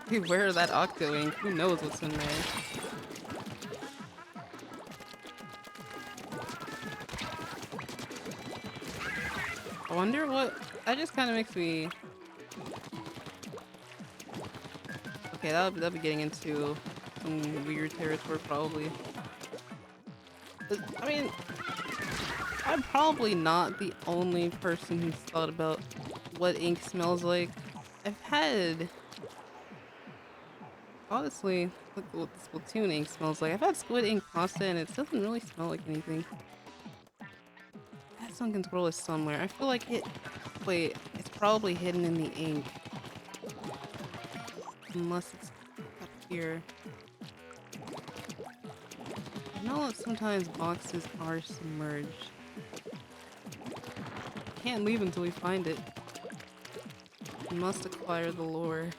Beware that Octo ink. Who knows what's in there? I wonder what. That just kind of makes me. Okay, that'll be getting into some weird territory probably. But, I mean, I'm probably not the only person who's thought about what ink smells like. I've had, honestly, look what Splatoon ink smells like. I've had squid ink pasta and it doesn't really smell like anything. That sunken scroll is somewhere. I feel like it. Wait, it's probably hidden in the ink. Unless it's up here. I know that sometimes boxes are submerged. Can't leave until we find it. We must acquire the lore.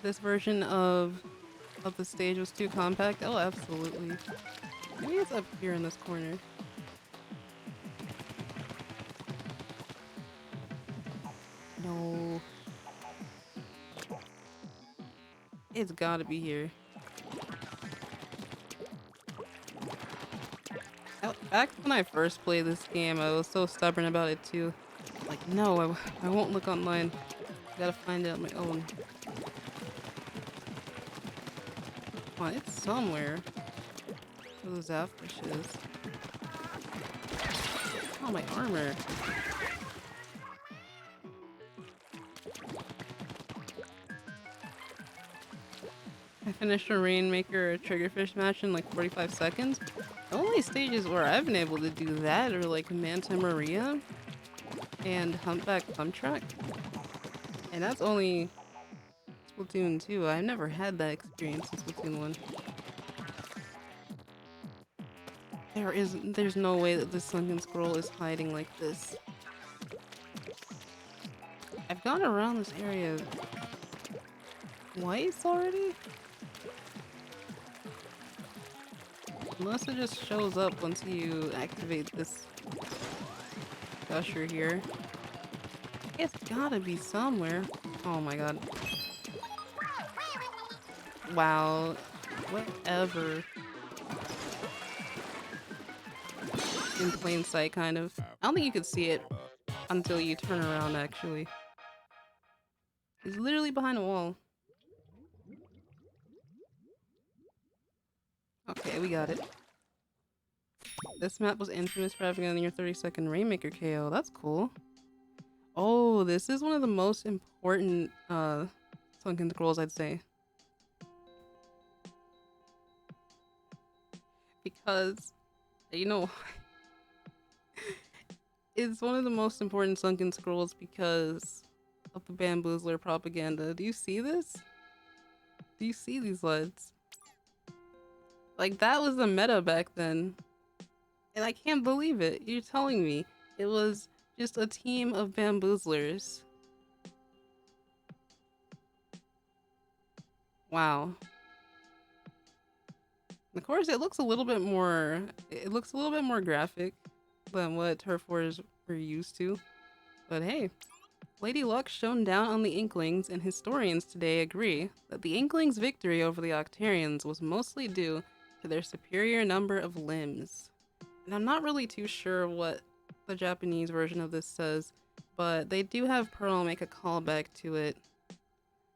This version of the stage was too compact? Oh, absolutely. Maybe it's up here in this corner. No. It's gotta be here. Back when I first played this game, I was so stubborn about it too. Like, no, I won't look online. I gotta find it on my own. Come on, it's somewhere. Where those Zapfish is. Oh, my armor. I finished a Rainmaker Triggerfish match in like 45 seconds. The only stages where I've been able to do that are like Manta Maria and Humpback Pump Track. And that's only Splatoon 2. I've never had that experience in Splatoon 1. There's no way that this sunken scroll is hiding like this. I've gone around this area twice already? Unless it just shows up once you activate this gusher here. It's gotta be somewhere. Oh my god. Wow. Whatever. In plain sight, kind of. I don't think you could see it until you turn around, actually. He's literally behind a wall. Okay, we got it. This map was infamous for having a near 30-second Rainmaker KO. That's cool. Oh, this is one of the most important sunken scrolls, I'd say. Because, you know, it's one of the most important sunken scrolls because of the Bamboozler propaganda. Do you see this? Do you see these LEDs? Like, that was the meta back then. And I can't believe it. You're telling me it was just a team of bamboozlers. Wow. Of course, it looks a little bit more graphic than what Turf Wars were used to. But hey, Lady Luck shone down on the Inklings, and historians today agree that the Inklings' victory over the Octarians was mostly due to their superior number of limbs. And I'm not really too sure what the Japanese version of this says, but they do have Pearl make a callback to it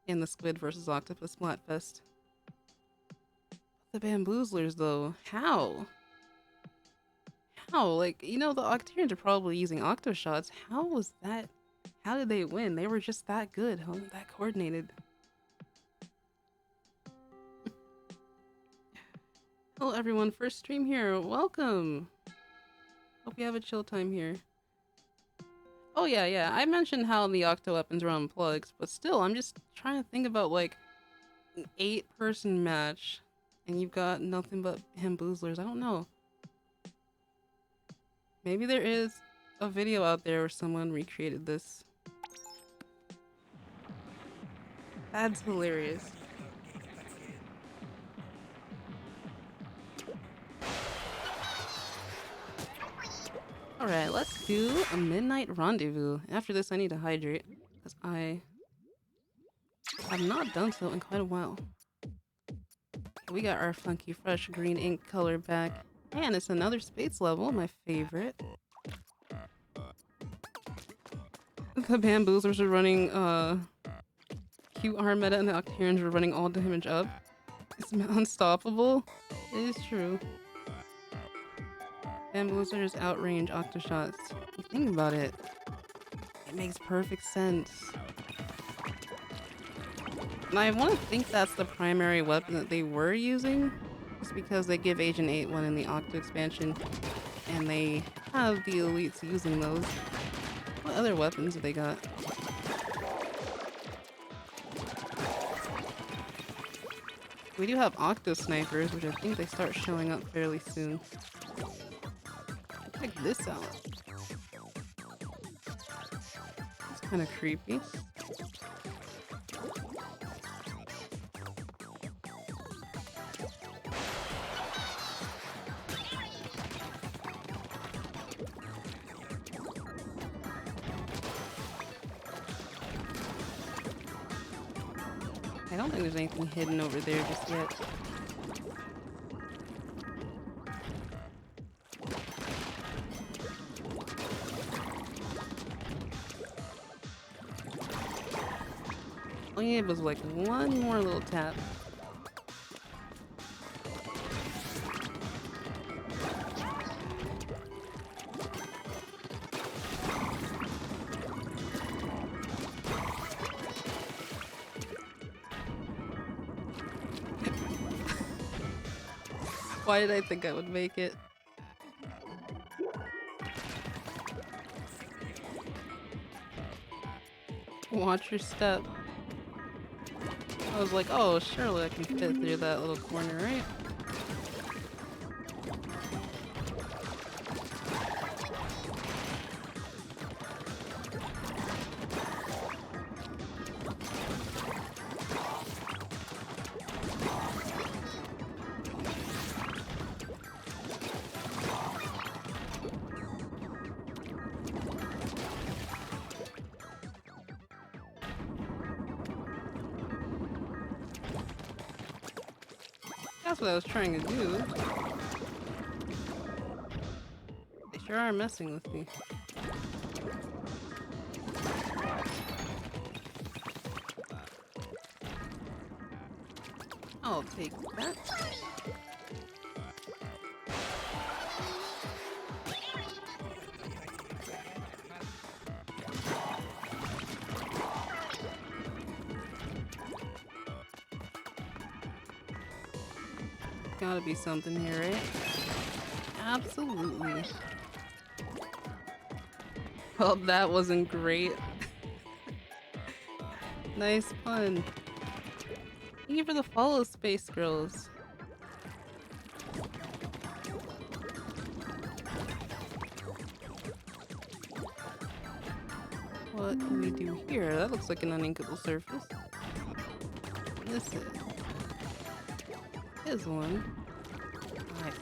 in the Squid vs. Octopus Splatfest. The bamboozlers, though, how? How? Like, you know, the Octarians are probably using Octo shots. How was that? How did they win? They were just that good, huh? That coordinated. Hello, everyone. First stream here. Welcome. Hope you have a chill time here. Oh, yeah. I mentioned how the Octo weapons are on plugs, but still, I'm just trying to think about, like, an 8-person match, and you've got nothing but bamboozlers. I don't know. Maybe there is a video out there where someone recreated this. That's hilarious. Alright, let's do a midnight rendezvous. After this, I need to hydrate, because I have not done so in quite a while. We got our funky, fresh green ink color back. And it's another space level, my favorite. The bamboozlers are running QR meta and the Octarians are running all damage up. It's unstoppable. It is true. Bamboozlers outrange Octo shots. You think about it. It makes perfect sense. And I want to think that's the primary weapon that they were using. Just because they give Agent 8 one in the Octo expansion. And they have the elites using those. What other weapons have they got? We do have Octo snipers, which I think they start showing up fairly soon. Check this out. It's kind of creepy. I don't think there's anything hidden over there just yet. All you need was like one more little tap. Why did I think I would make it? Watch your step. I was like, oh, surely I can fit through that little corner, right? That's what I was trying to do. They sure are messing with me. I'll take that. Gotta be something here, right? Absolutely. Well, that wasn't great. Nice pun. Thank you for the follow, Space Girls. What do we do here? That looks like an uninkable surface. This is one. Nice.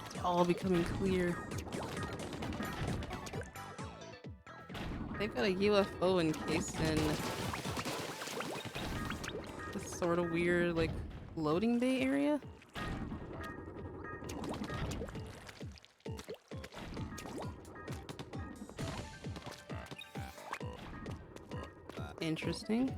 It's all becoming clear. They've got a UFO encased in this sort of weird, like, loading bay area. Interesting.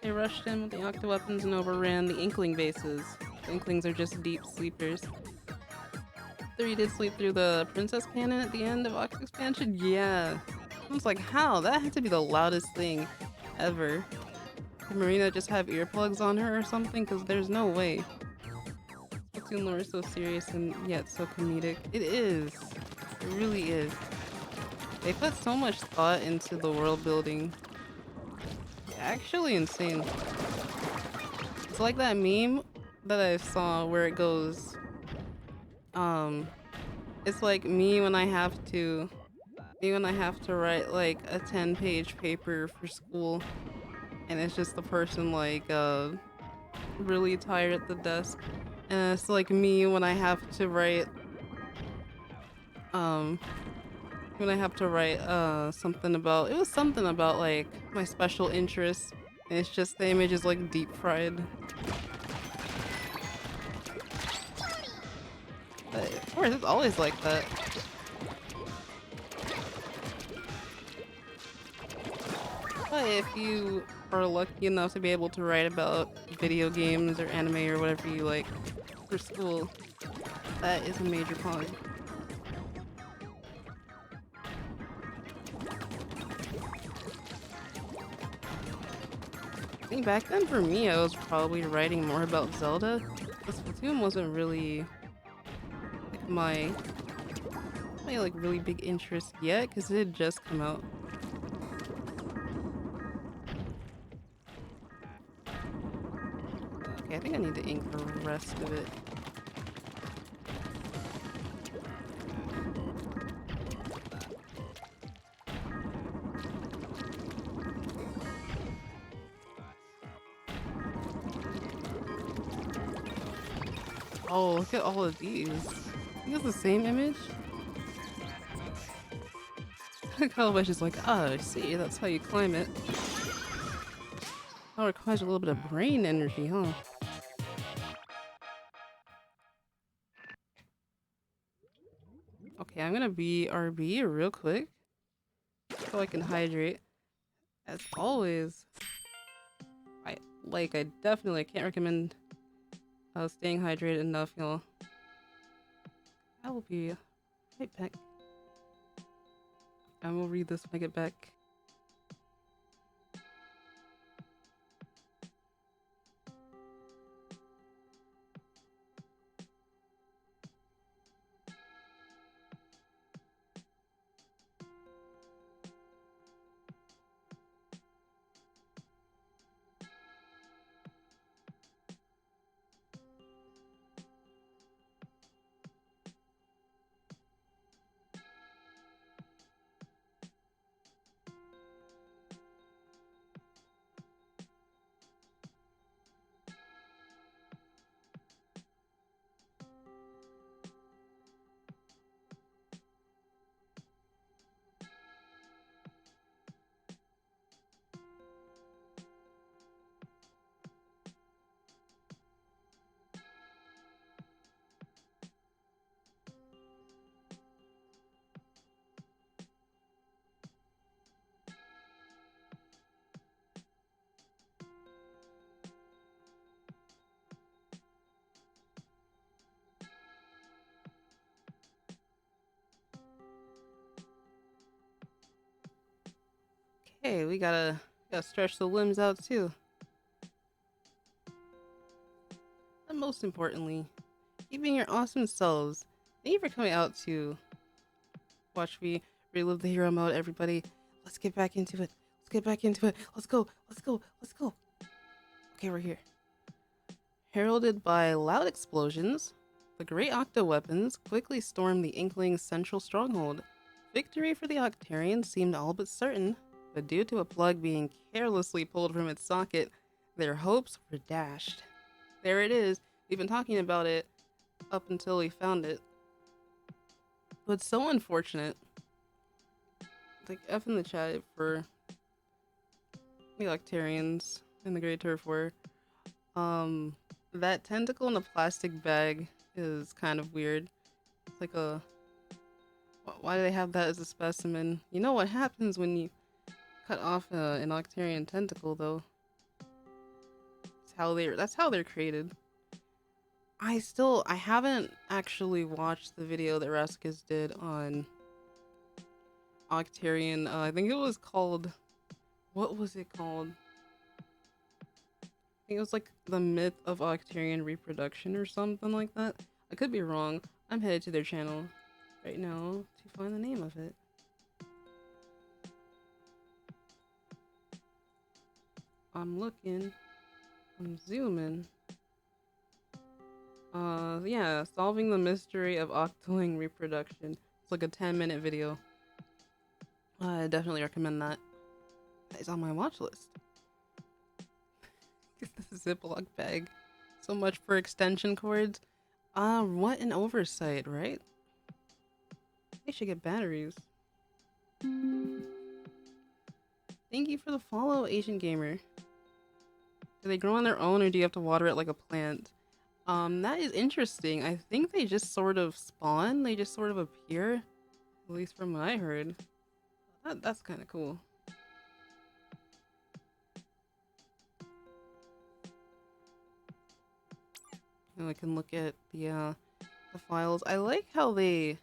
They rushed in with the octo weapons and overran the Inkling bases. The Inklings are just deep sleepers. 3 did sleep through the Princess Cannon at the end of Ox expansion? Yeah. I was like, how? That had to be the loudest thing ever. Did Marina just have earplugs on her or something? Because there's no way. Splatoon lore is so serious and yet so comedic. It is. It really is. They put so much thought into the world building. Actually insane. It's like that meme that I saw where it goes, it's like me when I have to write like a 10-page paper for school, and it's just the person like really tired at the desk, and it's like me when I have to write something about like my special interests, and it's just the image is like deep fried. But of course, it's always like that. But if you are lucky enough to be able to write about video games or anime or whatever you like for school, that is a major pog. I think back then for me, I was probably writing more about Zelda. Because Splatoon wasn't really like my like really big interest yet, because it had just come out. Okay, I think I need to ink the rest of it. Oh, look at all of these. I think it's the same image. Calabash is like, oh, I see, that's how you climb it. Oh, it requires a little bit of brain energy, huh? Okay, I'm gonna BRB real quick so I can hydrate. As always, I definitely can't recommend staying hydrated enough, y'all. I will be right back. I will read this when I get back. Okay, we gotta stretch the limbs out too. and most importantly, keeping your awesome selves. Thank you for coming out to watch me relive the hero mode, everybody. Let's get back into it. Let's get back into it. Let's go. Let's go. Let's go. Okay, we're here. Heralded by loud explosions, the great Octo weapons quickly stormed the Inkling's central stronghold. Victory for the Octarians seemed all but certain, but due to a plug being carelessly pulled from its socket, their hopes were dashed. There it is. We've been talking about it up until we found it. But so unfortunate. Like, F in the chat for the Octarians and the Great Turf War. That tentacle in a plastic bag is kind of weird. It's like a... Why do they have that as a specimen? You know what happens when you cut off an Octarian tentacle, though. That's how they're created. I haven't actually watched the video that Raskus did on Octarian. I think it was called... What was it called? I think it was like the myth of Octarian reproduction or something like that. I could be wrong. I'm headed to their channel right now to find the name of it. I'm looking. I'm zooming. Yeah, solving the mystery of octoing reproduction. It's like a 10-minute video. I definitely recommend that. That is on my watch list. This Ziploc bag. So much for extension cords. What an oversight, right? They should get batteries. Thank you for the follow, Asian Gamer. Do they grow on their own or do you have to water it like a plant? That is interesting. I think they just sort of spawn. They just sort of appear. At least from what I heard. That's kind of cool. Now I can look at the files. I like how they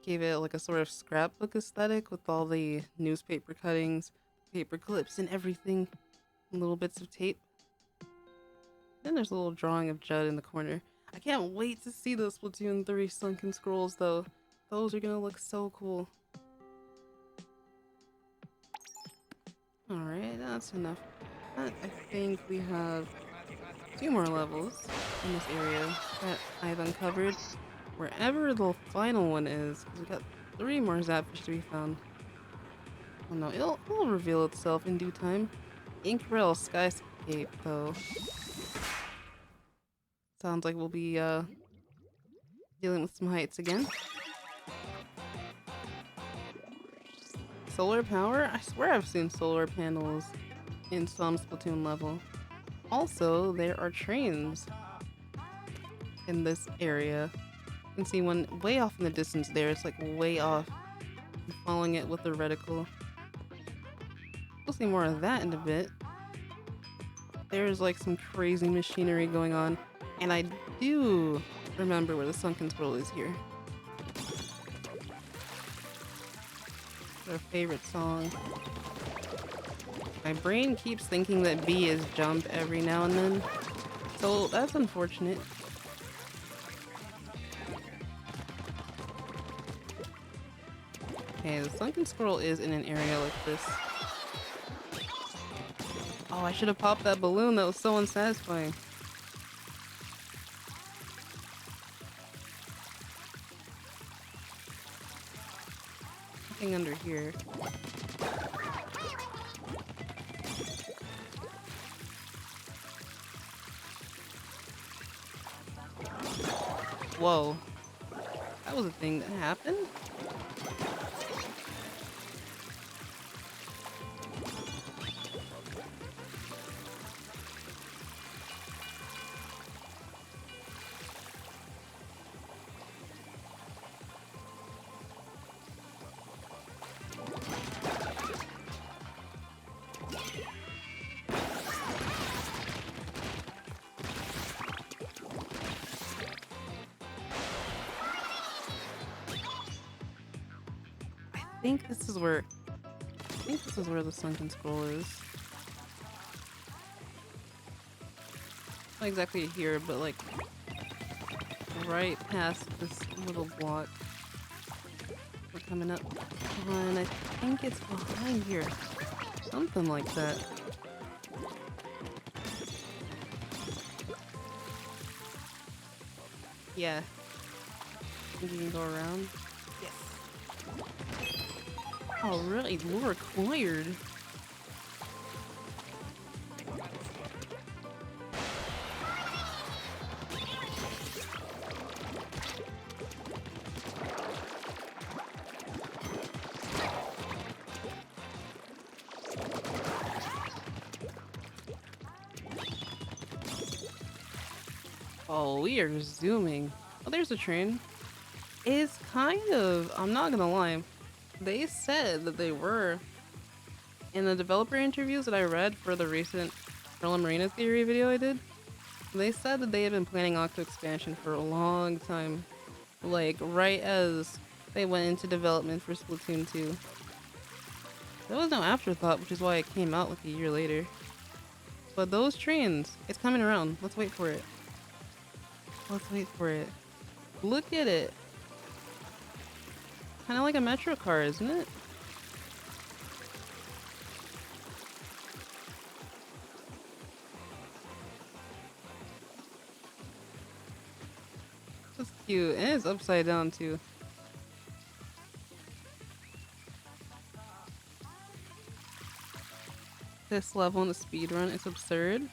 gave it like a sort of scrapbook aesthetic with all the newspaper cuttings, paper clips, and everything. Little bits of tape. Then there's a little drawing of Judd in the corner. I can't wait to see those Splatoon 3 sunken scrolls though. Those are gonna look so cool. Alright, that's enough. I think we have 2 more levels in this area that I've uncovered. Wherever the final one is, we got 3 more Zapfish to be found. Oh no, it'll reveal itself in due time. Inkrail Skyscape, though. Sounds like we'll be dealing with some heights again. Solar power? I swear I've seen solar panels in some Splatoon level. Also, there are trains in this area. You can see one way off in the distance there. It's like way off. I'm following it with the reticle. We'll see more of that in a bit. There's like some crazy machinery going on. And I do remember where the sunken scroll is here. Our favorite song. My brain keeps thinking that B is jump every now and then. So that's unfortunate. Okay, the sunken scroll is in an area like this. Oh, I should have popped that balloon. That was so unsatisfying. Nothing under here. Whoa. That was a thing that happened? I think this is where the sunken scroll is. Not exactly here, but like right past this little block. We're coming up on, I think it's behind here. Something like that. Yeah. Think you can go around? Yes. Alright, lure acquired. Oh, we are zooming. Oh, there's a train. It's kind of, I'm not gonna lie, they said that they were, in the developer interviews that I read for the recent Perla Marina theory video I did, they said that they had been planning Octo expansion for a long time. Like, right as they went into development for Splatoon 2. There was no afterthought, which is why it came out like a year later. But those trains, it's coming around. Let's wait for it. Let's wait for it. Look at it. Kind of like a metro car, isn't it? That's cute. And it's upside down too. This level in the speed run is absurd.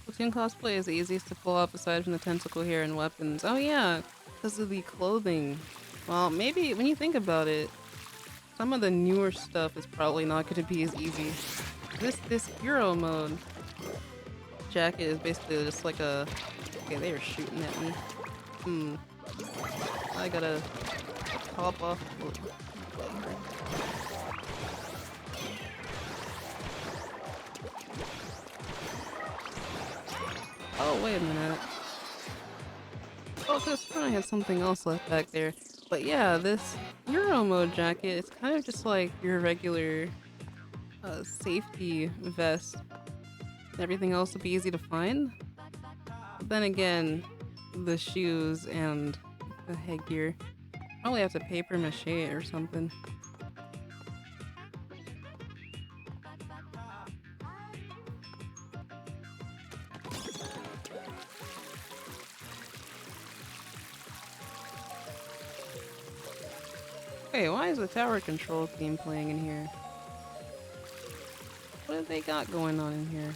Splatoon cosplay is the easiest to pull off aside from the tentacle hair and weapons. Oh yeah, because of the clothing. Well, maybe when you think about it, some of the newer stuff is probably not going to be as easy. This hero mode jacket is basically just like a... Okay, they are shooting at me. I gotta hop off. Oh, wait a minute. Oh, cause I had something else left back there. But yeah, this Euro mode jacket, it's kind of just like your regular safety vest. Everything else will be easy to find. But then again, the shoes and the headgear. Probably have to paper mache it or something. Hey, why is the tower control theme playing in here? What have they got going on in here?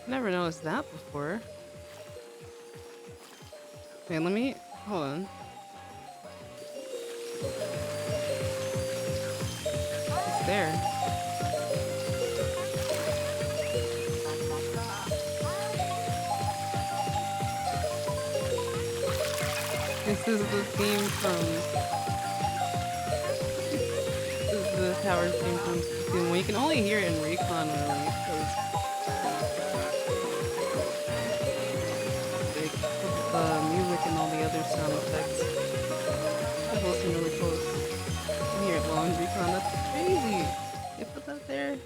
Never noticed that before. Wait, let me... Hold on. It's there. This is the theme from... This is the tower theme from Splatoon. Well, you can only hear it in Recon really, because... the music and all the other sound effects. That's also really close. You can hear it well in Recon. That's crazy! They put that there?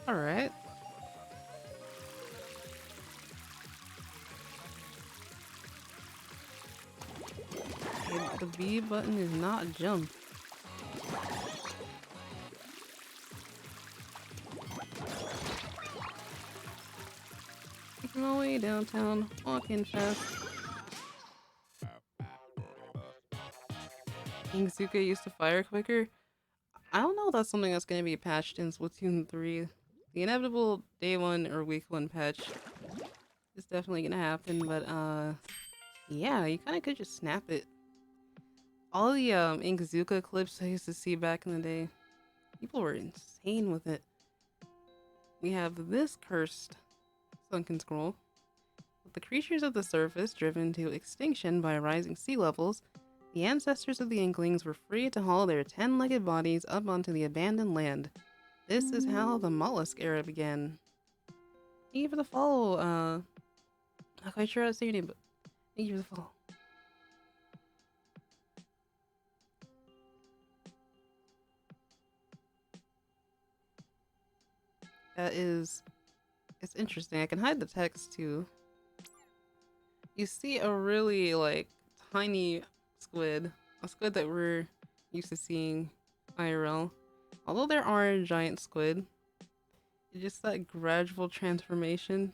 Alright. The B button is not jump. Making my way downtown, walking fast. Kingsuka used to fire quicker. I don't know if that's something that's going to be patched in Splatoon 3. The inevitable day 1 or week 1 patch is definitely going to happen, but yeah, you kind of could just snap it. All the Inkzuka clips I used to see back in the day, people were insane with it. We have this cursed sunken scroll. With the creatures of the surface driven to extinction by rising sea levels, the ancestors of the Inklings were free to haul their 10-legged bodies up onto the abandoned land. This is how the mollusk era began. Thank you for the follow, Not quite sure how to say your name, but thank you for the follow. That is... It's interesting. I can hide the text too. You see a really like tiny squid. A squid that we're used to seeing IRL. Although there are giant squid. It's just that gradual transformation.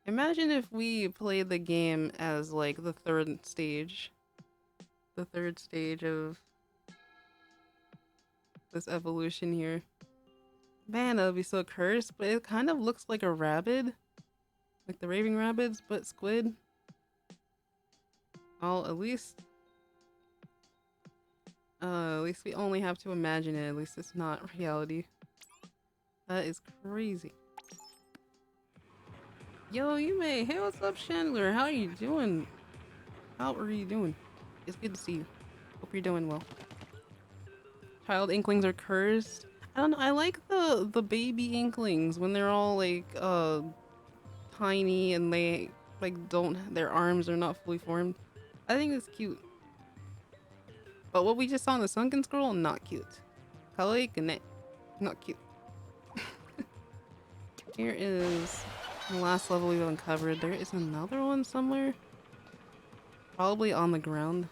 Imagine if we played the game as like the third stage. The third stage of this evolution here. Man, that would be so cursed, but it kind of looks like a rabbit. Like the raving rabbits, but squid. Well, at least we only have to imagine it. At least it's not reality. That is crazy. Yo, Yume! Hey, what's up, Chandler? How are you doing? How are you doing? It's good to see you. Hope you're doing well. Child inklings are cursed. I don't know. I like the baby inklings when they're all like tiny and they like their arms are not fully formed. I think it's cute. But what we just saw in the sunken scroll, not cute. Kawaii ne, not cute. Here is the last level we've uncovered. There is another one somewhere. Probably on the ground.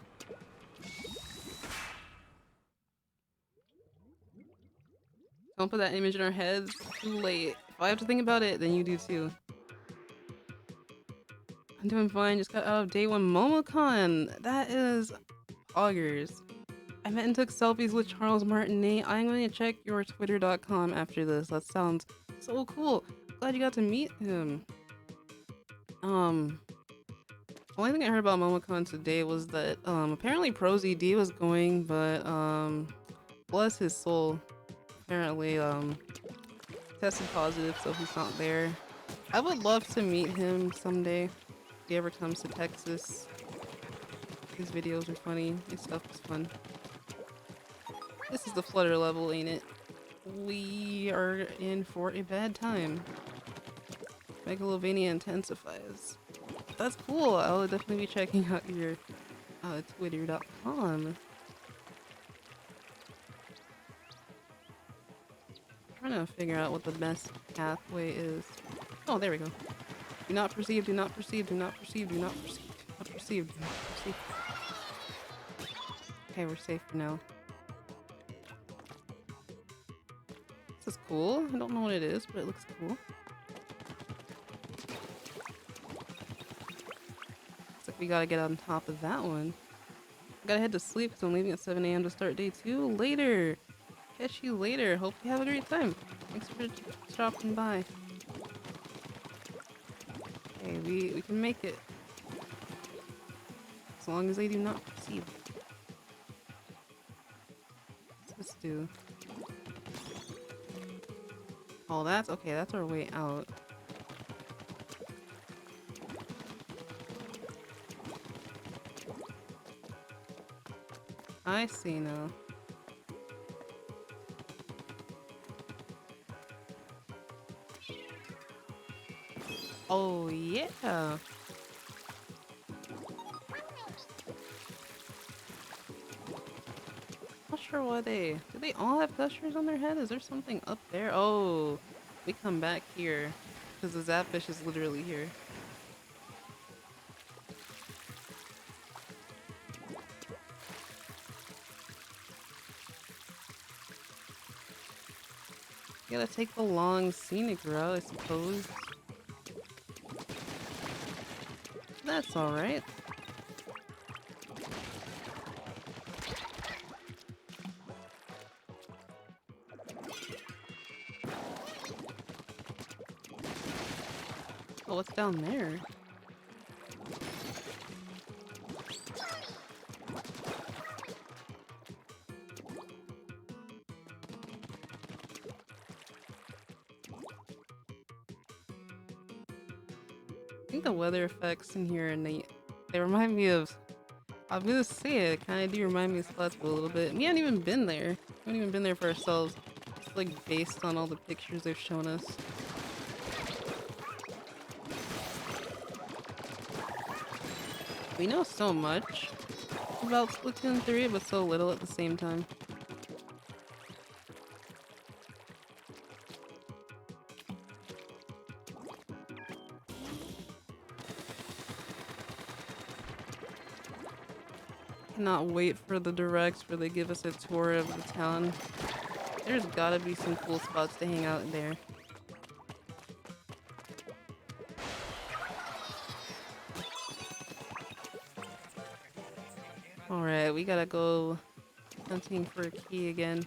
Don't put that image in our heads. Too late. If I have to think about it, then you do too. I'm doing fine. Just got out of day one MomoCon. That is augers. I met and took selfies with Charles Martinet. I'm going to check your twitter.com after this. That sounds so cool. Glad you got to meet him. The only thing I heard about MomoCon today was that apparently ProZD was going, but bless his soul. Apparently tested positive, so he's not there. I would love to meet him someday if he ever comes to Texas. His videos are funny. His stuff is fun. This is the Flutter level, ain't it? We are in for a bad time. Megalovania intensifies. That's cool. I'll definitely be checking out your twitter.com. Trying to figure out what the best pathway is. Oh, there we go. Do not perceive, do not perceive, do not perceive, do not perceive, do not perceive, do not perceive. Okay, we're safe for now. This is cool. I don't know what it is, but it looks cool. Looks like we gotta get on top of that one. I gotta head to sleep because I'm leaving at 7 a.m. to start day 2 later. Catch you later. Hope you have a great time. Thanks for stopping by. Okay, we can make it. As long as they do not proceed. What's this do? Oh, that's okay. That's our way out. I see now. Oh, yeah. Not sure why do they all have gushers on their head? Is there something up there? Oh, we come back here because the Zapfish is literally here. You gotta take the long scenic route, I suppose. That's alright. Oh, what's down there? I think the weather effects in here and they remind me of, I'm gonna say it, kind of do remind me of Splatoon a little bit. We haven't even been there. We haven't even been there for ourselves. It's like based on all the pictures they've shown us. We know so much about Splatoon 3, but so little at the same time. Cannot wait for the directs where they give us a tour of the town. There's gotta be some cool spots to hang out there. Alright, we gotta go hunting for a key again.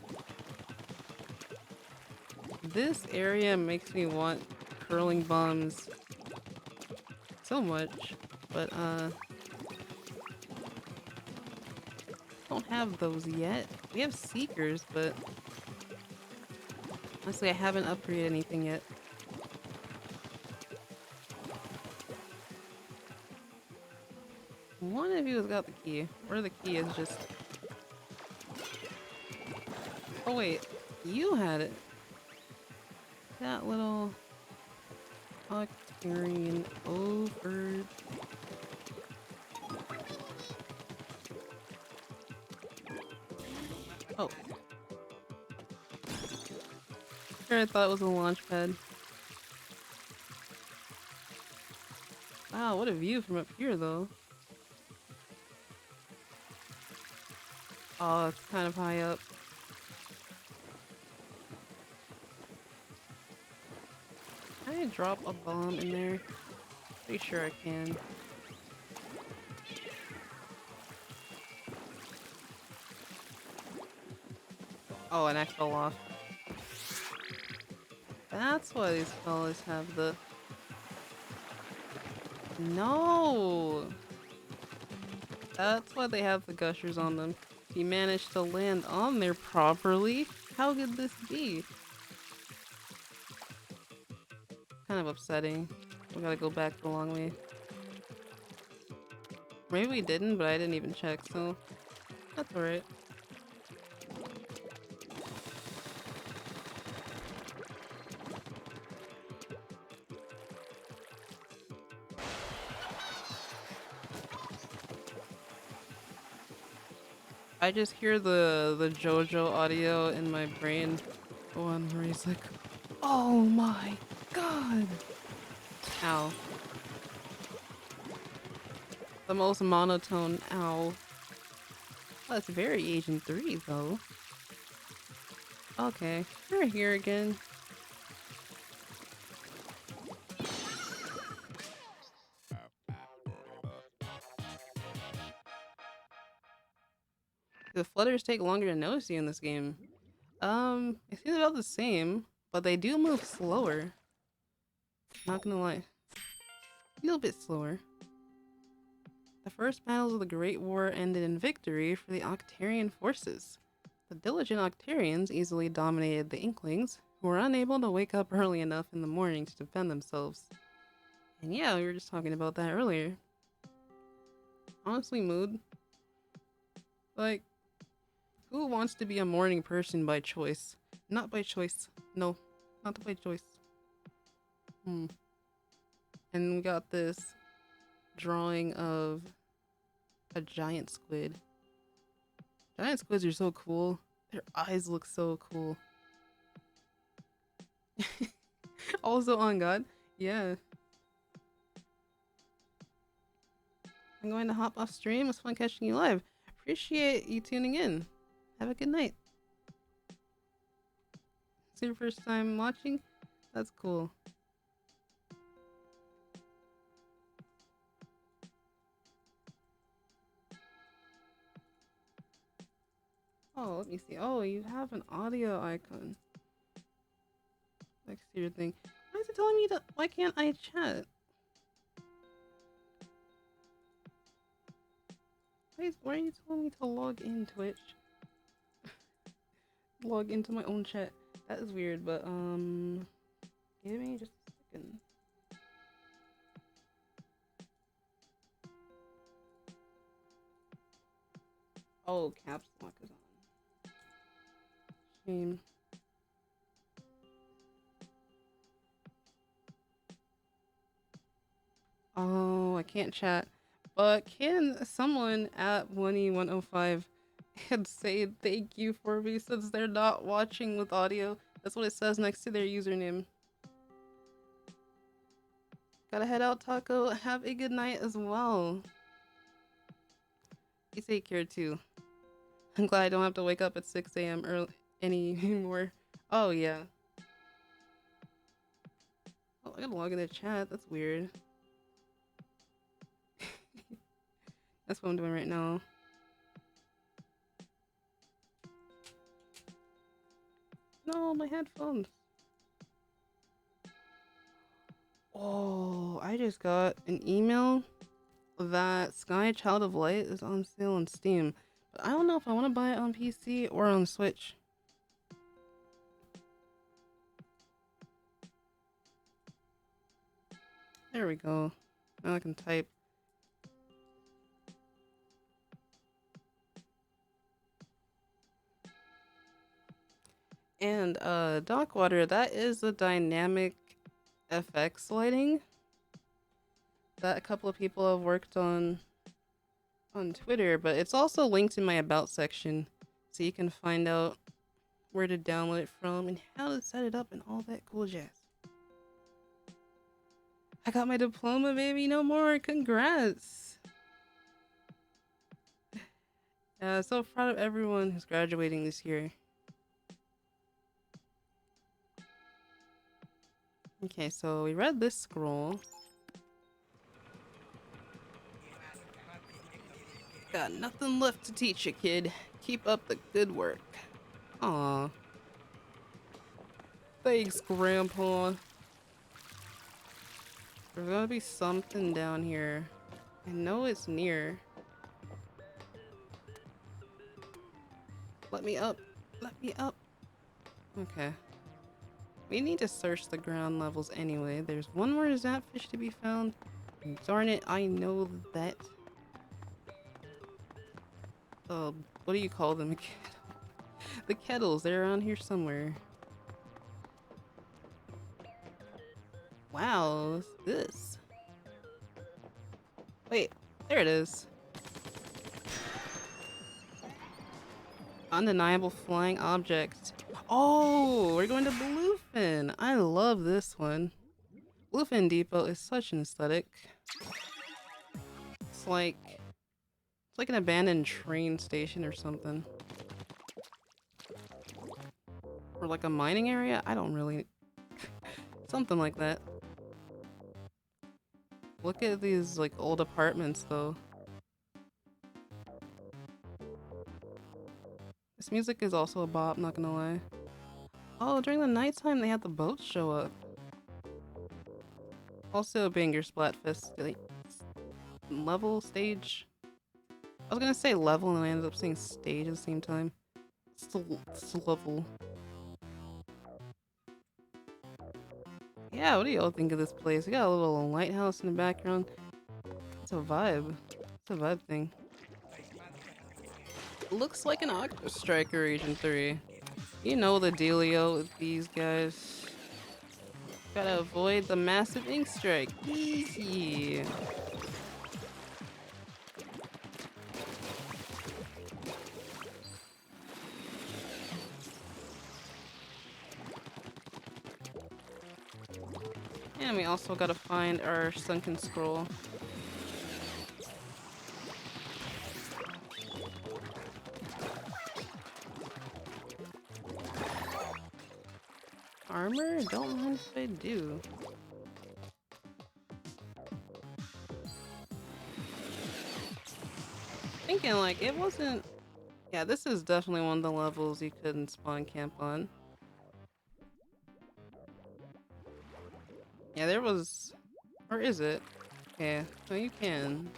This area makes me want curling bombs so much, but don't have those yet. We have seekers, but honestly I haven't upgraded anything yet. One of you has got the key, or the key is just... Oh wait, you had it. That little Octarian over. Oh. Sure, I thought it was a launch pad. Wow, what a view from up here though. Oh, it's kind of high up. Can I drop a bomb in there? Pretty sure I can. Oh, and I fell off. That's why these fellas have the... No! That's why they have the gushers on them. If you managed to land on there properly, how could this be? Kind of upsetting. We gotta go back the long way. Maybe we didn't, but I didn't even check, so that's alright. I just hear the JoJo audio in my brain. The one where he's like, oh my god! Ow. The most monotone ow. Well, that's very Asian 3 though. Okay, we're here again. The flutters take longer to notice you in this game. It seems about the same, but they do move slower. Not gonna lie. A little bit slower. The first battles of the Great War ended in victory for the Octarian forces. The diligent Octarians easily dominated the Inklings, who were unable to wake up early enough in the morning to defend themselves. And yeah, we were just talking about that earlier. Honestly, Mood. Like, who wants to be a morning person by choice? Not by choice. No, not by choice. And we got this drawing of a giant squid. Giant squids are so cool. Their eyes look so cool. Also on God. Yeah. I'm going to hop off stream. It was fun catching you live. Appreciate you tuning in. Have a good night. It's your first time watching? That's cool. Oh, let me see. Oh, you have an audio icon next to your thing. Why is it telling me to... Why can't I chat? Why are you telling me to log in, Twitch? Log into my own chat. That is weird, but give me just a second. Oh, caps lock is on. Shame. Oh, I can't chat. But can someone at 1E105 and say thank you for me since they're not watching with audio? That's what it says next to their username. Gotta head out, Taco. Have a good night as well. You take care too. I'm glad I don't have to wake up at 6 a.m. early anymore. Oh yeah. Oh, I gotta log in the chat. That's weird. That's what I'm doing right now. No, my headphones. Oh, I just got an email that Sky Child of Light is on sale on Steam. But I don't know if I want to buy it on PC or on Switch. There we go. Now I can type. And Dockwater, that is the dynamic FX lighting that a couple of people have worked on Twitter, but it's also linked in my about section, so you can find out where to download it from and how to set it up and all that cool jazz. I got my diploma, baby, no more. Congrats. So proud of everyone who's graduating this year. Okay, so we read this scroll. Got nothing left to teach you, kid. Keep up the good work. Aw. Thanks, Grandpa. There's gotta be something down here. I know it's near. Let me up. Let me up. Okay. We need to search the ground levels anyway. There's one more zapfish to be found. Darn it, I know that. What do you call them again? The kettles, they're around here somewhere. Wow, what's this? Wait, there it is. Undeniable flying object. Oh, we're going to Bluefin. I love this one. Bluefin Depot is such an aesthetic. It's like an abandoned train station or something. Or like a mining area? I don't really... Something like that. Look at these like old apartments though. This music is also a bop, not gonna lie. Oh, during the nighttime they had the boats show up. Also a banger Splatfest like, level stage. I was gonna say level and I ended up saying stage at the same time. It's the level. Yeah, what do y'all think of this place? We got a little lighthouse in the background. It's a vibe. It's a vibe thing. Looks like an Octo Striker Region 3. You know the dealio with these guys. Gotta avoid the massive ink strike. Easy. And we also gotta find our sunken scroll. Armor? Don't mind if I do. Thinking like it wasn't... Yeah, this is definitely one of the levels you couldn't spawn camp on. Yeah, there was... Or is it? Yeah. No, you can.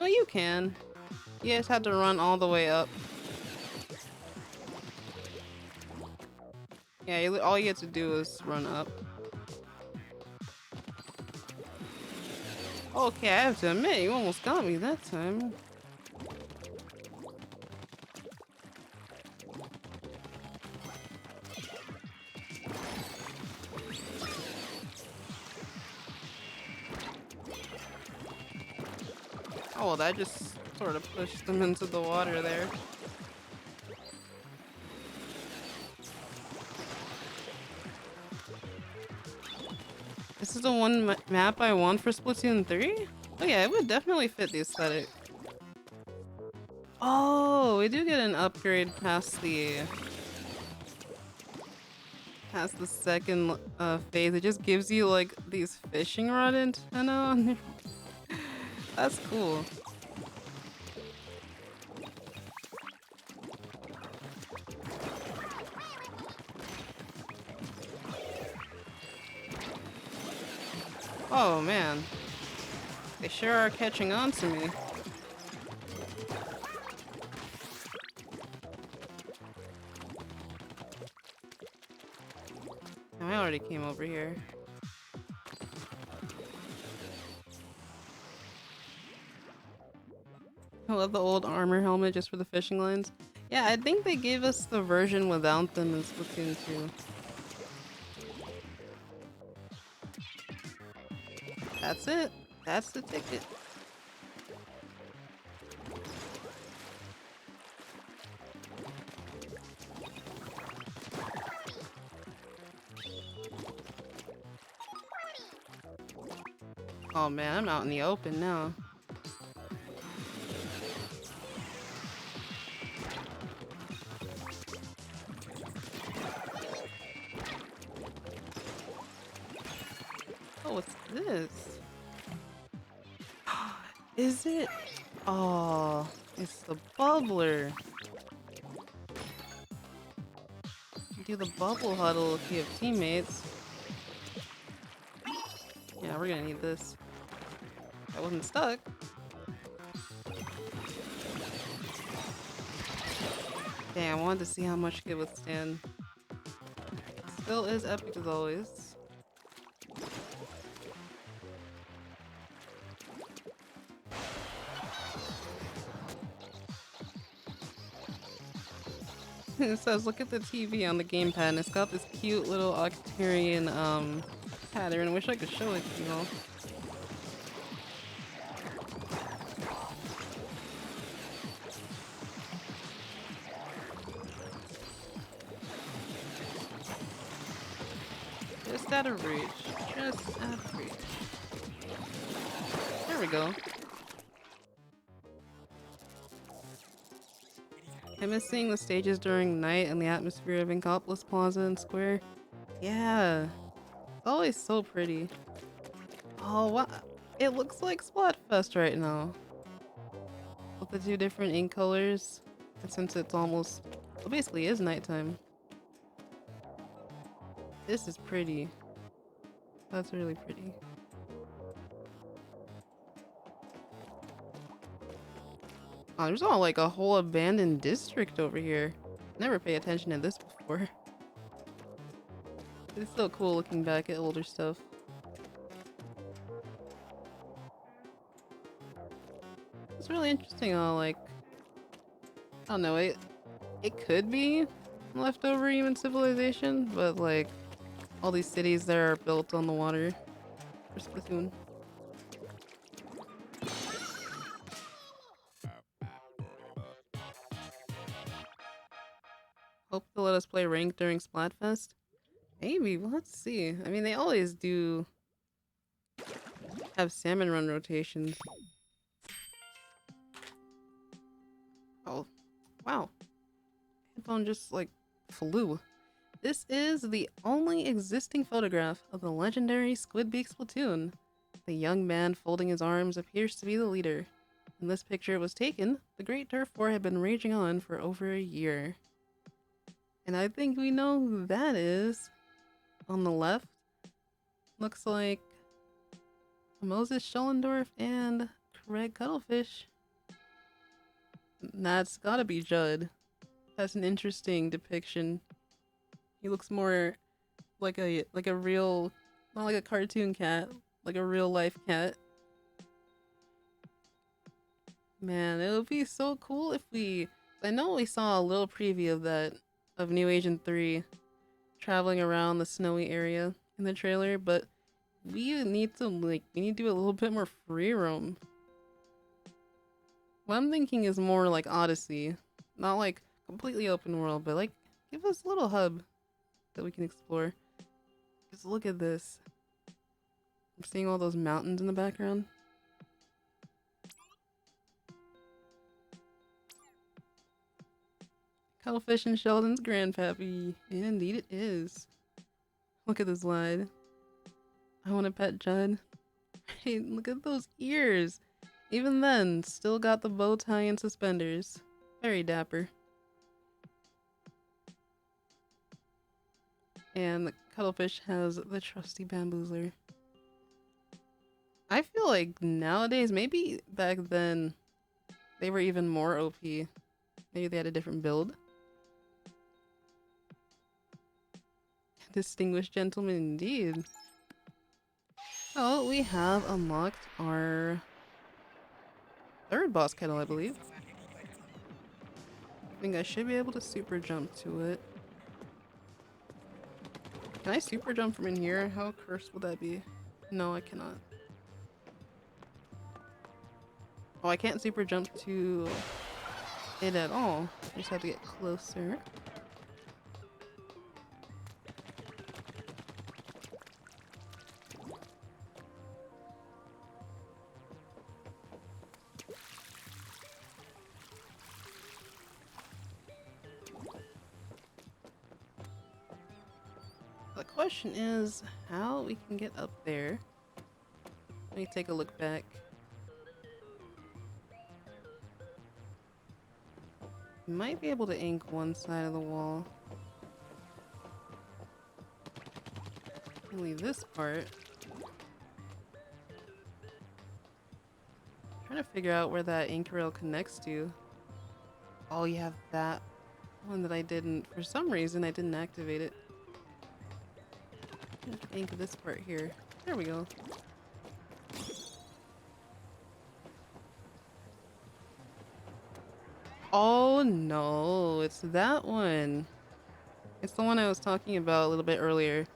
No, you can. You just had to run all the way up. Yeah, all you have to do is run up. Okay, I have to admit, you almost got me that time. Oh, well, that just sort of pushed them into the water there. This is the one map I want for Splatoon 3? Oh yeah, it would definitely fit the aesthetic. Oh, we do get an upgrade past the second phase. It just gives you like these fishing rod antenna on there. That's cool. Oh man, they sure are catching on to me. I already came over here. I love the old armor helmet just for the fishing lines. Yeah, I think they gave us the version without them in Splatoon 2. That's it. That's the ticket. Oh man, I'm out in the open now. Oh, what's this? Is it? Oh, it's the bubbler. Do the bubble huddle if you have teammates. Yeah, we're gonna need this. I wasn't stuck. Dang, I wanted to see how much it could withstand. Still is epic as always. It says, look at the TV on the gamepad, and it's got this cute little Octarian pattern. I wish I could show it to you all. Just out of reach. Just out of reach. There we go. I miss seeing the stages during night and the atmosphere of Inkopolis Plaza and Square. Yeah. It's always so pretty. Oh, wow. It looks like Splatfest right now. With the two different ink colors. And since it's almost... Well, basically is nighttime. This is pretty. That's really pretty. Oh, there's all like a whole abandoned district over here. Never pay attention to this before. It's so cool looking back at older stuff. It's really interesting how like, I don't know, it could be leftover human civilization, but like all these cities there are built on the water for Splatoon. Hope to let us play ranked during Splatfest. Maybe, well, let's see. I mean, they always do have salmon run rotations. Oh, wow. Headphone just like flew. This is the only existing photograph of the legendary Squidbeak Splatoon. The young man folding his arms appears to be the leader. When this picture was taken, the Great Turf War had been raging on for over a year. And I think we know who that is. On the left, looks like Moses Schollendorf and Craig Cuttlefish. That's gotta be Judd. That's an interesting depiction. He looks more like a real, not like a cartoon cat, like a real life cat. Man, it would be so cool if I know we saw a little preview of that, of New Agent 3 traveling around the snowy area in the trailer, but we need to do a little bit more free roam. What I'm thinking is more like Odyssey. Not like completely open world, but like give us a little hub that we can explore. Just look at this. I'm seeing all those mountains in the background. Cuttlefish and Sheldon's grandpappy. And indeed it is. Look at this slide. I want to pet Judd. Hey, look at those ears. Even then, still got the bow tie and suspenders. Very dapper. And the cuttlefish has the trusty bamboozler. I feel like nowadays, maybe back then, they were even more OP. Maybe they had a different build. Distinguished gentleman indeed. Oh, we have unlocked our third boss kettle, I believe. I think I should be able to super jump to it. Can I super jump from in here? How cursed would that be? No, I cannot. Oh, I can't super jump to it at all. I just have to get closer. The question is how we can get up there. Let me take a look back. Might be able to ink one side of the wall. Only this part. Trying to figure out where that ink rail connects to. Oh, you have that one that I didn't. For some reason, I didn't activate it. Ink this part here. There we go. Oh no, it's that one. It's the one I was talking about a little bit earlier.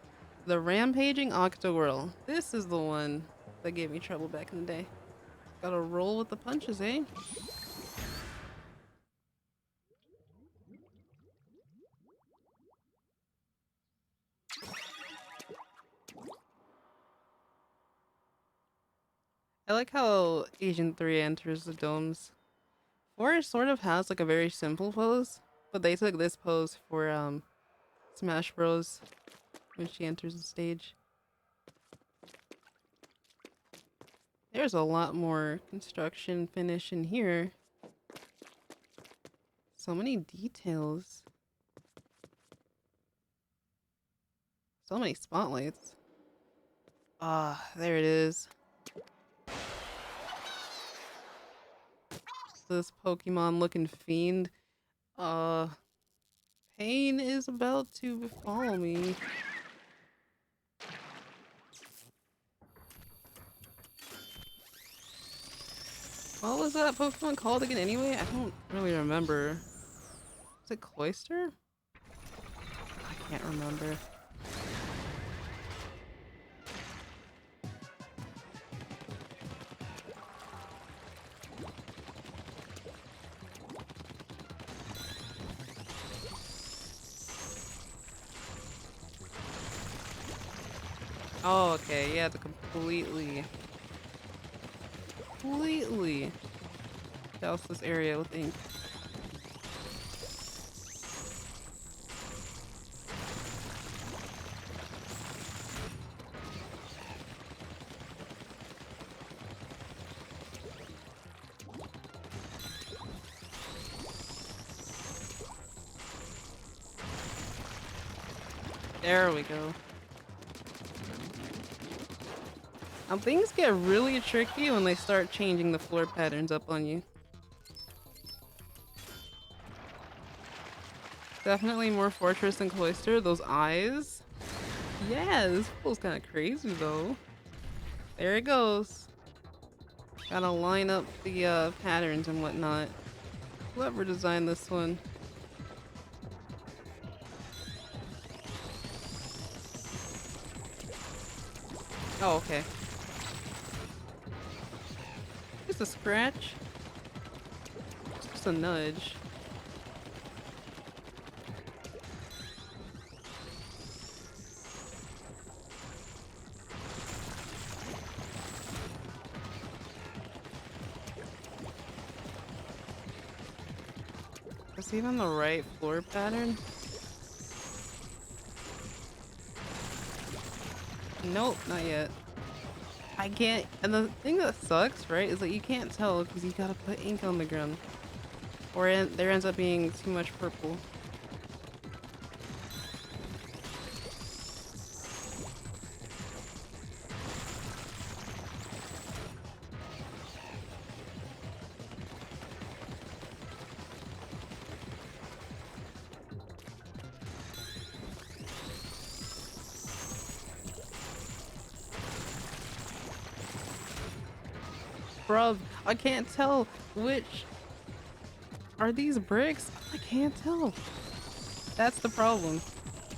The rampaging Octowhirl. This is the one that gave me trouble back in the day. Gotta roll with the punches, eh? I like how Agent 3 enters the domes. 4 sort of has like a very simple pose, but they took this pose for Smash Bros. When she enters the stage. There's a lot more construction finish in here. So many details. So many spotlights. Ah, there it is. This Pokemon looking fiend. Pain is about to befall me. What was that Pokemon called again anyway? I don't really remember. Is it Cloyster? I can't remember. Oh, okay, yeah, to completely douse this area with ink. There we go. Now things get really tricky when they start changing the floor patterns up on you. Definitely more Fortress than Cloister. Those eyes. Yeah, this feels kind of crazy though. There it goes. Gotta line up the patterns and whatnot. Whoever designed this one. Oh, okay. Just a scratch. just a nudge. Is he on the right floor pattern? Nope, not yet. I can't, and the thing that sucks, right, is that you can't tell because you gotta put ink on the ground. Or there ends up being too much purple. Bruv, I can't tell which. Are these bricks? I can't tell. That's the problem.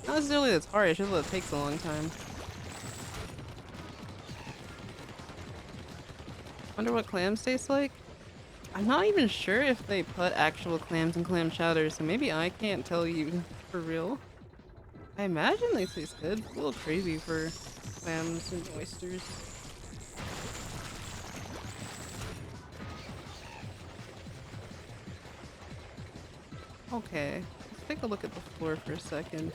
Not necessarily that it's hard, it's just that it takes a long time. Wonder what clams taste like? I'm not even sure if they put actual clams in clam chowder, so maybe I can't tell you for real. I imagine they taste good. It's a little crazy for clams and oysters. Okay, let's take a look at the floor for a second.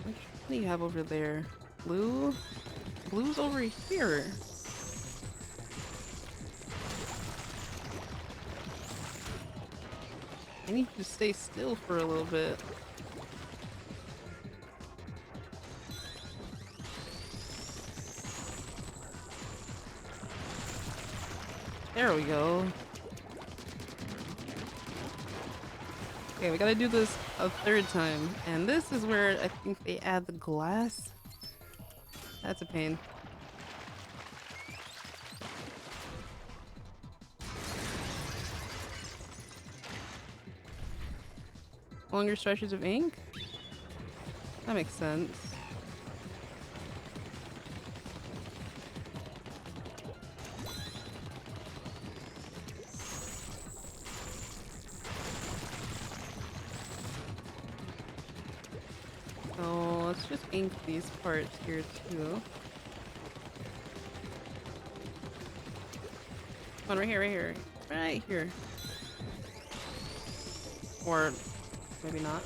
What do you have over there? Blue? Blue's over here. I need you to stay still for a little bit. There we go. Okay, we gotta do this a third time. And this is where I think they add the glass. That's a pain. Longer stretches of ink? That makes sense. So let's just ink these parts here too. Come on, right here, right here. Right here. Or maybe not.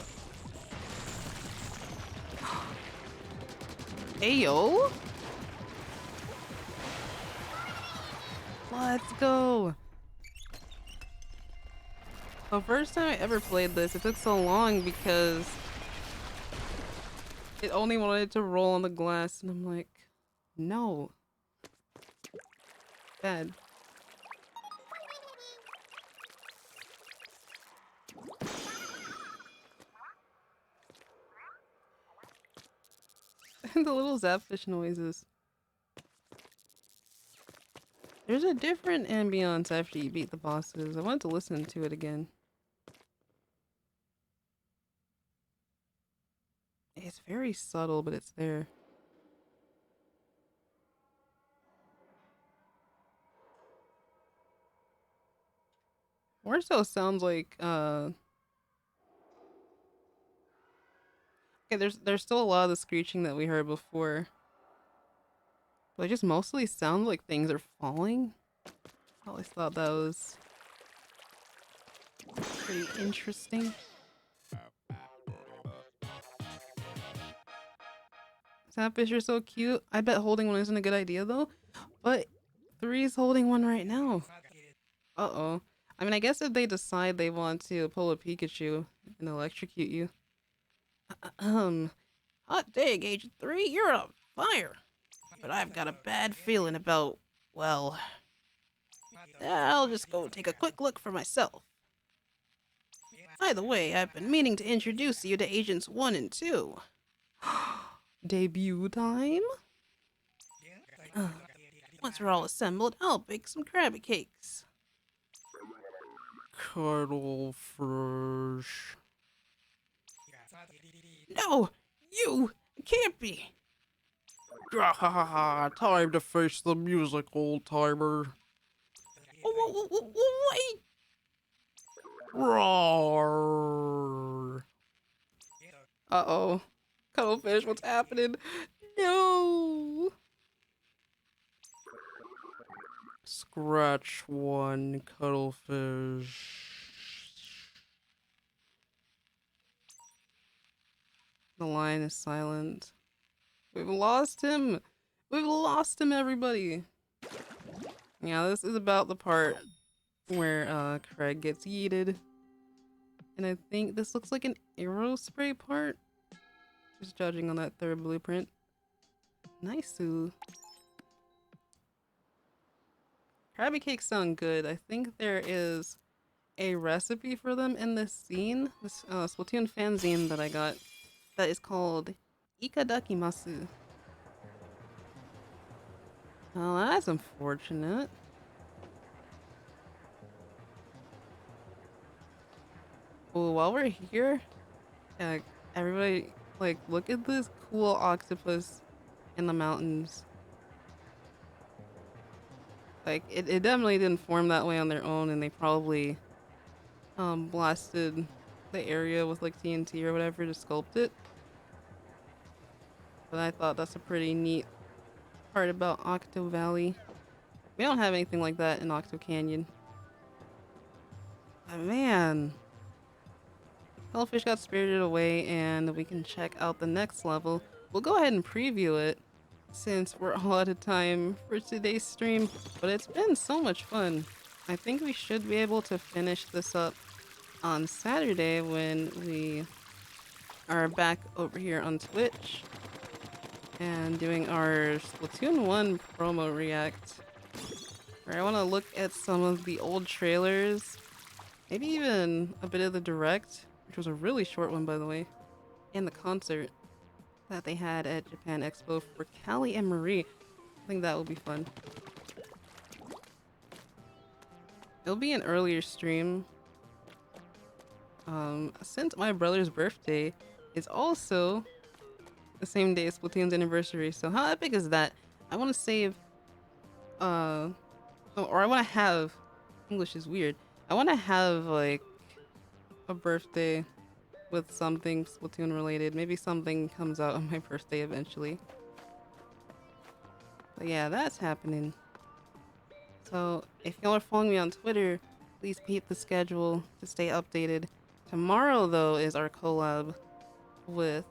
Ayo! Let's go! The first time I ever played this, it took so long because it only wanted to roll on the glass, and I'm like, no. Bad. The little zapfish noises. There's a different ambiance after you beat the bosses. I want to listen to it again. It's very subtle, but it's there. More so sounds like okay, there's still a lot of the screeching that we heard before. But it just mostly sounds like things are falling. I always thought that was pretty interesting. Sapfish are so cute. I bet holding one isn't a good idea though. But 3's holding one right now. Uh-oh. I mean, I guess if they decide they want to pull a Pikachu and electrocute you. Hot day, Agent 3. You're on fire. But I've got a bad feeling about, well, I'll just go take a quick look for myself. By the way, I've been meaning to introduce you to Agents 1 and 2. Debut time? Once we're all assembled, I'll bake some Krabby Cakes. Cuttlefish. No! You! It can't be! Ha! Time to face the music, old timer. Wait! Roar. Uh-oh. Cuttlefish, what's happening? No! Scratch one, Cuttlefish. The line is silent. We've lost him! We've lost him, everybody! Yeah, this is about the part where Craig gets yeeted. And I think this looks like an arrow spray part. Just judging on that third blueprint. Nice. Krabby cakes sound good. I think there is a recipe for them in this scene, this Splatoon fanzine that I got, that is called Ikadakimasu. Well, that's unfortunate. Well, while we're here, everybody, like, look at this cool octopus in the mountains. Like, it definitely didn't form that way on their own, and they probably blasted the area with like TNT or whatever to sculpt it. But I thought that's a pretty neat part about Octo Valley. We don't have anything like that in Octo Canyon. But man, Hellfish got spirited away, and we can check out the next level. We'll go ahead and preview it since we're all out of time for today's stream, but it's been so much fun. I think we should be able to finish this up on Saturday when we are back over here on Twitch and doing our Splatoon 1 promo react, where I want to look at some of the old trailers, maybe even a bit of the direct, which was a really short one by the way, and the concert that they had at Japan Expo for Callie and Marie. I think that will be fun. It'll be an earlier stream. Since my brother's birthday is also the same day as Splatoon's anniversary, so how epic is that? I want to save, or I want to have, English is weird. I want to have like a birthday with something Splatoon related. Maybe something comes out on my birthday eventually. But yeah, that's happening. So if y'all are following me on Twitter, please peep the schedule to stay updated. Tomorrow though is our collab with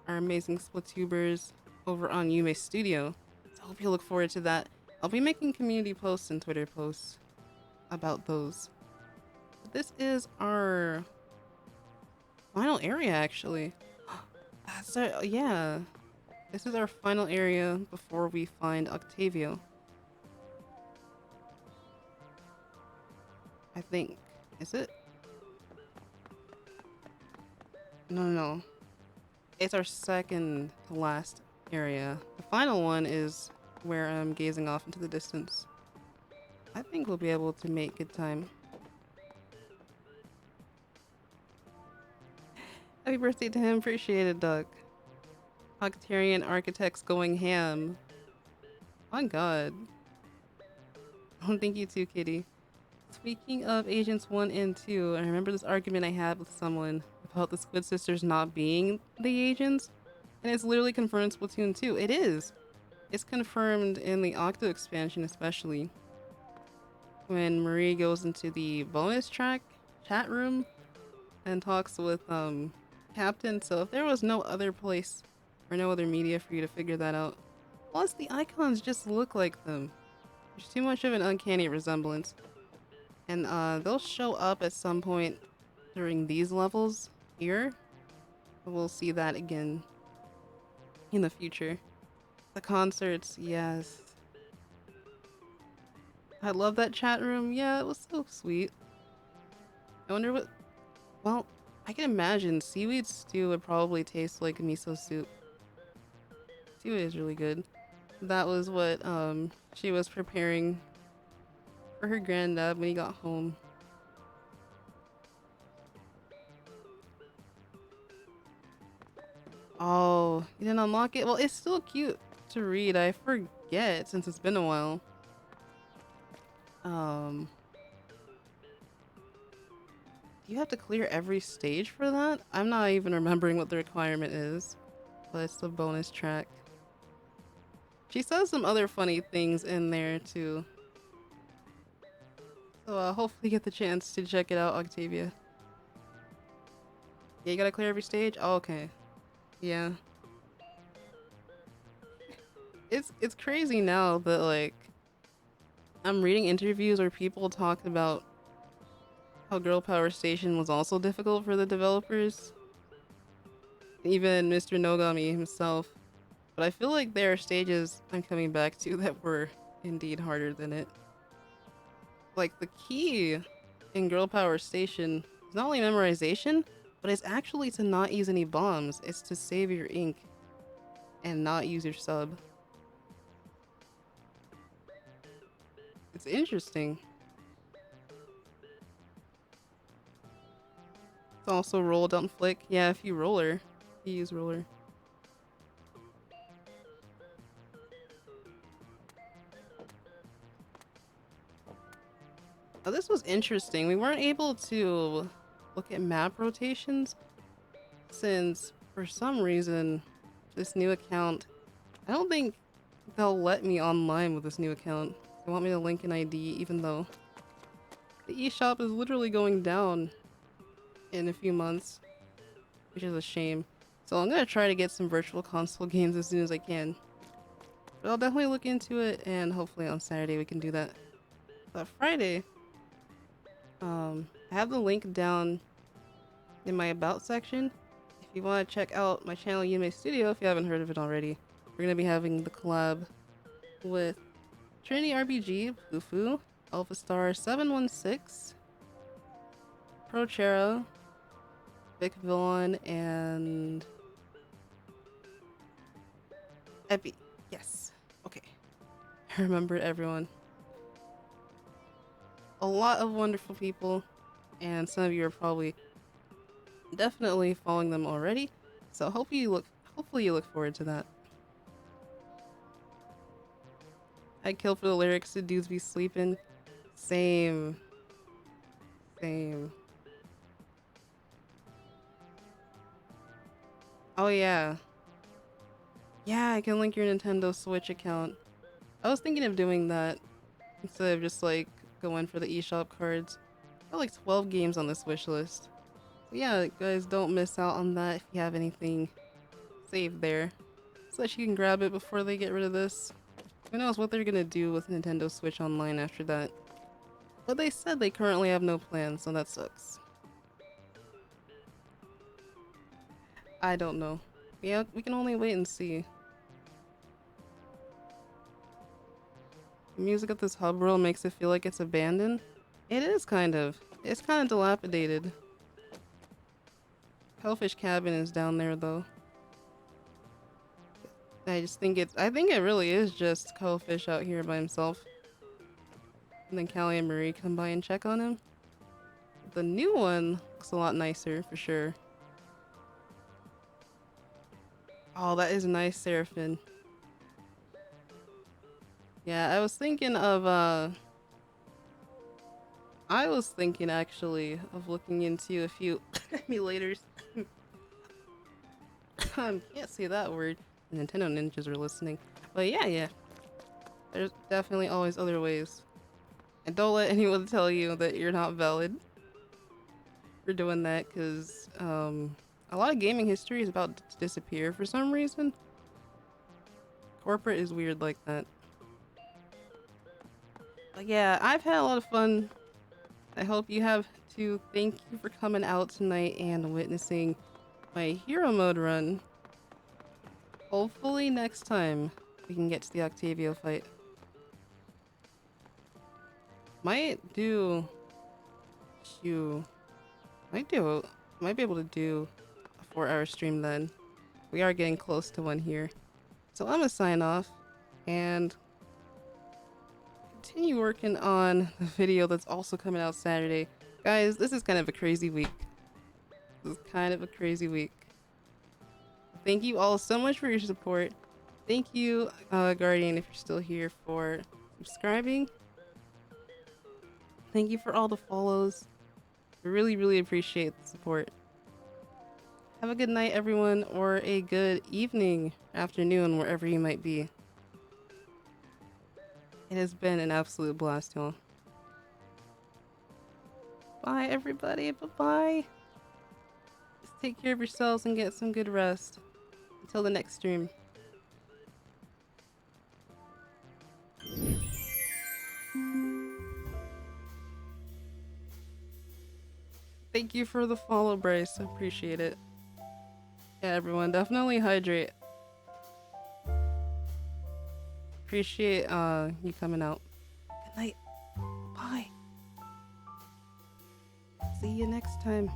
our amazing Splatubers over on Yume Studio. So I hope you look forward to that. I'll be making community posts and Twitter posts about those. This is our final area, actually. That's our, yeah. This is our final area before we find Octavio. I think. Is it? No. It's our second to last area. The final one is where I'm gazing off into the distance. I think we'll be able to make good time. Happy birthday to him. Appreciate it, Duck. Octarian architects going ham. On God. Oh, thank you too, Kitty. Speaking of Agents 1 and 2, I remember this argument I had with someone about the Squid Sisters not being the agents, and it's literally confirmed in Splatoon 2. It is. It's confirmed in the Octo expansion especially. When Marie goes into the bonus track chat room and talks with Captain, so if there was no other place or no other media for you to figure that out. Plus the icons just look like them. There's too much of an uncanny resemblance. And they'll show up at some point during these levels here. We'll see that again in the future. The concerts, yes. I love that chat room. Yeah, it was so sweet. I wonder what... Well, I can imagine seaweed stew would probably taste like miso soup. Seaweed is really good. That was what she was preparing for her granddad when he got home. Oh, you didn't unlock it? Well, it's still cute to read. I forget since it's been a while. Do you have to clear every stage for that? I'm not even remembering what the requirement is, but it's the bonus track. She says some other funny things in there too. So hopefully get the chance to check it out, Octavia. Yeah, you gotta clear every stage? Oh, okay. Yeah. It's crazy now that like I'm reading interviews where people talk about how Girl Power Station was also difficult for the developers. Even Mr. Nogami himself. But I feel like there are stages I'm coming back to that were indeed harder than it. Like the key in Girl Power Station is not only memorization, but it's actually to not use any bombs. It's to save your ink and not use your sub. It's interesting. It's also roll, don't flick. Yeah, if you roller, you use roller. Oh, this was interesting. We weren't able to look at map rotations since, for some reason, this new account, I don't think they'll let me online with this new account. They want me to link an ID even though the eShop is literally going down in a few months, which is a shame. So I'm gonna try to get some virtual console games as soon as I can. But I'll definitely look into it and hopefully on Saturday we can do that. But Friday, I have the link down in my about section. If you want to check out my channel Yume Studio, if you haven't heard of it already, we're gonna be having the collab with Trinity RPG, Fufu, Alpha Star 716, Prochero, Vic Vaughn, and Epi. Yes. Okay. I remembered everyone. A lot of wonderful people, and some of you are probably definitely following them already. So hopefully you look forward to that. I'd kill for the lyrics, the dudes be sleeping. Same. Same. Oh yeah. Yeah, I can link your Nintendo Switch account. I was thinking of doing that instead of just like going for the eShop cards. Got like 12 games on this wish list. So yeah, guys, don't miss out on that if you have anything saved there. So that you can grab it before they get rid of this. Who knows what they're gonna do with Nintendo Switch Online after that. But they said they currently have no plans, so that sucks. I don't know. Yeah, we can only wait and see. The music at this hub world makes it feel like it's abandoned. It is kind of. It's kind of dilapidated. Hellfish Cabin is down there though. I think it really is just Hellfish out here by himself. And then Callie and Marie come by and check on him. The new one looks a lot nicer for sure. Oh, that is nice, Seraphim. Yeah, I was thinking actually of looking into a few emulators. Can't say that word. The Nintendo ninjas are listening. But yeah. There's definitely always other ways. And don't let anyone tell you that you're not valid for doing that, because a lot of gaming history is about to disappear for some reason. Corporate is weird like that. But yeah, I've had a lot of fun. I hope you have too. Thank you for coming out tonight and witnessing my hero mode run. Hopefully next time we can get to the Octavio fight. Might be able to do a 4-hour stream then. We are getting close to one here. So I'm gonna sign off and continue working on the video that's also coming out Saturday. Guys, this is kind of a crazy week. Thank you all so much for your support. Thank you, Guardian, if you're still here, for subscribing. Thank you for all the follows. I really, really appreciate the support. Have a good night, everyone, or a good evening, afternoon, wherever you might be. It has been an absolute blast, y'all. Bye, everybody. Bye-bye. Just take care of yourselves and get some good rest. Until the next stream. Thank you for the follow, Bryce. I appreciate it. Yeah, everyone, definitely hydrate. Appreciate you coming out. Good night. Bye. See you next time.